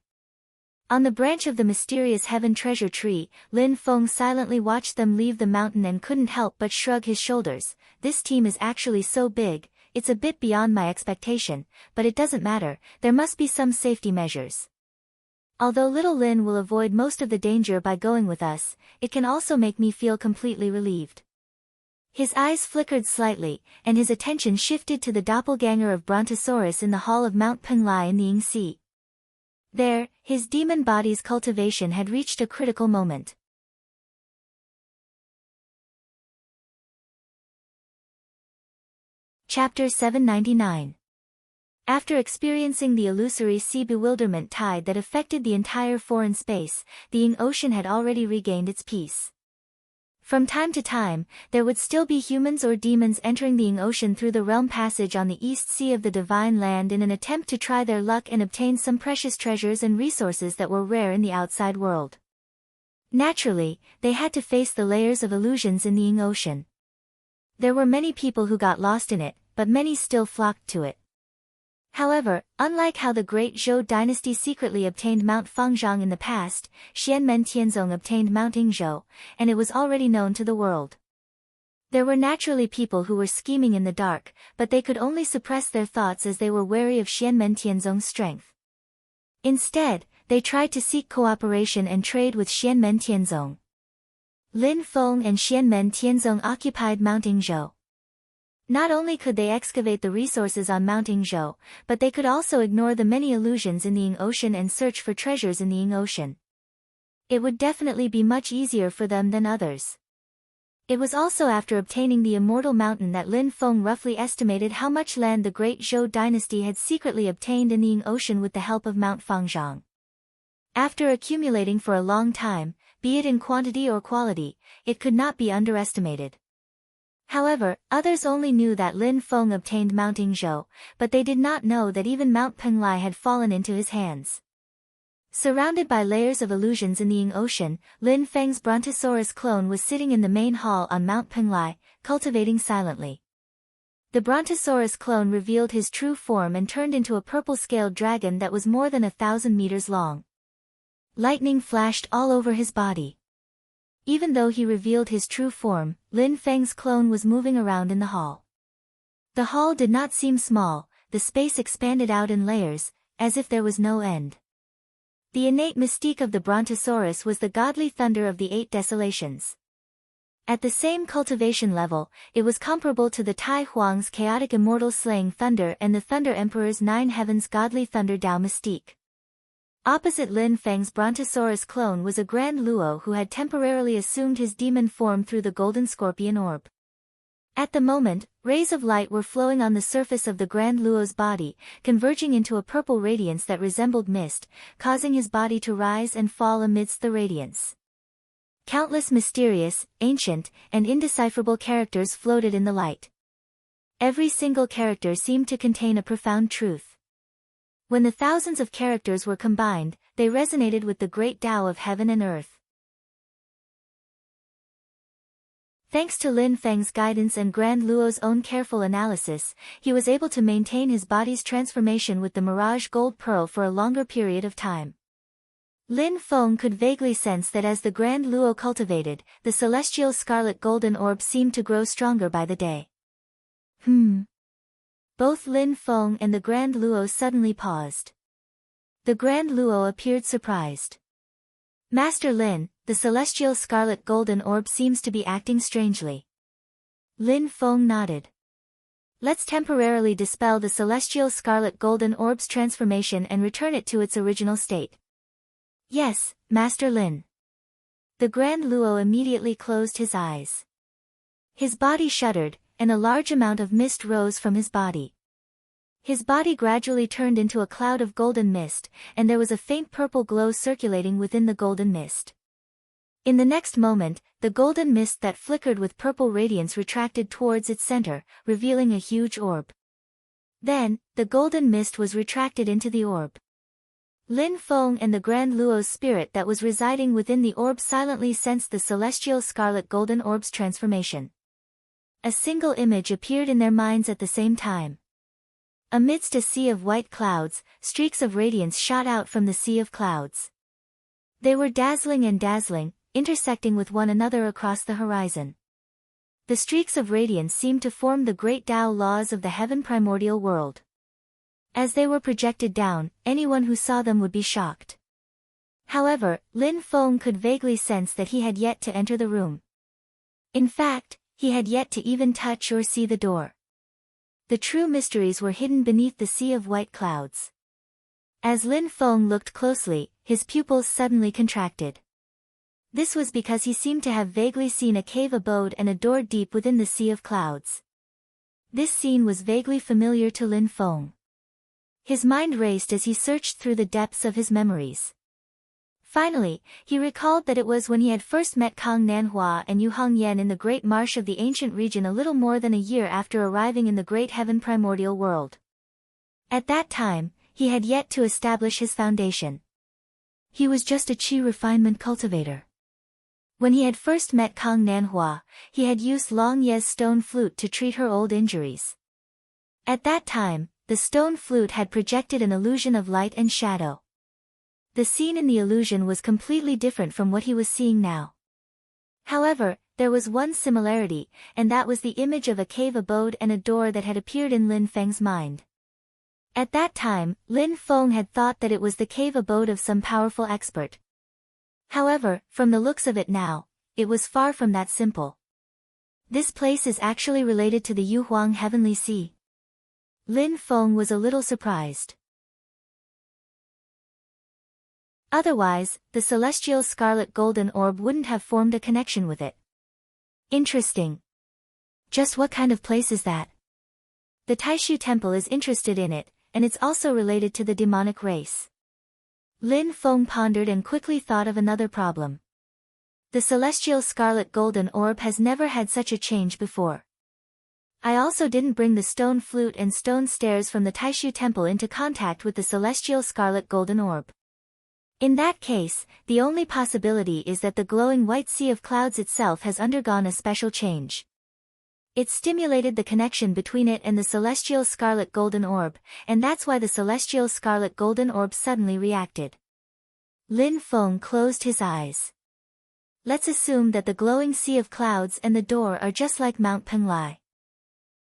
On the branch of the mysterious heaven treasure tree, Lin Feng silently watched them leave the mountain and couldn't help but shrug his shoulders. This team is actually so big, it's a bit beyond my expectation, but it doesn't matter, there must be some safety measures. Although little Lin will avoid most of the danger by going with us, it can also make me feel completely relieved. His eyes flickered slightly, and his attention shifted to the doppelganger of Brontosaurus in the hall of Mount Penglai in the Yingxi. There, his demon body's cultivation had reached a critical moment. Chapter 799. After experiencing the illusory sea bewilderment tide that affected the entire foreign space, the Ying Ocean had already regained its peace. From time to time, there would still be humans or demons entering the Ying Ocean through the realm passage on the East Sea of the Divine Land in an attempt to try their luck and obtain some precious treasures and resources that were rare in the outside world. Naturally, they had to face the layers of illusions in the Ying Ocean. There were many people who got lost in it, but many still flocked to it. However, unlike how the Great Zhou dynasty secretly obtained Mount Fangzhang in the past, Xianmen Tianzong obtained Mount Yingzhou, and it was already known to the world. There were naturally people who were scheming in the dark, but they could only suppress their thoughts as they were wary of Xianmen Tianzong's strength. Instead, they tried to seek cooperation and trade with Xianmen Tianzong. Lin Feng and Xianmen Tianzong occupied Mount Yingzhou. Not only could they excavate the resources on Mount Yingzhou, but they could also ignore the many illusions in the Ying Ocean and search for treasures in the Ying Ocean. It would definitely be much easier for them than others. It was also after obtaining the Immortal Mountain that Lin Feng roughly estimated how much land the Great Zhou dynasty had secretly obtained in the Ying Ocean with the help of Mount Fangzhang. After accumulating for a long time, be it in quantity or quality, it could not be underestimated. However, others only knew that Lin Feng obtained Mount Yingzhou, but they did not know that even Mount Penglai had fallen into his hands. Surrounded by layers of illusions in the Ying Ocean, Lin Feng's Brontosaurus clone was sitting in the main hall on Mount Penglai, cultivating silently. The Brontosaurus clone revealed his true form and turned into a purple-scaled dragon that was more than 1,000 meters long. Lightning flashed all over his body. Even though he revealed his true form, Lin Feng's clone was moving around in the hall. The hall did not seem small, the space expanded out in layers, as if there was no end. The innate mystique of the Brontosaurus was the godly thunder of the 8 desolations. At the same cultivation level, it was comparable to the Tai Huang's chaotic immortal slaying thunder and the Thunder Emperor's 9 heavens godly thunder Dao mystique. Opposite Lin Feng's Brontosaurus clone was a Grand Luo who had temporarily assumed his demon form through the golden scorpion orb. At the moment, rays of light were flowing on the surface of the Grand Luo's body, converging into a purple radiance that resembled mist, causing his body to rise and fall amidst the radiance. Countless mysterious, ancient, and indecipherable characters floated in the light. Every single character seemed to contain a profound truth. When the thousands of characters were combined, they resonated with the great Tao of heaven and earth. Thanks to Lin Feng's guidance and Grand Luo's own careful analysis, he was able to maintain his body's transformation with the Mirage Gold Pearl for a longer period of time. Lin Feng could vaguely sense that as the Grand Luo cultivated, the celestial scarlet golden orb seemed to grow stronger by the day. Both Lin Feng and the Grand Luo suddenly paused. The Grand Luo appeared surprised. Master Lin, the celestial scarlet golden orb seems to be acting strangely. Lin Feng nodded. Let's temporarily dispel the celestial scarlet golden orb's transformation and return it to its original state. Yes, Master Lin. The Grand Luo immediately closed his eyes. His body shuddered, and a large amount of mist rose from his body. His body gradually turned into a cloud of golden mist, and there was a faint purple glow circulating within the golden mist. In the next moment, the golden mist that flickered with purple radiance retracted towards its center, revealing a huge orb. Then, the golden mist was retracted into the orb. Lin Feng and the Grand Luo's spirit that was residing within the orb silently sensed the celestial scarlet golden orb's transformation. A single image appeared in their minds at the same time. Amidst a sea of white clouds, streaks of radiance shot out from the sea of clouds. They were dazzling and dazzling, intersecting with one another across the horizon. The streaks of radiance seemed to form the great Tao laws of the heaven primordial world. As they were projected down, anyone who saw them would be shocked. However, Lin Feng could vaguely sense that he had yet to enter the room. In fact, he had yet to even touch or see the door. The true mysteries were hidden beneath the sea of white clouds. As Lin Feng looked closely, his pupils suddenly contracted. This was because he seemed to have vaguely seen a cave abode and a door deep within the sea of clouds. This scene was vaguely familiar to Lin Feng. His mind raced as he searched through the depths of his memories. Finally, he recalled that it was when he had first met Kang Nanhua and Yu Hongyan in the great marsh of the ancient region a little more than a year after arriving in the great heaven primordial world. At that time, he had yet to establish his foundation. He was just a chi refinement cultivator. When he had first met Kang Nanhua, he had used Long Ye's stone flute to treat her old injuries. At that time, the stone flute had projected an illusion of light and shadow. The scene in the illusion was completely different from what he was seeing now. However, there was one similarity, and that was the image of a cave abode and a door that had appeared in Lin Feng's mind. At that time, Lin Feng had thought that it was the cave abode of some powerful expert. However, from the looks of it now, it was far from that simple. This place is actually related to the Yu Huang Heavenly Sea. Lin Feng was a little surprised. Otherwise, the celestial scarlet golden orb wouldn't have formed a connection with it. Interesting. Just what kind of place is that? The Taishu Temple is interested in it, and it's also related to the demonic race. Lin Feng pondered and quickly thought of another problem. The celestial scarlet golden orb has never had such a change before. I also didn't bring the stone flute and stone stairs from the Taishu Temple into contact with the celestial scarlet golden orb. In that case, the only possibility is that the glowing white sea of clouds itself has undergone a special change. It stimulated the connection between it and the celestial scarlet golden orb, and that's why the celestial scarlet golden orb suddenly reacted. Lin Feng closed his eyes. Let's assume that the glowing sea of clouds and the door are just like Mount Penglai.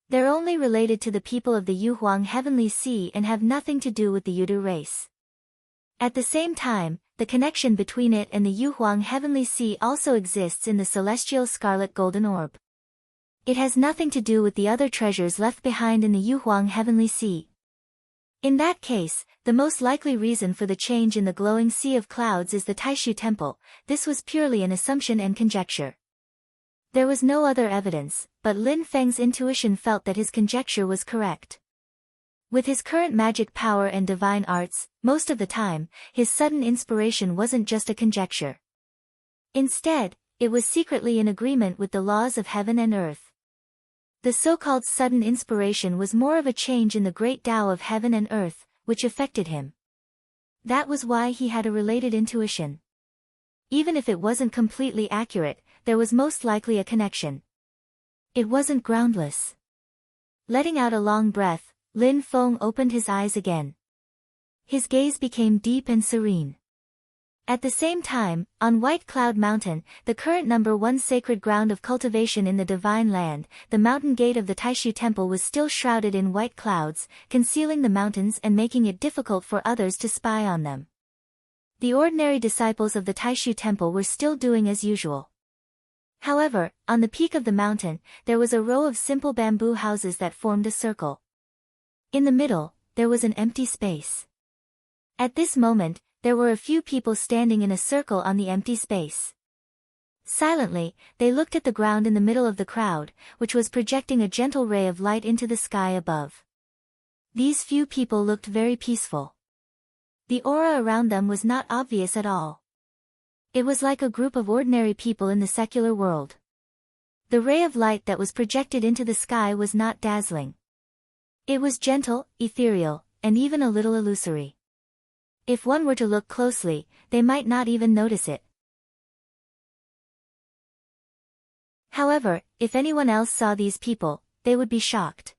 They're only related to the people of the Yu Huang Heavenly Sea and have nothing to do with the Yudu race. At the same time, the connection between it and the Yu Huang Heavenly Sea also exists in the celestial scarlet golden orb. It has nothing to do with the other treasures left behind in the Yu Huang Heavenly Sea. In that case, the most likely reason for the change in the glowing sea of clouds is the Taishu Temple. This was purely an assumption and conjecture. There was no other evidence, but Lin Feng's intuition felt that his conjecture was correct. With his current magic power and divine arts, most of the time, his sudden inspiration wasn't just a conjecture. Instead, it was secretly in agreement with the laws of heaven and earth. The so-called sudden inspiration was more of a change in the great Tao of heaven and earth, which affected him. That was why he had a related intuition. Even if it wasn't completely accurate, there was most likely a connection. It wasn't groundless. Letting out a long breath, Lin Feng opened his eyes again. His gaze became deep and serene. At the same time, on White Cloud Mountain, the current #1 sacred ground of cultivation in the Divine Land, the mountain gate of the Taishu Temple was still shrouded in white clouds, concealing the mountains and making it difficult for others to spy on them. The ordinary disciples of the Taishu Temple were still doing as usual. However, on the peak of the mountain, there was a row of simple bamboo houses that formed a circle. In the middle, there was an empty space. At this moment, there were a few people standing in a circle on the empty space. Silently, they looked at the ground in the middle of the crowd, which was projecting a gentle ray of light into the sky above. These few people looked very peaceful. The aura around them was not obvious at all. It was like a group of ordinary people in the secular world. The ray of light that was projected into the sky was not dazzling. It was gentle, ethereal, and even a little illusory. If one were to look closely, they might not even notice it. However, if anyone else saw these people, they would be shocked.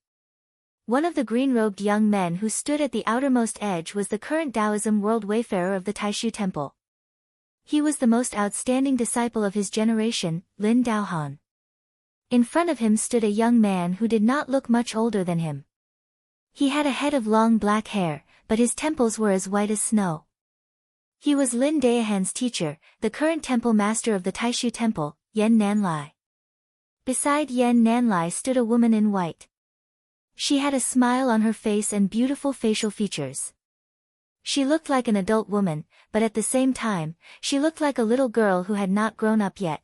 One of the green-robed young men who stood at the outermost edge was the current Taoism world wayfarer of the Taishu Temple. He was the most outstanding disciple of his generation, Lin Daohan. In front of him stood a young man who did not look much older than him. He had a head of long black hair, but his temples were as white as snow. He was Lin Daohan's teacher, the current temple master of the Taishu Temple, Yan Nanlai. Beside Yan Nanlai stood a woman in white. She had a smile on her face and beautiful facial features. She looked like an adult woman, but at the same time, she looked like a little girl who had not grown up yet.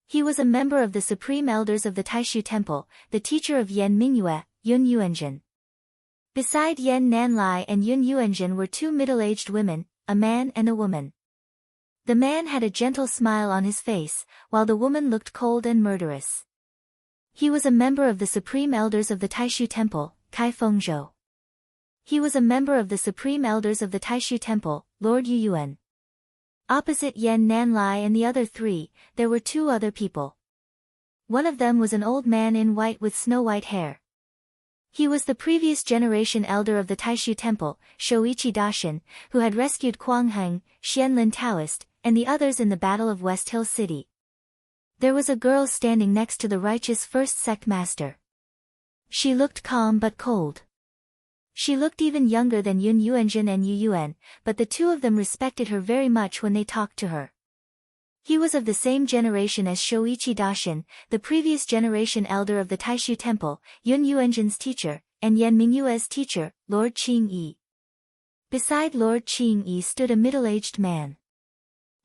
He was a member of the Supreme Elders of the Taishu Temple, the teacher of Yan Mingyue, Yun Yuanjin. Beside Yan Nanlai and Yun Yuanjin were two middle-aged women, a man and a woman. The man had a gentle smile on his face, while the woman looked cold and murderous. He was a member of the Supreme Elders of the Taishu Temple, Kai Fengzhou. He was a member of the Supreme Elders of the Taishu Temple, Lord Yu Yuan. Opposite Yan Nanlai and the other three, there were two other people. One of them was an old man in white with snow-white hair. He was the previous generation elder of the Taishu Temple, Shoichi Dashin, who had rescued Quangheng, Xianlin Taoist, and the others in the Battle of West Hill City. There was a girl standing next to the righteous first sect master. She looked calm but cold. She looked even younger than Yun Yuanjin and Yu Yuan, but the two of them respected her very much when they talked to her. He was of the same generation as Shoichi Dashin, the previous generation elder of the Taishu Temple, Yun Yuanjin's teacher, and Yan Mingyue's teacher, Lord Qingyi. Beside Lord Qingyi stood a middle-aged man.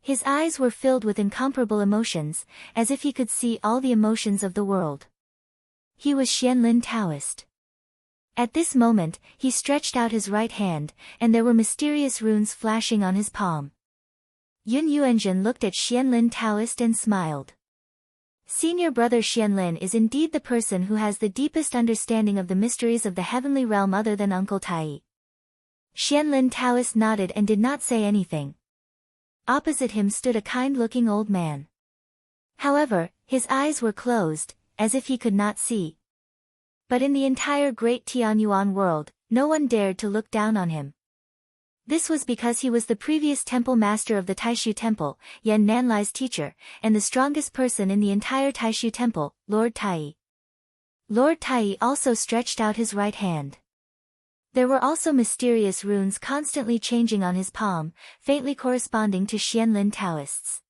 His eyes were filled with incomparable emotions, as if he could see all the emotions of the world. He was Xianlin Taoist. At this moment, he stretched out his right hand, and there were mysterious runes flashing on his palm. Yun Yuanjin looked at Xianlin Taoist and smiled. Senior brother Xianlin is indeed the person who has the deepest understanding of the mysteries of the heavenly realm other than Uncle Tai. Xianlin Taoist nodded and did not say anything. Opposite him stood a kind-looking old man. However, his eyes were closed, as if he could not see. But in the entire great Tianyuan world, no one dared to look down on him. This was because he was the previous temple master of the Taishu Temple, Yan Nanlai's teacher, and the strongest person in the entire Taishu Temple, Lord Tai. Lord Tai also stretched out his right hand. There were also mysterious runes constantly changing on his palm, faintly corresponding to Xianlin Taoists.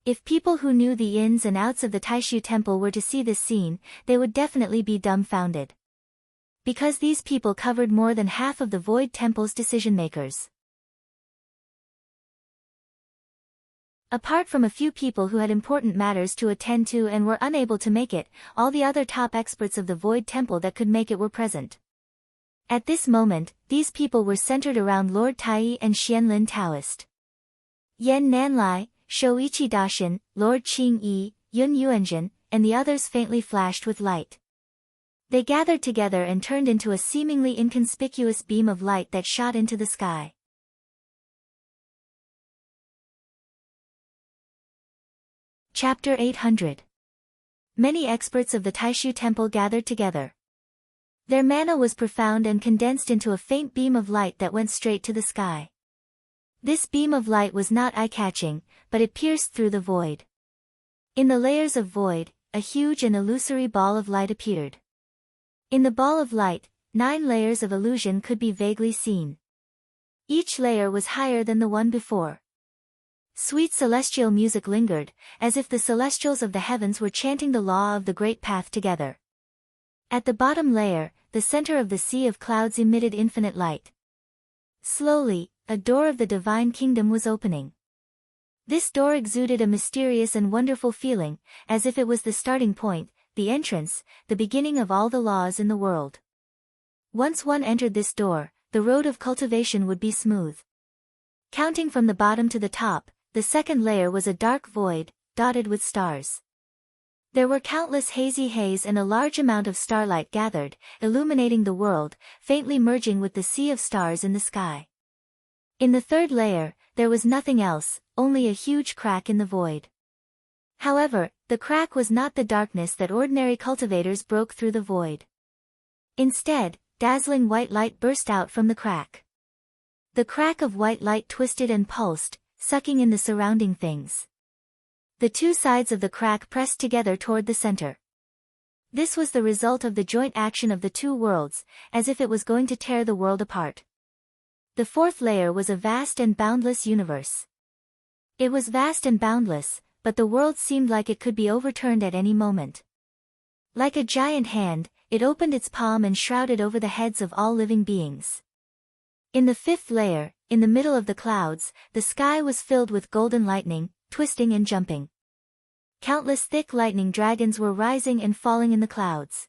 If people who knew the ins and outs of the Taishu Temple were to see this scene, they would definitely be dumbfounded. Because these people covered more than half of the Void Temple's decision-makers. Apart from a few people who had important matters to attend to and were unable to make it, all the other top experts of the Void Temple that could make it were present. At this moment, these people were centered around Lord Tai and Xianlin Taoist. Yan Nanlai, Shoichi Dashin, Lord Qingyi, Yun Yuanjin, and the others faintly flashed with light. They gathered together and turned into a seemingly inconspicuous beam of light that shot into the sky. Chapter 800. Many experts of the Taishu Temple gathered together. Their mana was profound and condensed into a faint beam of light that went straight to the sky. This beam of light was not eye-catching, but it pierced through the void. In the layers of void, a huge and illusory ball of light appeared. In the ball of light, 9 layers of illusion could be vaguely seen. Each layer was higher than the one before. Sweet celestial music lingered, as if the celestials of the heavens were chanting the law of the great path together. At the bottom layer, the center of the sea of clouds emitted infinite light. Slowly, a door of the divine kingdom was opening. This door exuded a mysterious and wonderful feeling, as if it was the starting point, the entrance, the beginning of all the laws in the world. Once one entered this door, the road of cultivation would be smooth. Counting from the bottom to the top, the second layer was a dark void, dotted with stars. There were countless hazy haze and a large amount of starlight gathered, illuminating the world, faintly merging with the sea of stars in the sky. In the third layer, there was nothing else, only a huge crack in the void. However, the crack was not the darkness that ordinary cultivators broke through the void. Instead, dazzling white light burst out from the crack. The crack of white light twisted and pulsed, sucking in the surrounding things. The two sides of the crack pressed together toward the center. This was the result of the joint action of the two worlds, as if it was going to tear the world apart. The fourth layer was a vast and boundless universe. It was vast and boundless, but the world seemed like it could be overturned at any moment. Like a giant hand, it opened its palm and shrouded over the heads of all living beings. In the fifth layer, in the middle of the clouds, the sky was filled with golden lightning, twisting and jumping. Countless thick lightning dragons were rising and falling in the clouds.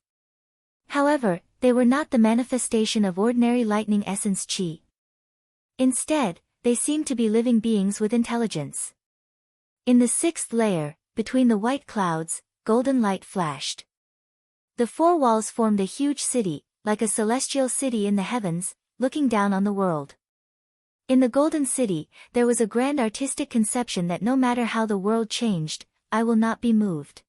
However, they were not the manifestation of ordinary lightning essence chi. Instead, they seemed to be living beings with intelligence. In the sixth layer, between the white clouds, golden light flashed. The four walls formed a huge city, like a celestial city in the heavens, looking down on the world. In the golden city, there was a grand artistic conception that no matter how the world changed, I will not be moved.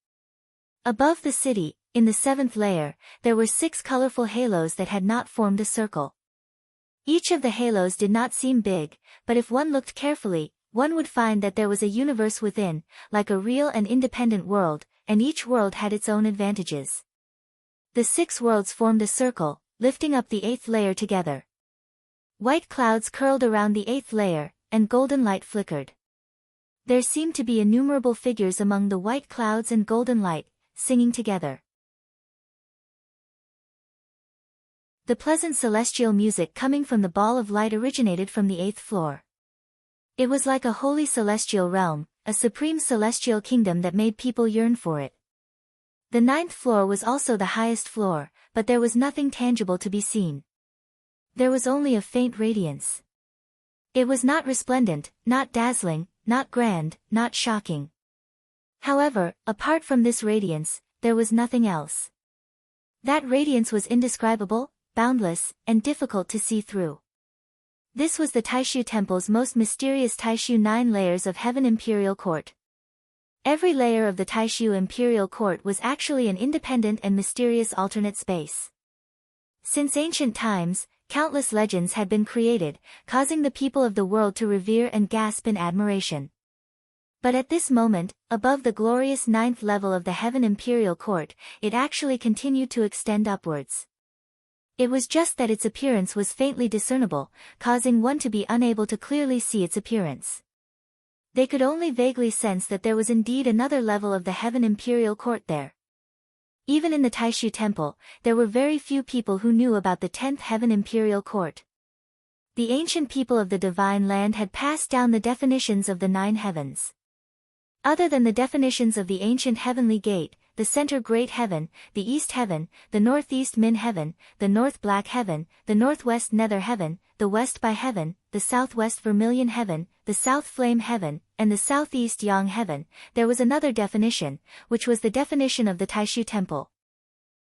Above the city, in the seventh layer, there were 6 colorful halos that had not formed a circle. Each of the halos did not seem big, but if one looked carefully, one would find that there was a universe within, like a real and independent world, and each world had its own advantages. The 6 worlds formed a circle, lifting up the 8th layer together. White clouds curled around the 8th layer, and golden light flickered. There seemed to be innumerable figures among the white clouds and golden light, singing together. The pleasant celestial music coming from the ball of light originated from the 8th floor. It was like a holy celestial realm, a supreme celestial kingdom that made people yearn for it. The 9th floor was also the highest floor, but there was nothing tangible to be seen. There was only a faint radiance. It was not resplendent, not dazzling, not grand, not shocking. However, apart from this radiance, there was nothing else. That radiance was indescribable, boundless, and difficult to see through. This was the Taishu Temple's most mysterious Taishu 9 layers of Heaven Imperial Court. Every layer of the Taishu Imperial Court was actually an independent and mysterious alternate space. Since ancient times, countless legends had been created, causing the people of the world to revere and gasp in admiration. But at this moment, above the glorious 9th level of the Heaven Imperial Court, it actually continued to extend upwards. It was just that its appearance was faintly discernible, causing one to be unable to clearly see its appearance. They could only vaguely sense that there was indeed another level of the Heaven Imperial Court there. Even in the Taishu Temple, there were very few people who knew about the 10th Heaven Imperial Court. The ancient people of the Divine Land had passed down the definitions of the 9 heavens. Other than the definitions of the ancient Heavenly Gate, the Center Great Heaven, the East Heaven, the Northeast Min Heaven, the North Black Heaven, the Northwest Nether Heaven, the West By Heaven, the Southwest Vermilion Heaven, the South Flame Heaven, and the Southeast Yang Heaven, there was another definition, which was the definition of the Taishu Temple.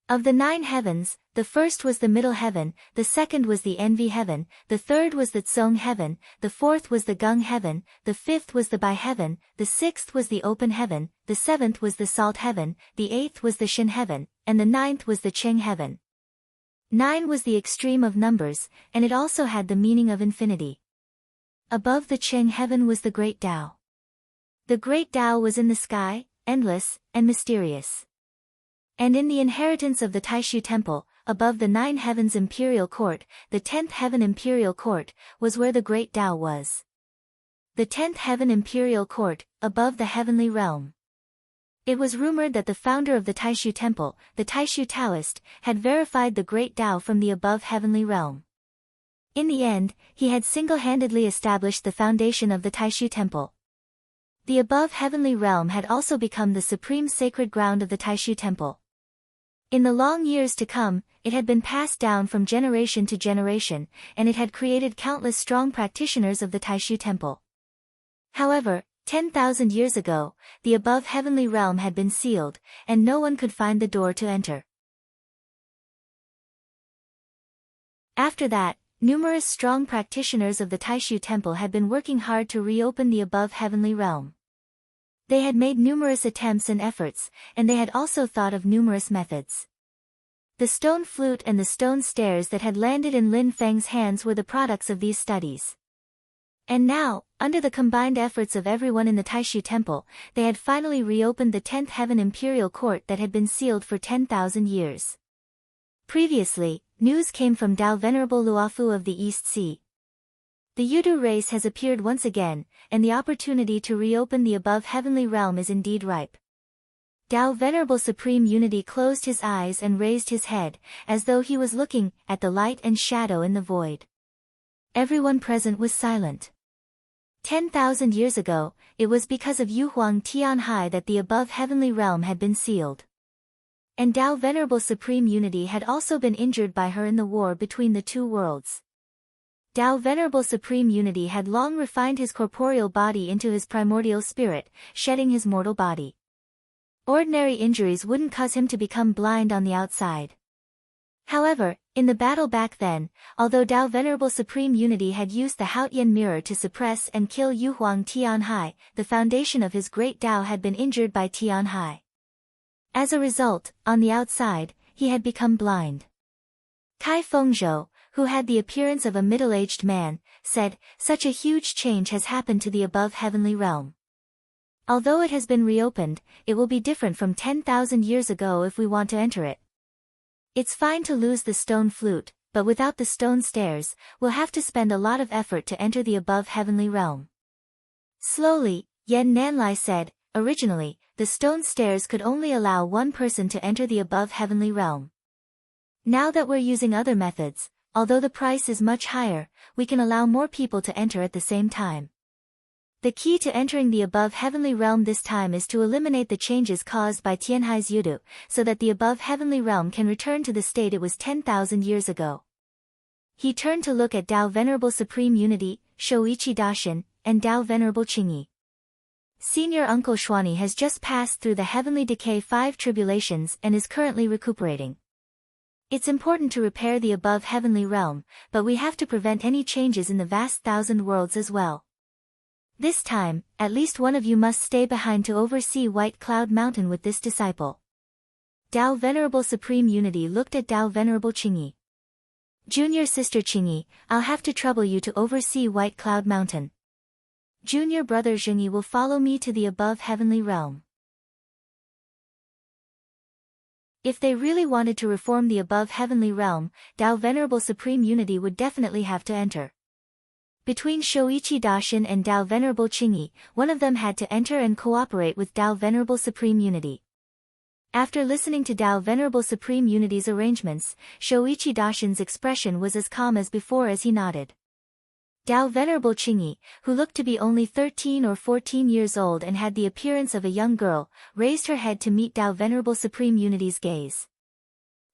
Of the 9 heavens, the first was the Middle Heaven, the second was the Envy Heaven, the third was the Tsung Heaven, the fourth was the Gung Heaven, the fifth was the Bai Heaven, the sixth was the Open Heaven, the seventh was the Salt Heaven, the eighth was the Shin Heaven, and the 9th was the Cheng Heaven. 9 was the extreme of numbers, and it also had the meaning of infinity. Above the Cheng Heaven was the Great Tao. The Great Tao was in the sky, endless, and mysterious. And in the inheritance of the Taishu Temple, above the 9 heavens Imperial Court, the 10th Heaven Imperial Court, was where the Great Tao was. The 10th Heaven Imperial Court, above the heavenly realm. It was rumored that the founder of the Taishu Temple, the Taishu Taoist, had verified the Great Tao from the above heavenly realm. In the end, he had single-handedly established the foundation of the Taishu Temple. The above heavenly realm had also become the supreme sacred ground of the Taishu Temple. In the long years to come, it had been passed down from generation to generation, and it had created countless strong practitioners of the Taishu Temple. However, 10,000 years ago, the above heavenly realm had been sealed, and no one could find the door to enter. After that, numerous strong practitioners of the Taishu Temple had been working hard to reopen the above heavenly realm. They had made numerous attempts and efforts, and they had also thought of numerous methods. The stone flute and the stone stairs that had landed in Lin Feng's hands were the products of these studies. And now, under the combined efforts of everyone in the Taishu Temple, they had finally reopened the 10th Heaven Imperial Court that had been sealed for 10,000 years. Previously, news came from Dao Venerable Luofu of the East Sea. The Yudu race has appeared once again, and the opportunity to reopen the above heavenly realm is indeed ripe. Dao Venerable Supreme Unity closed his eyes and raised his head, as though he was looking at the light and shadow in the void. Everyone present was silent. 10,000 years ago, it was because of Yu Huang Tianhai that the above heavenly realm had been sealed. And Dao Venerable Supreme Unity had also been injured by her in the war between the two worlds. Dao Venerable Supreme Unity had long refined his corporeal body into his primordial spirit, shedding his mortal body. Ordinary injuries wouldn't cause him to become blind on the outside. However, in the battle back then, although Dao Venerable Supreme Unity had used the Haotian mirror to suppress and kill Yu Huang Tianhai, the foundation of his great Dao had been injured by Tianhai. As a result, on the outside, he had become blind. Kai Fengzhou, who had the appearance of a middle-aged man, said, "Such a huge change has happened to the above heavenly realm. Although it has been reopened, it will be different from 10,000 years ago if we want to enter it. It's fine to lose the stone flute, but without the stone stairs, we'll have to spend a lot of effort to enter the above heavenly realm." Slowly, Yan Nanlai said, "Originally, the stone stairs could only allow one person to enter the above heavenly realm. Now that we're using other methods, although the price is much higher, we can allow more people to enter at the same time. The key to entering the above heavenly realm this time is to eliminate the changes caused by Tianhai's Yudu, so that the above heavenly realm can return to the state it was 10,000 years ago." He turned to look at Dao Venerable Supreme Unity, Shoichi Dashin, and Dao Venerable Qingyi. Senior Uncle Xuani has just passed through the heavenly decay 5 tribulations and is currently recuperating. It's important to repair the above heavenly realm, but we have to prevent any changes in the vast thousand worlds as well. This time, at least one of you must stay behind to oversee White Cloud Mountain with this disciple. Dao Venerable Supreme Unity looked at Dao Venerable Qingyi. "Junior Sister Qingyi, I'll have to trouble you to oversee White Cloud Mountain. Junior Brother Zhengyi will follow me to the above heavenly realm." If they really wanted to reform the above heavenly realm, Dao Venerable Supreme Unity would definitely have to enter. Between Shoichi Dashin and Dao Venerable Qingyi, one of them had to enter and cooperate with Dao Venerable Supreme Unity. After listening to Dao Venerable Supreme Unity's arrangements, Shoichi Dashin's expression was as calm as before as he nodded. Dao Venerable Qingyi, who looked to be only 13 or 14 years old and had the appearance of a young girl, raised her head to meet Dao Venerable Supreme Unity's gaze.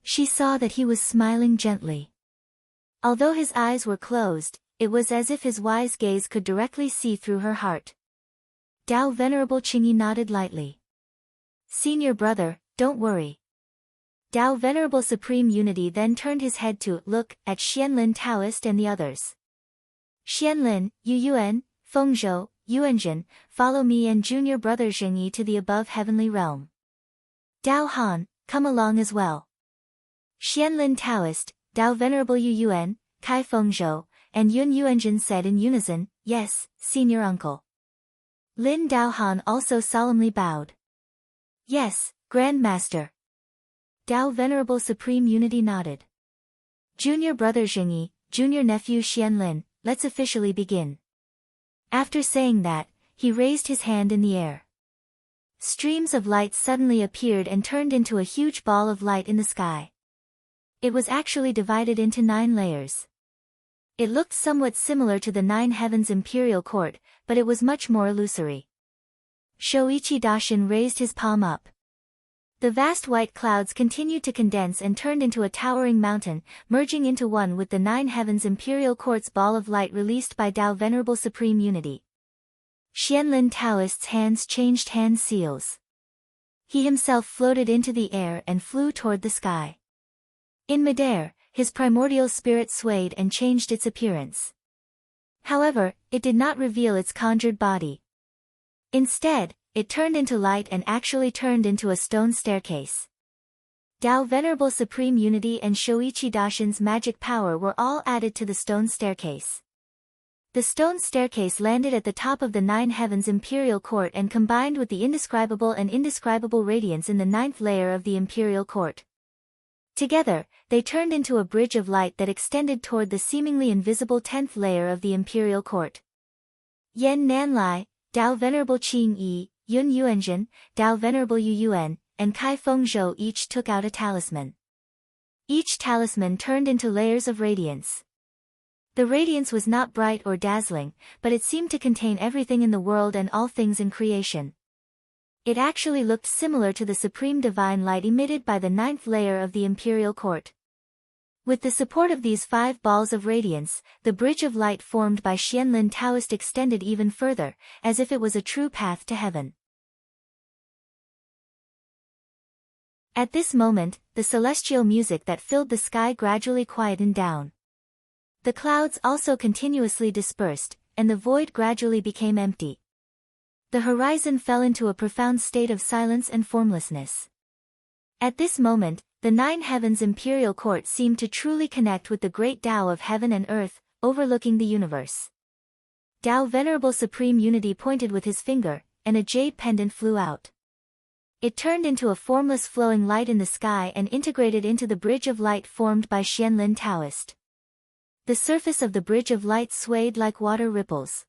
She saw that he was smiling gently. Although his eyes were closed, it was as if his wise gaze could directly see through her heart. Dao Venerable Qingyi nodded lightly. "Senior brother, don't worry." Dao Venerable Supreme Unity then turned his head to look at Xianlin Taoist and the others. "Xianlin, Yu Yuan, Fengzhou, Yuanjin, follow me and junior brother Zhengyi to the above heavenly realm. Dao Han, come along as well." Xianlin Taoist, Dao Venerable Yu Yuan, Kai Fengzhou, and Yun Yuanjin said in unison, "Yes, senior uncle." Lin Daohan also solemnly bowed. "Yes, Grand Master." Dao Venerable Supreme Unity nodded. "Junior brother Zhengyi, junior nephew Xianlin, let's officially begin." After saying that, he raised his hand in the air. Streams of light suddenly appeared and turned into a huge ball of light in the sky. It was actually divided into 9 layers. It looked somewhat similar to the 9 Heavens Imperial Court, but it was much more illusory. Shoichi Dashin raised his palm up. The vast white clouds continued to condense and turned into a towering mountain, merging into one with the 9 Heavens Imperial Court's ball of light released by Dao Venerable Supreme Unity. Xianlin Taoist's hands changed hand seals. He himself floated into the air and flew toward the sky. In midair, his primordial spirit swayed and changed its appearance. However, it did not reveal its conjured body. Instead, it turned into light and actually turned into a stone staircase. Tao Venerable Supreme Unity and Shoichi Daishin's magic power were all added to the stone staircase. The stone staircase landed at the top of the nine heavens imperial court and combined with the indescribable radiance in the ninth layer of the imperial court. Together, they turned into a bridge of light that extended toward the seemingly invisible 10th layer of the imperial court. Yan Nanlai, Tao Venerable Qing Yi, Yun Yuanjin, Tao Venerable Yu Yuan, and Kai Fengzhou each took out a talisman. Each talisman turned into layers of radiance. The radiance was not bright or dazzling, but it seemed to contain everything in the world and all things in creation. It actually looked similar to the supreme divine light emitted by the ninth layer of the imperial court. With the support of these 5 balls of radiance, the bridge of light formed by Xianlin Taoist extended even further, as if it was a true path to heaven. At this moment, the celestial music that filled the sky gradually quietened down. The clouds also continuously dispersed, and the void gradually became empty. The horizon fell into a profound state of silence and formlessness. At this moment, the nine heavens imperial court seemed to truly connect with the great Tao of heaven and earth, overlooking the universe. Tao Venerable Supreme Unity pointed with his finger, and a jade pendant flew out. It turned into a formless flowing light in the sky and integrated into the bridge of light formed by Xianlin Taoist. The surface of the bridge of light swayed like water ripples.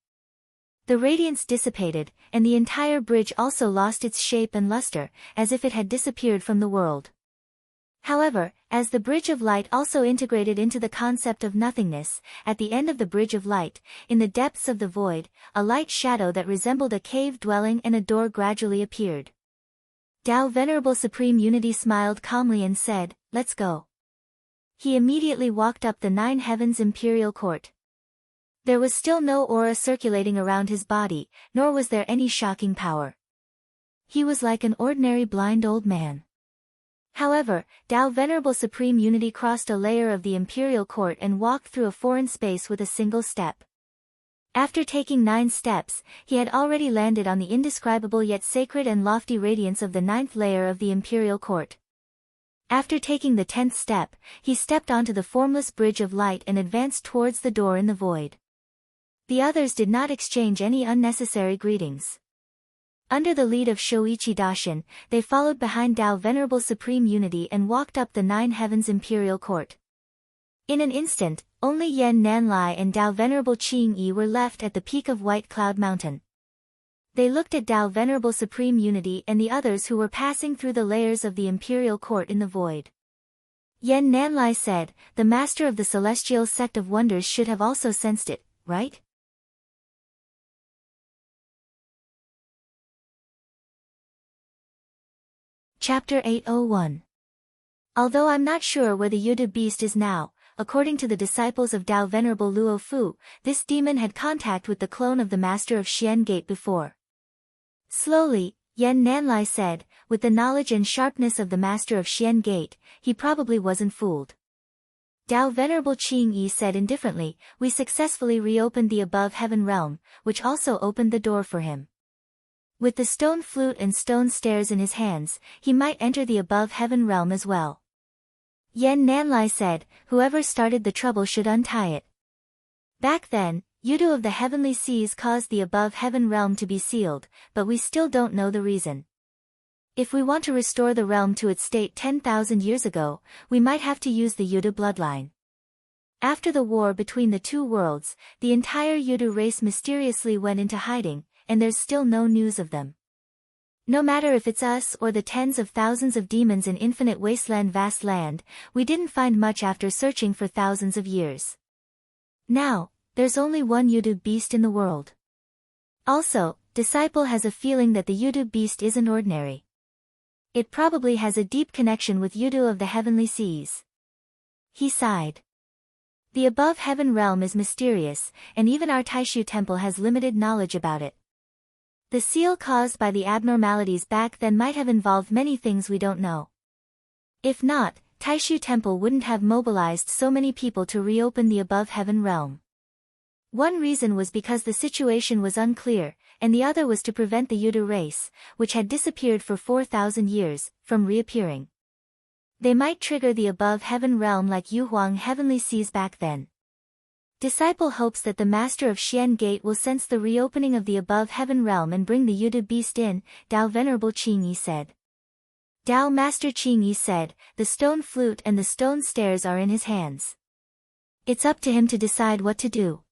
The radiance dissipated, and the entire bridge also lost its shape and luster, as if it had disappeared from the world. However, as the bridge of light also integrated into the concept of nothingness, at the end of the bridge of light, in the depths of the void, a light shadow that resembled a cave dwelling and a door gradually appeared. Tao Venerable Supreme Unity smiled calmly and said, "Let's go." He immediately walked up the nine heavens imperial court. There was still no aura circulating around his body, nor was there any shocking power. He was like an ordinary blind old man. However, Tao Venerable Supreme Unity crossed a layer of the imperial court and walked through a foreign space with a single step. After taking 9 steps, he had already landed on the indescribable yet sacred and lofty radiance of the 9th layer of the imperial court. After taking the 10th step, he stepped onto the formless bridge of light and advanced towards the door in the void. The others did not exchange any unnecessary greetings. Under the lead of Shoichi Daishin, they followed behind Tao Venerable Supreme Unity and walked up the nine heavens imperial court. In an instant, only Yan Nanlai and Tao Venerable Qing Yi were left at the peak of White Cloud Mountain. They looked at Tao Venerable Supreme Unity and the others who were passing through the layers of the imperial court in the void. Yan Nanlai said, "The master of the celestial sect of wonders should have also sensed it, right?" Chapter 801. Although I'm not sure where the Yudu beast is now, according to the disciples of Tao Venerable Luo Fu, this demon had contact with the clone of the master of Xian Gate before. Slowly, Yan Nanlai said, with the knowledge and sharpness of the master of Xian Gate, he probably wasn't fooled. Tao Venerable Qing Yi said indifferently, "We successfully reopened the above heaven realm, which also opened the door for him." With the stone flute and stone stairs in his hands, he might enter the above heaven realm as well. Yan Nanlai said, "Whoever started the trouble should untie it." Back then, Yudu of the heavenly seas caused the above heaven realm to be sealed, but we still don't know the reason. If we want to restore the realm to its state 10,000 years ago, we might have to use the Yudu bloodline. After the war between the two worlds, the entire Yudu race mysteriously went into hiding, and there's still no news of them. No matter if it's us or the tens of thousands of demons in infinite wasteland vast land, we didn't find much after searching for thousands of years. Now, there's only one Yudu beast in the world. Also, Disciple has a feeling that the Yudu beast isn't ordinary. It probably has a deep connection with Yudu of the heavenly seas. He sighed. The above heaven realm is mysterious, and even our Taishu temple has limited knowledge about it. The seal caused by the abnormalities back then might have involved many things we don't know. If not, Taishu Temple wouldn't have mobilized so many people to reopen the above heaven realm. One reason was because the situation was unclear, and the other was to prevent the Yuda race, which had disappeared for 4,000 years, from reappearing. They might trigger the above heaven realm like Yu Huang heavenly seas back then. Disciple hopes that the master of Xian Gate will sense the reopening of the above heaven realm and bring the Yuda beast in, Dao Venerable Qingyi said. Dao Master Qingyi said, the stone flute and the stone stairs are in his hands. It's up to him to decide what to do.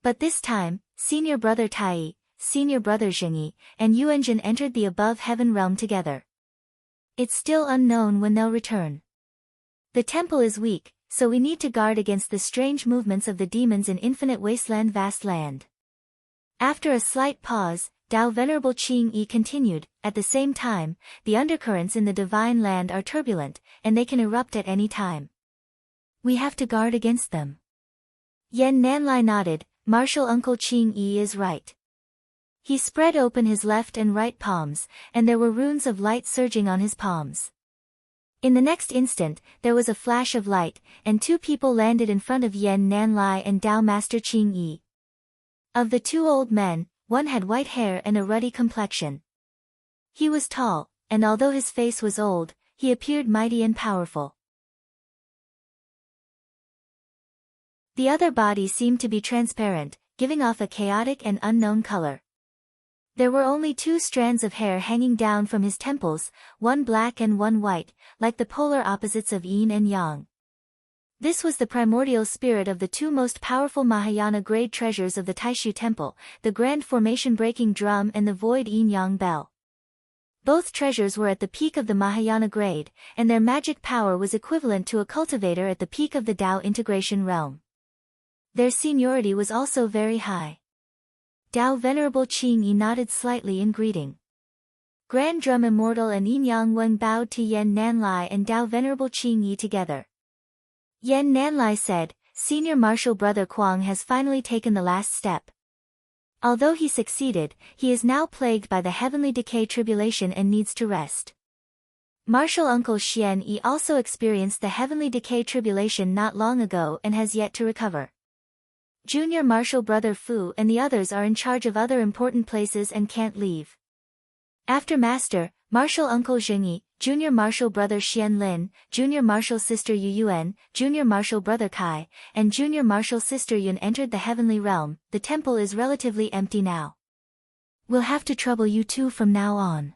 But this time, senior brother Tai, senior brother Zhengyi, and Yuanjin entered the above heaven realm together. It's still unknown when they'll return. The temple is weak, so we need to guard against the strange movements of the demons in infinite wasteland vast land. After a slight pause, Dao Venerable Qingyi continued, at the same time, the undercurrents in the divine land are turbulent, and they can erupt at any time. We have to guard against them. Yan Nanlai nodded, Martial Uncle Qingyi is right. He spread open his left and right palms, and there were runes of light surging on his palms. In the next instant, there was a flash of light, and two people landed in front of Yan Nanlai and Dao Master Qingyi. Of the two old men, one had white hair and a ruddy complexion. He was tall, and although his face was old, he appeared mighty and powerful. The other body seemed to be transparent, giving off a chaotic and unknown color. There were only two strands of hair hanging down from his temples, one black and one white, like the polar opposites of yin and yang. This was the primordial spirit of the two most powerful Mahayana grade treasures of the Taishu Temple, the grand formation-breaking drum and the void yin-yang bell. Both treasures were at the peak of the Mahayana grade, and their magic power was equivalent to a cultivator at the peak of the Tao integration realm. Their seniority was also very high. Dao Venerable Qingyi nodded slightly in greeting. Grand Drum Immortal and Yin Yang Wen bowed to Yan Nanlai and Dao Venerable Qingyi together. Yan Nanlai said, Senior Martial Brother Kuang has finally taken the last step. Although he succeeded, he is now plagued by the heavenly decay tribulation and needs to rest. Martial Uncle Xian Yi also experienced the heavenly decay tribulation not long ago and has yet to recover. Junior Martial Brother Fu and the others are in charge of other important places and can't leave. After Master, Martial Uncle Zhengyi, Junior Martial Brother Xian Lin, Junior Martial Sister Yu Yuan, Junior Martial Brother Kai, and Junior Martial Sister Yun entered the heavenly realm. The temple is relatively empty now. We'll have to trouble you two from now on.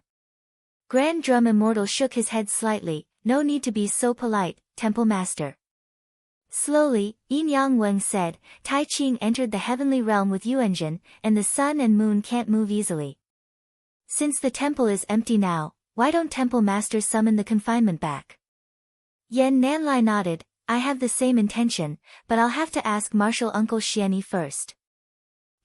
Grand Drum Immortal shook his head slightly, no need to be so polite, Temple Master. Slowly, Yin Yang Wen said, Tai Qing entered the heavenly realm with Yuanjin, and the sun and moon can't move easily. Since the temple is empty now, why don't Temple Master summon the confinement back? Yan Nanlai nodded, I have the same intention, but I'll have to ask Martial Uncle Xianyi first.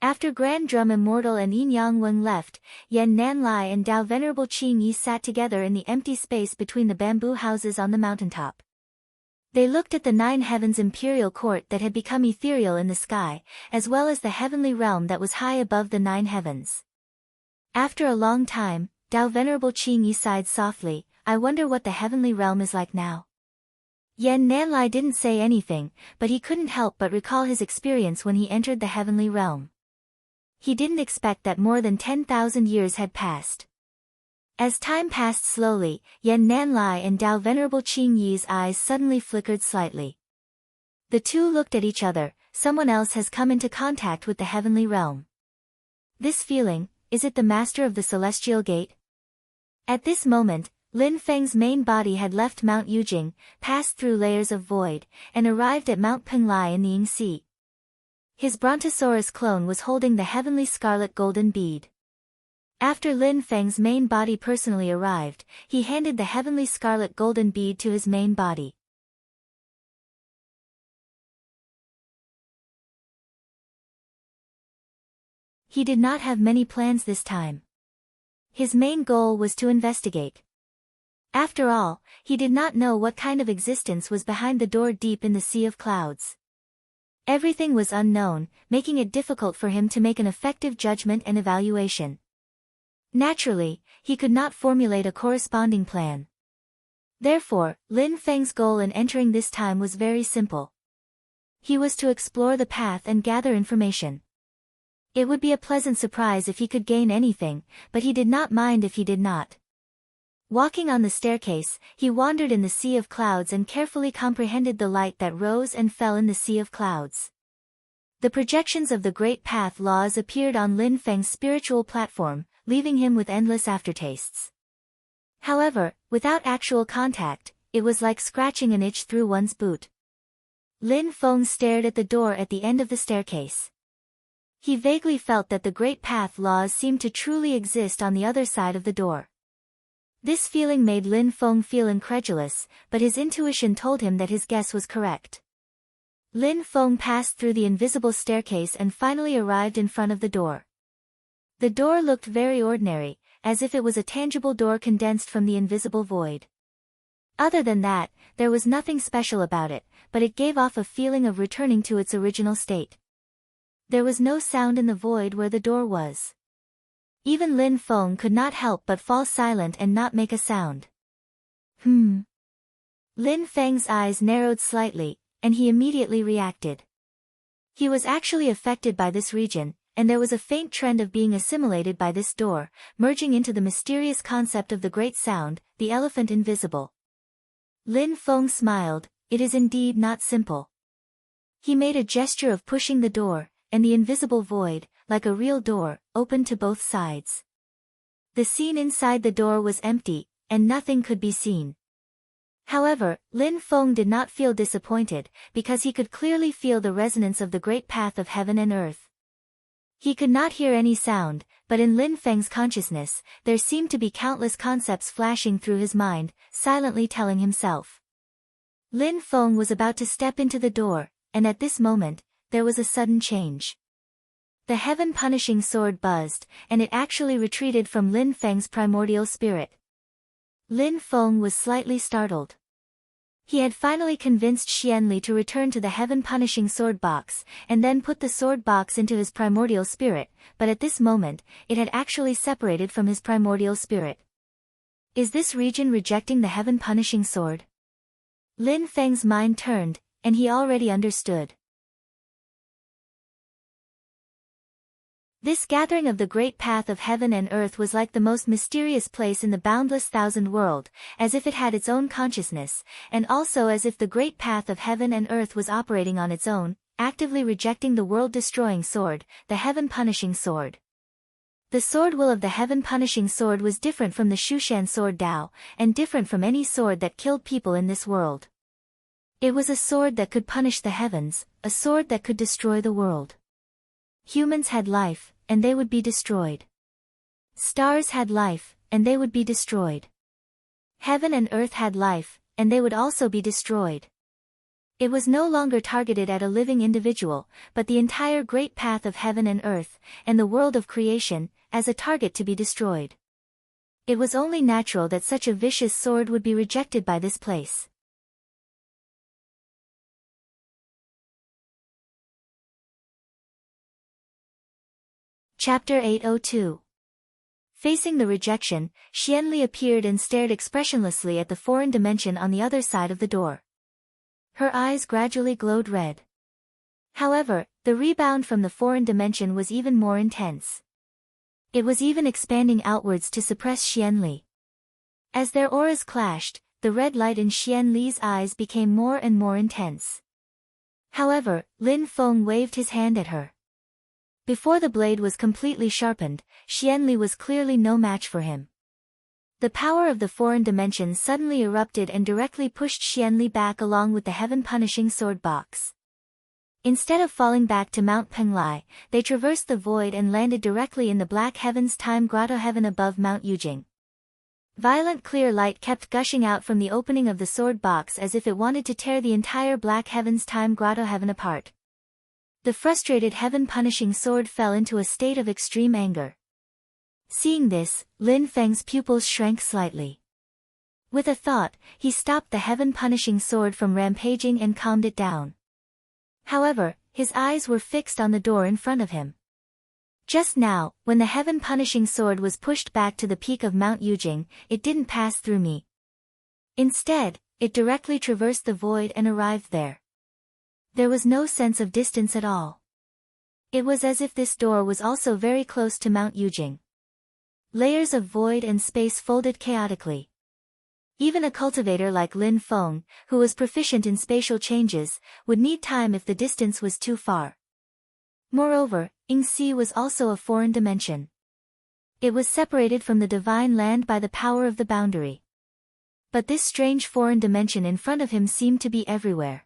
After Grand Drum Immortal and Yin Yang Wen left, Yan Nanlai and Dao Venerable Qingyi sat together in the empty space between the bamboo houses on the mountaintop. They looked at the nine heavens imperial court that had become ethereal in the sky, as well as the heavenly realm that was high above the nine heavens. After a long time, Dao Venerable Qingyi sighed softly, I wonder what the heavenly realm is like now. Yan Nanlai didn't say anything, but he couldn't help but recall his experience when he entered the heavenly realm. He didn't expect that more than 10,000 years had passed. As time passed slowly, Yan Nanlai and Dao Venerable Qingyi's eyes suddenly flickered slightly. The two looked at each other, someone else has come into contact with the heavenly realm. This feeling, is it the master of the celestial gate? At this moment, Lin Feng's main body had left Mount Yujing, passed through layers of void, and arrived at Mount Penglai in the Ying Sea. His Brontosaurus clone was holding the heavenly scarlet golden bead. After Lin Feng's main body personally arrived, he handed the heavenly scarlet golden bead to his main body. He did not have many plans this time. His main goal was to investigate. After all, he did not know what kind of existence was behind the door deep in the sea of clouds. Everything was unknown, making it difficult for him to make an effective judgment and evaluation. Naturally, he could not formulate a corresponding plan. Therefore, Lin Feng's goal in entering this time was very simple. He was to explore the path and gather information. It would be a pleasant surprise if he could gain anything, but he did not mind if he did not. Walking on the staircase, he wandered in the sea of clouds and carefully comprehended the light that rose and fell in the sea of clouds. The projections of the great path laws appeared on Lin Feng's spiritual platform, leaving him with endless aftertastes. However, without actual contact, it was like scratching an itch through one's boot. Lin Feng stared at the door at the end of the staircase. He vaguely felt that the great path laws seemed to truly exist on the other side of the door. This feeling made Lin Feng feel incredulous, but his intuition told him that his guess was correct. Lin Feng passed through the invisible staircase and finally arrived in front of the door. The door looked very ordinary, as if it was a tangible door condensed from the invisible void. Other than that, there was nothing special about it, but it gave off a feeling of returning to its original state. There was no sound in the void where the door was. Even Lin Feng could not help but fall silent and not make a sound. Lin Feng's eyes narrowed slightly, and he immediately reacted. He was actually affected by this region, and there was a faint trend of being assimilated by this door, merging into the mysterious concept of the great sound, the elephant invisible. Lin Feng smiled, it is indeed not simple. He made a gesture of pushing the door, and the invisible void, like a real door, opened to both sides. The scene inside the door was empty, and nothing could be seen. However, Lin Feng did not feel disappointed, because he could clearly feel the resonance of the great path of heaven and earth. He could not hear any sound, but in Lin Feng's consciousness, there seemed to be countless concepts flashing through his mind, silently telling himself. Lin Feng was about to step into the door, and at this moment, there was a sudden change. The heaven-punishing sword buzzed, and it actually retreated from Lin Feng's primordial spirit. Lin Feng was slightly startled. He had finally convinced Xianli to return to the heaven-punishing sword box, and then put the sword box into his primordial spirit, but at this moment, it had actually separated from his primordial spirit. Is this region rejecting the heaven-punishing sword? Lin Feng's mind turned, and he already understood. This gathering of the great path of heaven and earth was like the most mysterious place in the boundless thousand world, as if it had its own consciousness, and also as if the great path of heaven and earth was operating on its own, actively rejecting the world-destroying sword, the heaven-punishing sword. The sword will of the heaven-punishing sword was different from the Shushan sword Dao, and different from any sword that killed people in this world. It was a sword that could punish the heavens, a sword that could destroy the world. Humans had life, and they would be destroyed. Stars had life, and they would be destroyed. Heaven and earth had life, and they would also be destroyed. It was no longer targeted at a living individual, but the entire great path of heaven and earth, and the world of creation, as a target to be destroyed. It was only natural that such a vicious sword would be rejected by this place. Chapter 802. Facing the rejection, Xianli appeared and stared expressionlessly at the foreign dimension on the other side of the door. Her eyes gradually glowed red. However, the rebound from the foreign dimension was even more intense. It was even expanding outwards to suppress Xianli. As their auras clashed, the red light in Xianli's eyes became more and more intense. However, Lin Feng waved his hand at her. Before the blade was completely sharpened, Xianli was clearly no match for him. The power of the foreign dimension suddenly erupted and directly pushed Xianli back along with the heaven-punishing sword box. Instead of falling back to Mount Penglai, they traversed the void and landed directly in the Black Heaven's Time Grotto heaven above Mount Yujing. Violent clear light kept gushing out from the opening of the sword box as if it wanted to tear the entire Black Heaven's Time Grotto heaven apart. The frustrated heaven-punishing sword fell into a state of extreme anger. Seeing this, Lin Feng's pupils shrank slightly. With a thought, he stopped the heaven-punishing sword from rampaging and calmed it down. However, his eyes were fixed on the door in front of him. Just now, when the heaven-punishing sword was pushed back to the peak of Mount Yujing, it didn't pass through me. Instead, it directly traversed the void and arrived there. There was no sense of distance at all. It was as if this door was also very close to Mount Yujing. Layers of void and space folded chaotically. Even a cultivator like Lin Feng, who was proficient in spatial changes, would need time if the distance was too far. Moreover, Yingxi was also a foreign dimension. It was separated from the divine land by the power of the boundary. But this strange foreign dimension in front of him seemed to be everywhere.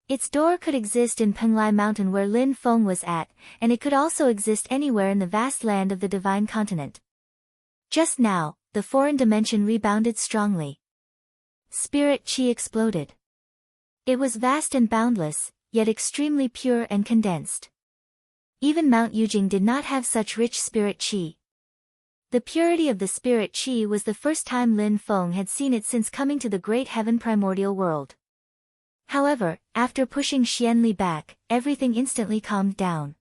Its door could exist in Penglai Mountain where Lin Feng was at, and it could also exist anywhere in the vast land of the divine continent. Just now, the foreign dimension rebounded strongly. Spirit qi exploded. It was vast and boundless, yet extremely pure and condensed. Even Mount Yujing did not have such rich spirit qi. The purity of the spirit qi was the first time Lin Feng had seen it since coming to the great heaven primordial world. However, after pushing Xianli back, everything instantly calmed down.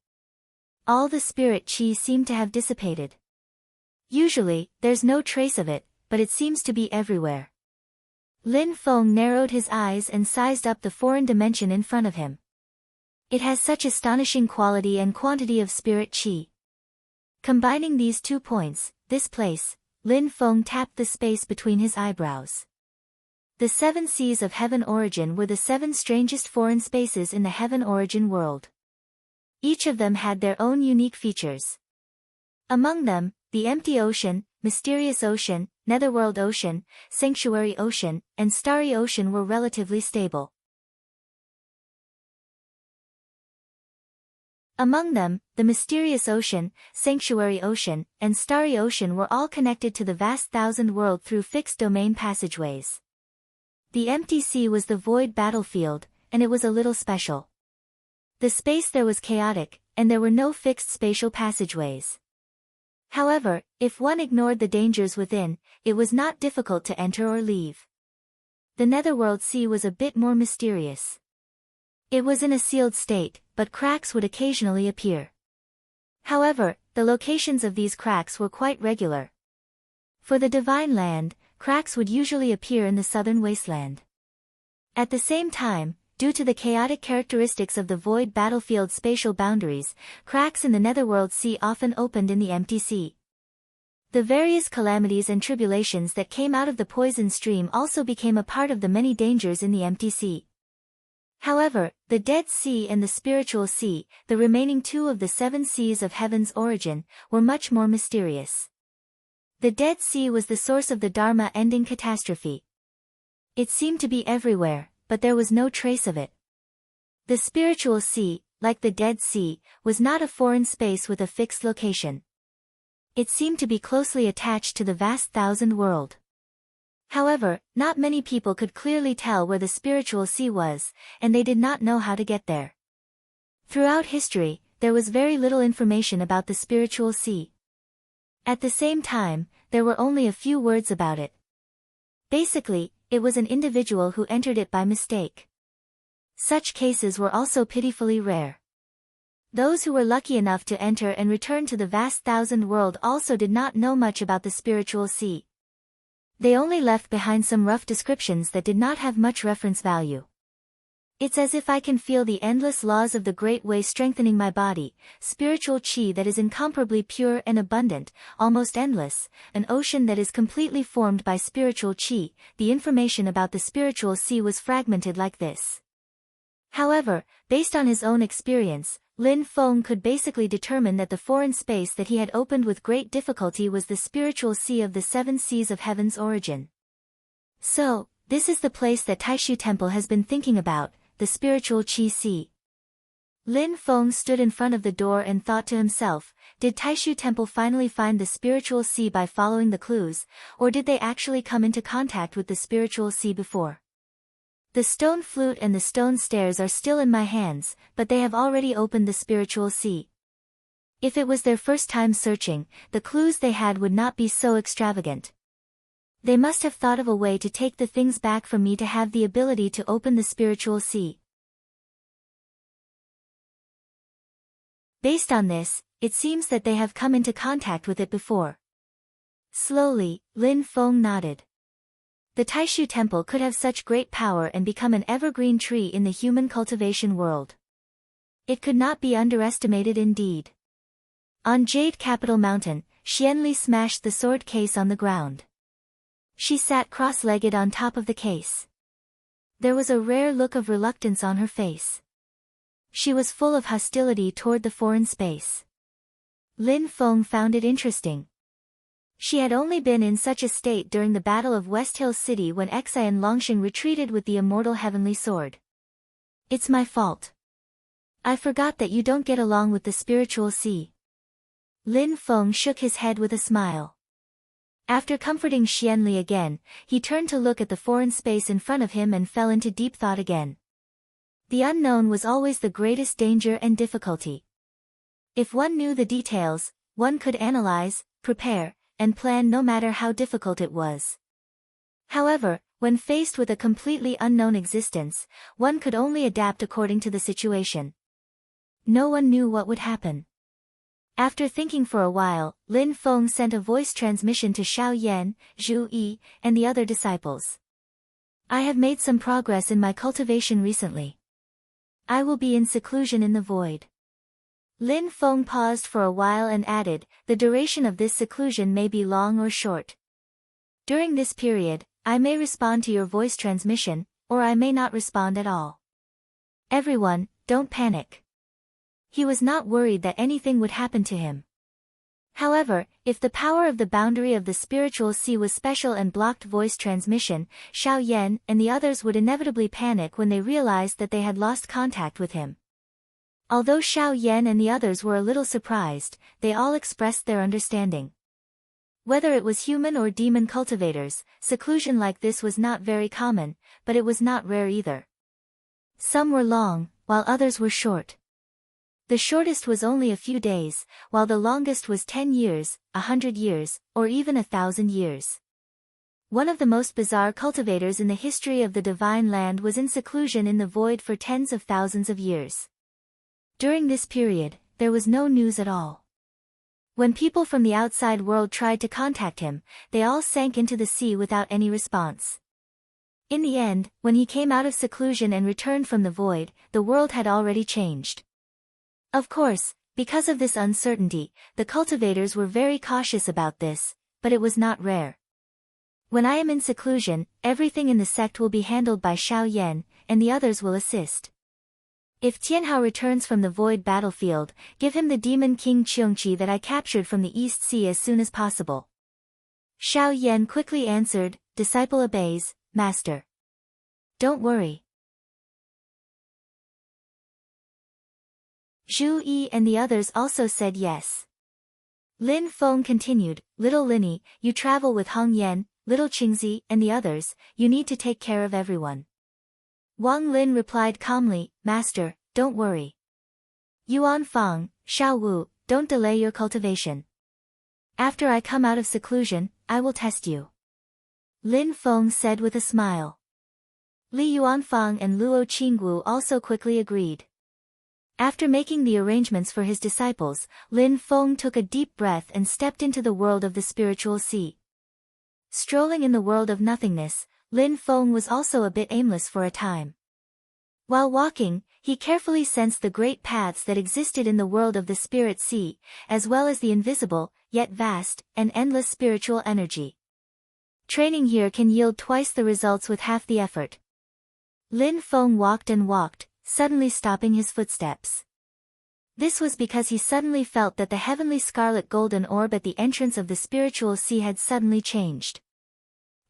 All the spirit qi seemed to have dissipated. Usually, there's no trace of it, but it seems to be everywhere. Lin Feng narrowed his eyes and sized up the foreign dimension in front of him. It has such astonishing quality and quantity of spirit qi. Combining these 2 points, this place, Lin Feng tapped the space between his eyebrows. The 7 seas of heaven origin were the 7 strangest foreign spaces in the heaven origin world. Each of them had their own unique features. Among them, the empty ocean, mysterious ocean, netherworld ocean, sanctuary ocean, and starry ocean were relatively stable. Among them, the mysterious ocean, sanctuary ocean, and starry ocean were all connected to the vast thousand world through fixed domain passageways. The empty sea was the void battlefield, and it was a little special. The space there was chaotic, and there were no fixed spatial passageways. However, if one ignored the dangers within, it was not difficult to enter or leave. The netherworld sea was a bit more mysterious. It was in a sealed state, but cracks would occasionally appear. However, the locations of these cracks were quite regular. For the divine land, cracks would usually appear in the southern wasteland. At the same time, due to the chaotic characteristics of the void battlefield spatial boundaries, cracks in the netherworld sea often opened in the empty sea. The various calamities and tribulations that came out of the poison stream also became a part of the many dangers in the empty sea. However, the Dead Sea and the Spiritual Sea, the remaining 2 of the 7 seas of heaven's origin, were much more mysterious. The Dead Sea was the source of the Dharma-ending catastrophe. It seemed to be everywhere, but there was no trace of it. The Spiritual Sea, like the Dead Sea, was not a foreign space with a fixed location. It seemed to be closely attached to the vast thousand world. However, not many people could clearly tell where the Spiritual Sea was, and they did not know how to get there. Throughout history, there was very little information about the Spiritual Sea. At the same time, there were only a few words about it. Basically, it was an individual who entered it by mistake. Such cases were also pitifully rare. Those who were lucky enough to enter and return to the vast thousand world also did not know much about the Spiritual Sea. They only left behind some rough descriptions that did not have much reference value. It's as if I can feel the endless laws of the Great Way strengthening my body, spiritual qi that is incomparably pure and abundant, almost endless, an ocean that is completely formed by spiritual qi. The information about the Spiritual Sea was fragmented like this. However, based on his own experience, Lin Feng could basically determine that the foreign space that he had opened with great difficulty was the Spiritual Sea of the 7 seas of heaven's origin. So, this is the place that Taishu Temple has been thinking about, the Spiritual Qi Sea. Lin Feng stood in front of the door and thought to himself, did Taishu Temple finally find the Spiritual Sea by following the clues, or did they actually come into contact with the Spiritual Sea before? The stone flute and the stone stairs are still in my hands, but they have already opened the Spiritual Sea. If it was their first time searching, the clues they had would not be so extravagant. They must have thought of a way to take the things back from me to have the ability to open the Spiritual Sea. Based on this, it seems that they have come into contact with it before. Slowly, Lin Feng nodded. The Taishu Temple could have such great power and become an evergreen tree in the human cultivation world. It could not be underestimated indeed. On Jade Capital Mountain, Xianli smashed the sword case on the ground. She sat cross-legged on top of the case. There was a rare look of reluctance on her face. She was full of hostility toward the foreign space. Lin Feng found it interesting. She had only been in such a state during the Battle of West Hill City when Xi and Longsheng retreated with the immortal heavenly sword. It's my fault. I forgot that you don't get along with the spiritual sea. Lin Feng shook his head with a smile. After comforting Xianli again, he turned to look at the foreign space in front of him and fell into deep thought again. The unknown was always the greatest danger and difficulty. If one knew the details, one could analyze, prepare, and plan no matter how difficult it was. However, when faced with a completely unknown existence, one could only adapt according to the situation. No one knew what would happen. After thinking for a while, Lin Feng sent a voice transmission to Xiao Yan, Zhu Yi, and the other disciples. I have made some progress in my cultivation recently. I will be in seclusion in the void. Lin Feng paused for a while and added, the duration of this seclusion may be long or short. During this period, I may respond to your voice transmission, or I may not respond at all. Everyone, don't panic. He was not worried that anything would happen to him. However, if the power of the boundary of the spiritual sea was special and blocked voice transmission, Xiao Yan and the others would inevitably panic when they realized that they had lost contact with him. Although Xiao Yan and the others were a little surprised, they all expressed their understanding. Whether it was human or demon cultivators, seclusion like this was not very common, but it was not rare either. Some were long, while others were short. The shortest was only a few days, while the longest was 10 years, 100 years, or even 1,000 years. One of the most bizarre cultivators in the history of the Divine Land was in seclusion in the void for tens of thousands of years. During this period, there was no news at all. When people from the outside world tried to contact him, they all sank into the sea without any response. In the end, when he came out of seclusion and returned from the void, the world had already changed. Of course, because of this uncertainty, the cultivators were very cautious about this, but it was not rare. When I am in seclusion, everything in the sect will be handled by Xiao Yan, and the others will assist. If Tianhao returns from the void battlefield, give him the demon king Qiongqi that I captured from the East Sea as soon as possible. Xiao Yan quickly answered, disciple obeys, master. Don't worry. Zhu Yi and the others also said yes. Lin Feng continued, little Linny, you travel with Hong Yan, little Qingzi, and the others, you need to take care of everyone. Wang Lin replied calmly, master, don't worry. Yuan Fang, Xiao Wu, don't delay your cultivation. After I come out of seclusion, I will test you. Lin Feng said with a smile. Li Yuanfang and Luo Qingwu also quickly agreed. After making the arrangements for his disciples, Lin Feng took a deep breath and stepped into the world of the spiritual sea. Strolling in the world of nothingness, Lin Feng was also a bit aimless for a time. While walking, he carefully sensed the great paths that existed in the world of the spirit sea, as well as the invisible, yet vast, and endless spiritual energy. Training here can yield twice the results with half the effort. Lin Feng walked and walked, suddenly stopping his footsteps. This was because he suddenly felt that the heavenly scarlet golden orb at the entrance of the spiritual sea had suddenly changed.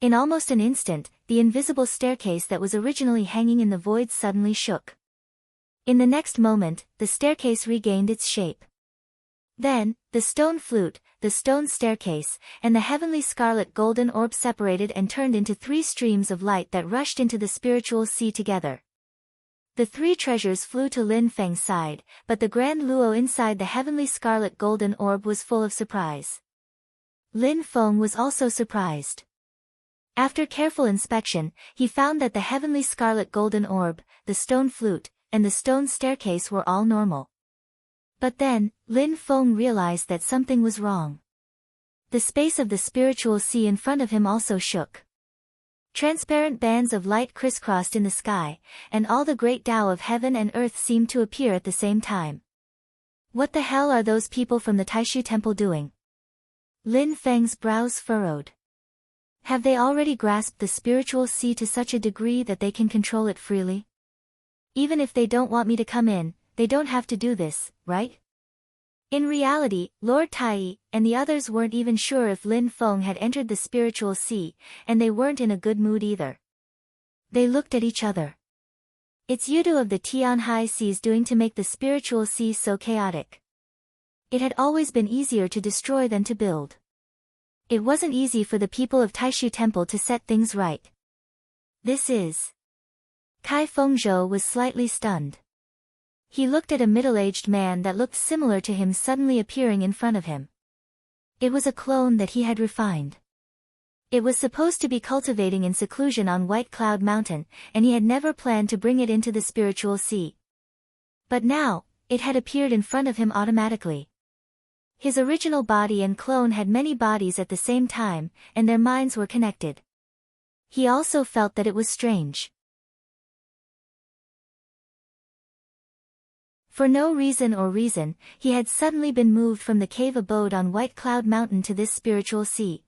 In almost an instant, the invisible staircase that was originally hanging in the void suddenly shook. In the next moment, the staircase regained its shape. Then, the stone flute, the stone staircase, and the heavenly scarlet golden orb separated and turned into 3 streams of light that rushed into the spiritual sea together. The 3 treasures flew to Lin Feng's side, but the Grand Luo inside the heavenly scarlet golden orb was full of surprise. Lin Feng was also surprised. After careful inspection, he found that the heavenly scarlet golden orb, the stone flute, and the stone staircase were all normal. But then, Lin Feng realized that something was wrong. The space of the spiritual sea in front of him also shook. Transparent bands of light crisscrossed in the sky, and all the great Tao of heaven and earth seemed to appear at the same time. What the hell are those people from the Taishu temple doing? Lin Feng's brows furrowed. Have they already grasped the spiritual sea to such a degree that they can control it freely? Even if they don't want me to come in, they don't have to do this, right? In reality, Lord Tai and the others weren't even sure if Lin Feng had entered the spiritual sea, and they weren't in a good mood either. They looked at each other. It's Yudu of the Tian High Seas doing to make the spiritual sea so chaotic. It had always been easier to destroy than to build. It wasn't easy for the people of Taishu Temple to set things right. This is... Kai Fengzhou was slightly stunned. He looked at a middle-aged man that looked similar to him suddenly appearing in front of him. It was a clone that he had refined. It was supposed to be cultivating in seclusion on White Cloud Mountain, and he had never planned to bring it into the spiritual sea. But now, it had appeared in front of him automatically. His original body and clone had many bodies at the same time, and their minds were connected. He also felt that it was strange. For no reason or reason, he had suddenly been moved from the cave abode on White Cloud Mountain to this spiritual sea.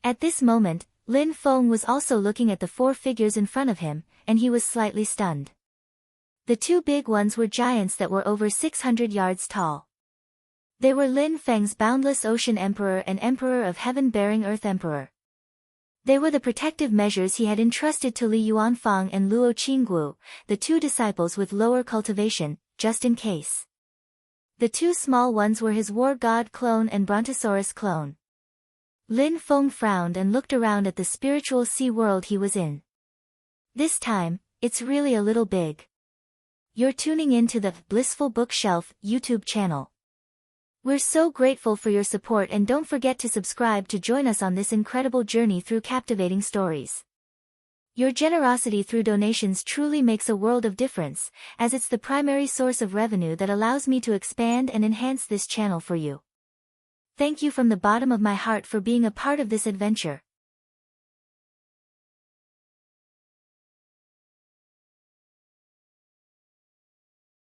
At this moment, Lin Feng was also looking at the four figures in front of him, and he was slightly stunned. The two big ones were giants that were over 600 yards tall. They were Lin Feng's Boundless Ocean Emperor and Emperor of Heaven-bearing Earth Emperor. They were the protective measures he had entrusted to Li Yuanfang and Luo Qingguo, the two disciples with lower cultivation, just in case. The two small ones were his war god clone and Brontosaurus clone. Lin Feng frowned and looked around at the spiritual sea world he was in. This time, it's really a little big. You're tuning in to the Blissful Bookshelf YouTube channel. We're so grateful for your support, and don't forget to subscribe to join us on this incredible journey through captivating stories. Your generosity through donations truly makes a world of difference, as it's the primary source of revenue that allows me to expand and enhance this channel for you. Thank you from the bottom of my heart for being a part of this adventure.